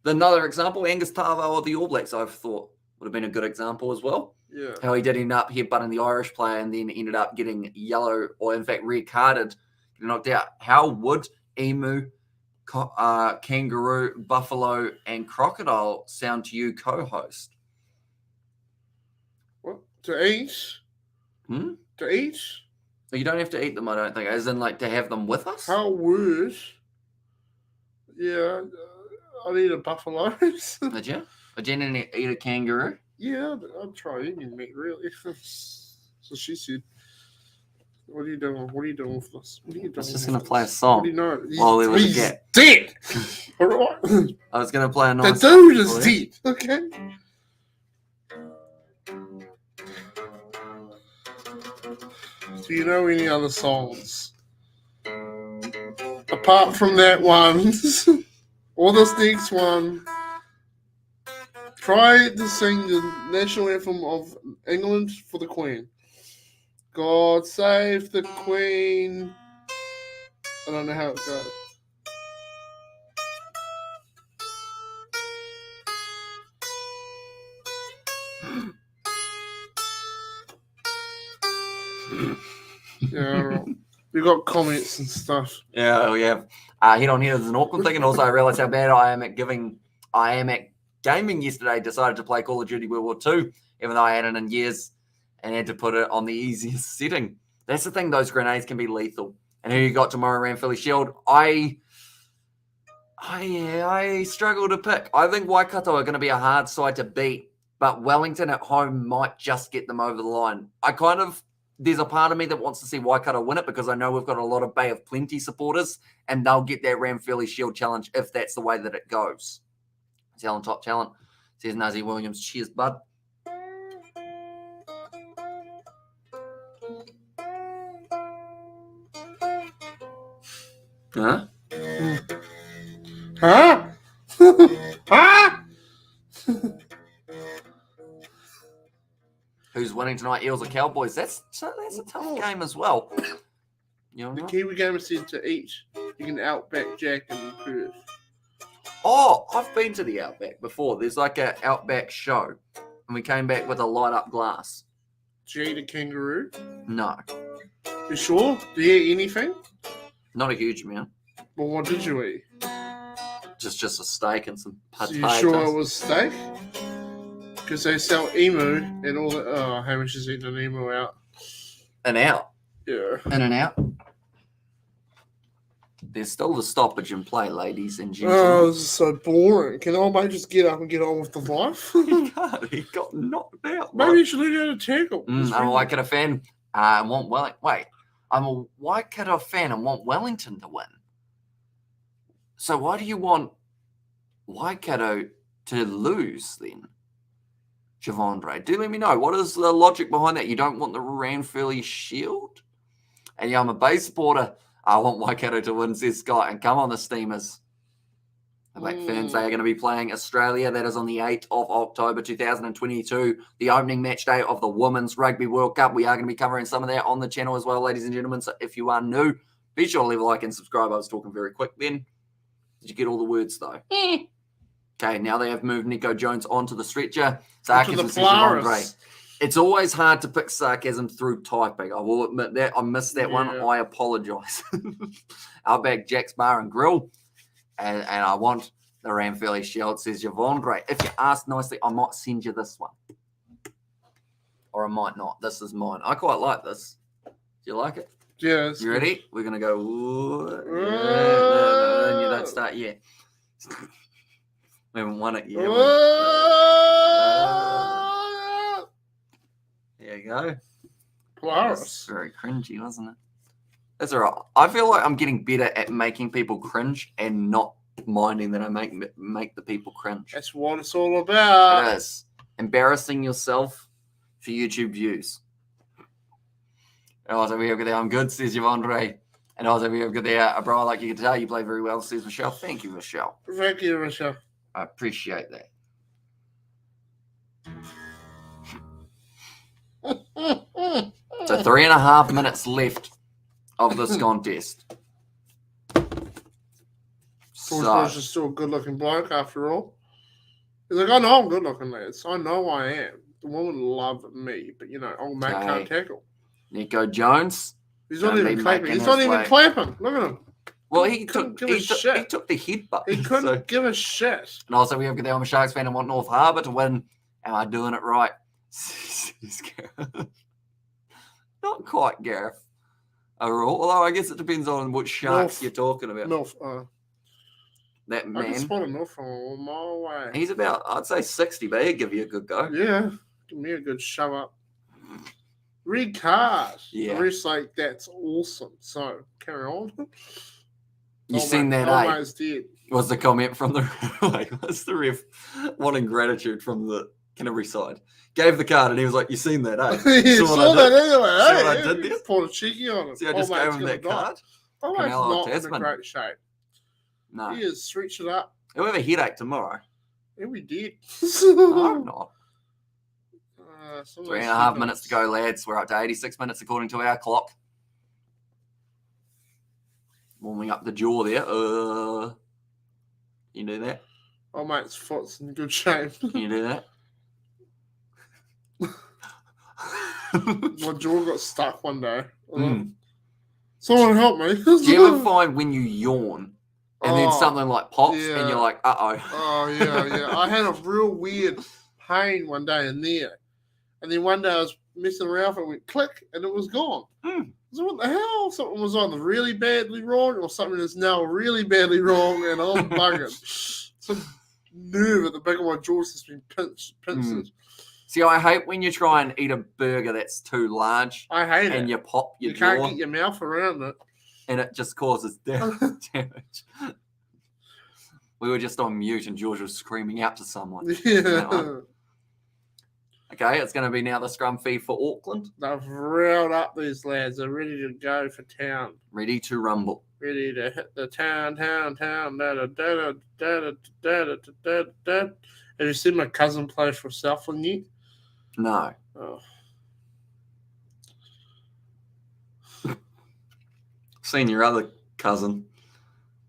Another example, Angus Tavo of the All Blacks, I've thought would have been a good example as well. Yeah. How he did end up headbutting the Irish player and then ended up getting yellow or, in fact, red carded, getting knocked out. How would emu, kangaroo, buffalo, and crocodile sound to you, co-host? What? To eat? Hmm? To eat? You don't have to eat them, I don't think. As in, like, to have them with us? How would? Yeah, I'd eat a buffalo. Did you? Did you eat a kangaroo? Yeah, I'd try eating meat, really. So she said, what are you doing? What are you doing with this? What are you doing? was just with going to play a this? song. What do you know? While we were He's together. dead. All right. I was going to play a The nice dude is for you. dead. Okay. Do you know any other songs apart from that one or this next one? Try to sing the national anthem of England for the Queen. God save the Queen. I don't know how it goes. Yeah, all right. We got comments and stuff. Yeah, we have. Head on here is an Auckland thing, and also I realised how bad I am at gaming yesterday. Decided to play Call of Duty World War II, even though I hadn't in years, and had to put it on the easiest setting. That's the thing; those grenades can be lethal. And who you got tomorrow, Ranfurly Shield? I struggle to pick. I think Waikato are going to be a hard side to beat, but Wellington at home might just get them over the line. There's a part of me that wants to see Waikato win it because I know we've got a lot of Bay of Plenty supporters and they'll get that Ranfurly Shield challenge if that's the way that it goes. Talent, top talent, says Nazi Williams. Cheers, bud. Huh? Huh? Huh? Who's winning tonight, Eels or Cowboys? That's a tough game as well. You know The what? Kiwi Gamer said to each, you can Outback Jack and Perth. Oh, I've been to the Outback before. There's like an Outback show, and we came back with a light up glass. Did you eat a kangaroo? No, You sure? Do you eat anything? not a huge amount. Well, what did you eat? Just a steak and some So potatoes. you sure it was steak? Because they sell emu and all that. Oh, Hamish is eating an emu out. And out. Yeah. In and out. There's still the stoppage in play, ladies and gentlemen. Oh, this is so boring. Can old mate just get up and get on with the life? He can't. He got knocked out. Maybe you should learn how to tackle. I'm a Waikato fan. I want I'm a Waikato fan and want Wellington to win. So why do you want Waikato to lose then? Javondre, do let me know. What is the logic behind that? You don't want the Ranfurly Shield? And yeah, I'm a Bay supporter. I want Waikato to win, says Scott. And come on, the Steamers. The Black Ferns, they are going to be playing Australia. That is on the 8th of October 2022, the opening match day of the Women's Rugby World Cup. We are going to be covering some of that on the channel as well, ladies and gentlemen. So if you are new, be sure to leave a like and subscribe. I was talking very quick then. Did you get all the words, though? Okay, now they have moved Nico Jones onto the stretcher. Sarcasm says Javondre. It's always hard to pick sarcasm through typing. I will admit that. I missed that one. I apologise. Outback Jack's Bar and Grill. And I want the Ranfurly Shield, says Javondre. If you ask nicely, I might send you this one. Or I might not. This is mine. I quite like this. Do you like it? Yes. You ready? We're going to go. No, you don't start yet. We haven't won it yet. There you go. That's very cringy, wasn't it? That's all right. I feel like I'm getting better at making people cringe and not minding that I make the people cringe. That's what it's all about. It is. Embarrassing yourself for YouTube views. And also, we have got there. I'm good, says Javondre. And also, we have got there. Bro, I like your guitar. You play very well, says Michelle. Thank you, Michelle. Thank you, Michelle. I appreciate that. So 3.5 minutes left of this contest. Forrest is still a good-looking bloke after all. He's like, I know I'm good-looking, lads. I know I am. The woman love me, but old mate can't tackle. Nico Jones. He's not even clapping. He's not even clapping. Look at him. Well, he took the headbutt. He couldn't give a shit. And also, we have got the I'm a Sharks fan and want North Harbour to win. Am I doing it right? Not quite, Gareth. Overall, although I guess it depends on what Sharks you're talking about. North. That man. I can spot a North from a mile away. He's about, I'd say 60, but he'd give you a good go. Yeah. Give me a good shove up. Red card. Yeah. The ref's like, that's awesome. So, carry on. You seen that, eh? Dead. Was the comment from the was the ref wanting gratitude from the Canterbury side? Gave the card and he was like, "You seen that, eh? You saw that anyway, eh? See what I did there? Poured a cheeky on it. See, I just gave him that card. Oh, mate's not in a great shape. No. He is stretched it up. He'll have a headache tomorrow. Yeah, we did. No, I'm not. 3.5 minutes to go, lads. We're up to 86 minutes according to our clock. Warming up the jaw there. You do that? Oh, mate's foot's in good shape. Can you do that? My jaw got stuck one day. Mm. Someone help me. Do you ever find when you yawn and then Oh, something like pops and yeah. you're like, uh-oh. Oh, yeah. I had a real weird pain one day in there. And then one day I was messing around and it went click and it was gone. So what the hell? Something was either really badly wrong or something that's now really badly wrong and I'm bugging. Some nerve at the back of my jaw has been pinched. See, I hate when you try and eat a burger that's too large. I hate it. And you pop your You can't jaw, get your mouth around it. and it just causes damage. We were just on mute and George was screaming out to someone. Yeah. Okay, it's going to be now the scrum feed for Auckland. They've riled up these lads. They're ready to go for town. Ready to rumble. Ready to hit the town. Have you seen my cousin play for Southland yet? No. Oh. Seen your other cousin,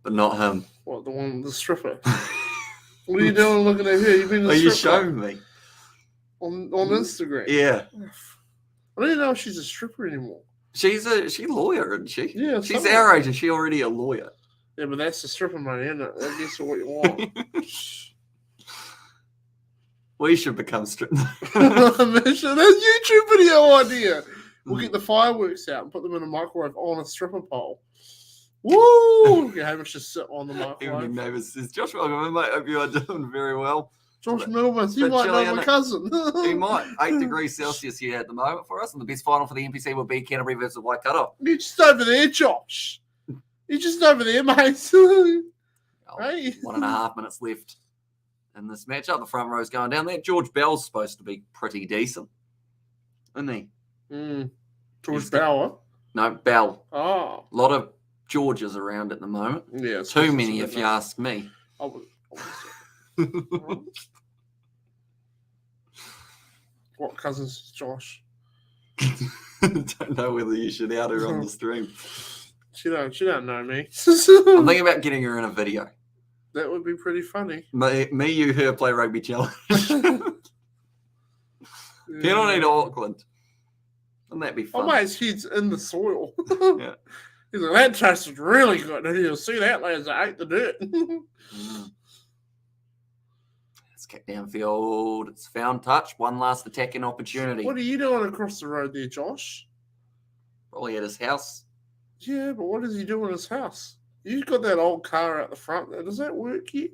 but not him. What, the one with the stripper? What are you doing looking at here? You've been Oh, you showed me. on Instagram. Yeah. I don't even know if she's a stripper anymore. She's a lawyer, isn't she? Yeah. She's our age and she already a lawyer. Yeah, but that's the stripper money, isn't it? That gets you what you want. We should become strippers. That's YouTube video idea. We'll get the fireworks out and put them in a microwave on a stripper pole. Woo! Get Hamish to sit on the Evening microwave. neighbours says, Josh, welcome, mate. Hope you are doing very well. Josh Middleman, he but might know Gillian- my cousin. He might. 8 degrees Celsius here at the moment for us. And the best final for the NPC will be Canterbury versus Waikato. You're just over there, Josh. You're just over there, mate. Hey. 1.5 minutes left in this matchup. The front row's going down there. George Bell's supposed to be pretty decent, isn't he? George Bauer. No, Bell. Oh. A lot of Georges around at the moment. Yeah. Too many, if you ask me. I would What cousins is Josh? Don't know whether you should out her on the stream. She don't know me. I'm thinking about getting her in a video. That would be pretty funny. Me, you, her play rugby challenge. Penalty to Auckland. Wouldn't that be Oh, fun? mate's head's in the soil. Yeah. He's like, that tasted really good. And you'll see that, lads. I ate the dirt. It's kicked downfield. It's found touch. One last attacking opportunity. What are you doing across the road there, Josh? Probably at his house. Yeah, but what does he do in his house? You've got that old car out the front there. Does that work yet?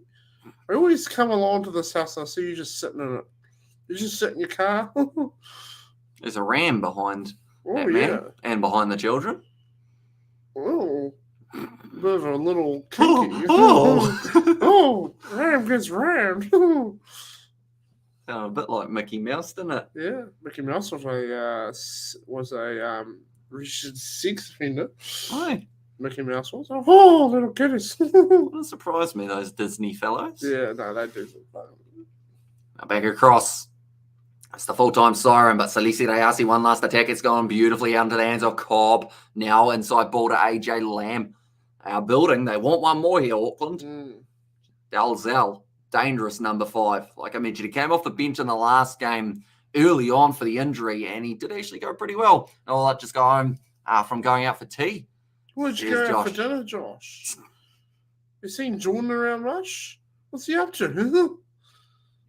I always come along to this house and I see you just sitting in it. You just sit in your car. There's a ram behind Oh, that yeah. man and behind the children. Oh, bit of a little kinky. Oh. Ram gets rammed. Sounded a bit like Mickey Mouse, didn't it? Yeah, Mickey Mouse was a Richard sex offender. Aye. Mickey Mouse was. Oh, little kiddies. Wouldn't surprise me, those Disney fellows. Yeah, no, they do. Now back across. It's the full-time siren, but Salisi Rayasi, one last attack. It's gone beautifully out into the hands of Cobb. Now inside ball to AJ Lamb. Our building, they want one more here, Auckland. Dalzell, dangerous number 5. Like I mentioned, he came off the bench in the last game early on for the injury, and he did actually go pretty well. And I'll just go home from going out for tea. Where'd you Cheers, go out for Josh. dinner, Josh? You seen Jordan around much? What's he up to?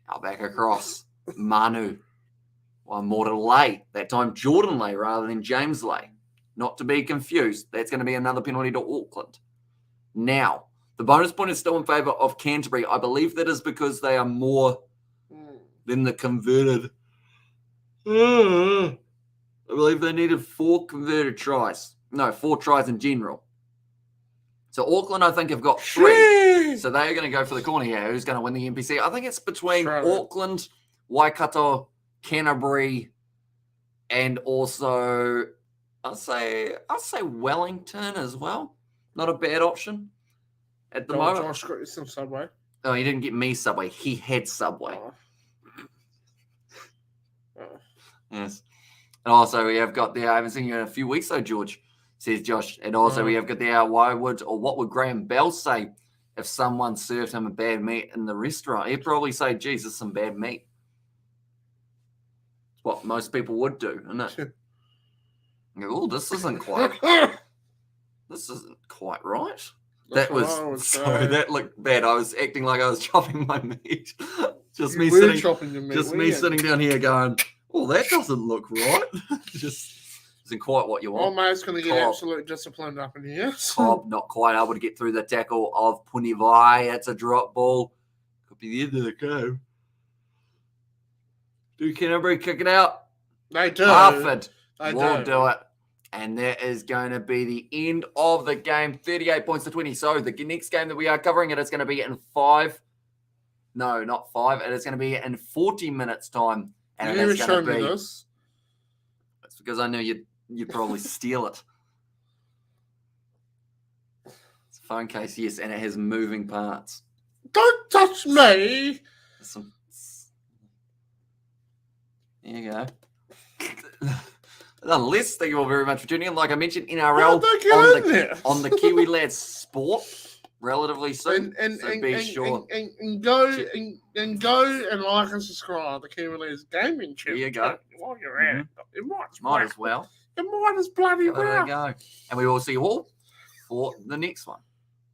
Now back across. Manu. One more to Lay. That time Jordan Lay rather than James Lay. Not to be confused. That's going to be another penalty to Auckland. Now, the bonus point is still in favour of Canterbury. I believe that is because they are more than the converted. I believe they needed 4 converted tries. No, 4 tries in general. So Auckland, I think, have got 3. So they're going to go for the corner here. Who's going to win the NPC? I think it's between Auckland, Waikato, Canterbury, and also I'll say Wellington as well. Not a bad option at the moment. Josh got you some Subway. Oh, he didn't get me Subway. He had Subway. Yes. And also we have got there, I haven't seen you in a few weeks though, George, says Josh. And also we have got there, what would Graham Bell say if someone served him a bad meat in the restaurant? He'd probably say, Jesus, some bad meat. It's what most people would do, isn't it? Oh, this isn't quite. this isn't quite right. That's That what I would was say. sorry. That looked bad. I was acting like I was chopping my meat. Just You me were sitting, chopping your meat, just weren't me you? sitting down here going, "Oh, that doesn't look right." Just isn't quite what you Oh, want. mate's going to get Cobb. absolute discipline up in here. Cobb not quite able to get through the tackle of Punivai. It's a drop ball. Could be the end of the game. Do Canterbury kick it out? They do. Harford They will do it. And that is going to be the end of the game. 38 points to 20. So the next game that we are covering, it is going to be in 5. No, not 5. It is going to be in 40 minutes time. And You it never is going showed to me be. this. It's because I knew you'd probably steal it. It's a phone case, yes, and it has moving parts. Don't touch me. There you go. Nonetheless, thank you all very much for tuning in. Like I mentioned, How NRL did they get in there? on the Kiwi Lads Sport relatively soon. And so be sure. go and like and subscribe to Kiwi Lads Gaming Channel. There you go. While you're at it, you Might as well. You might as bloody There we well. go. And we will see you all for the next one.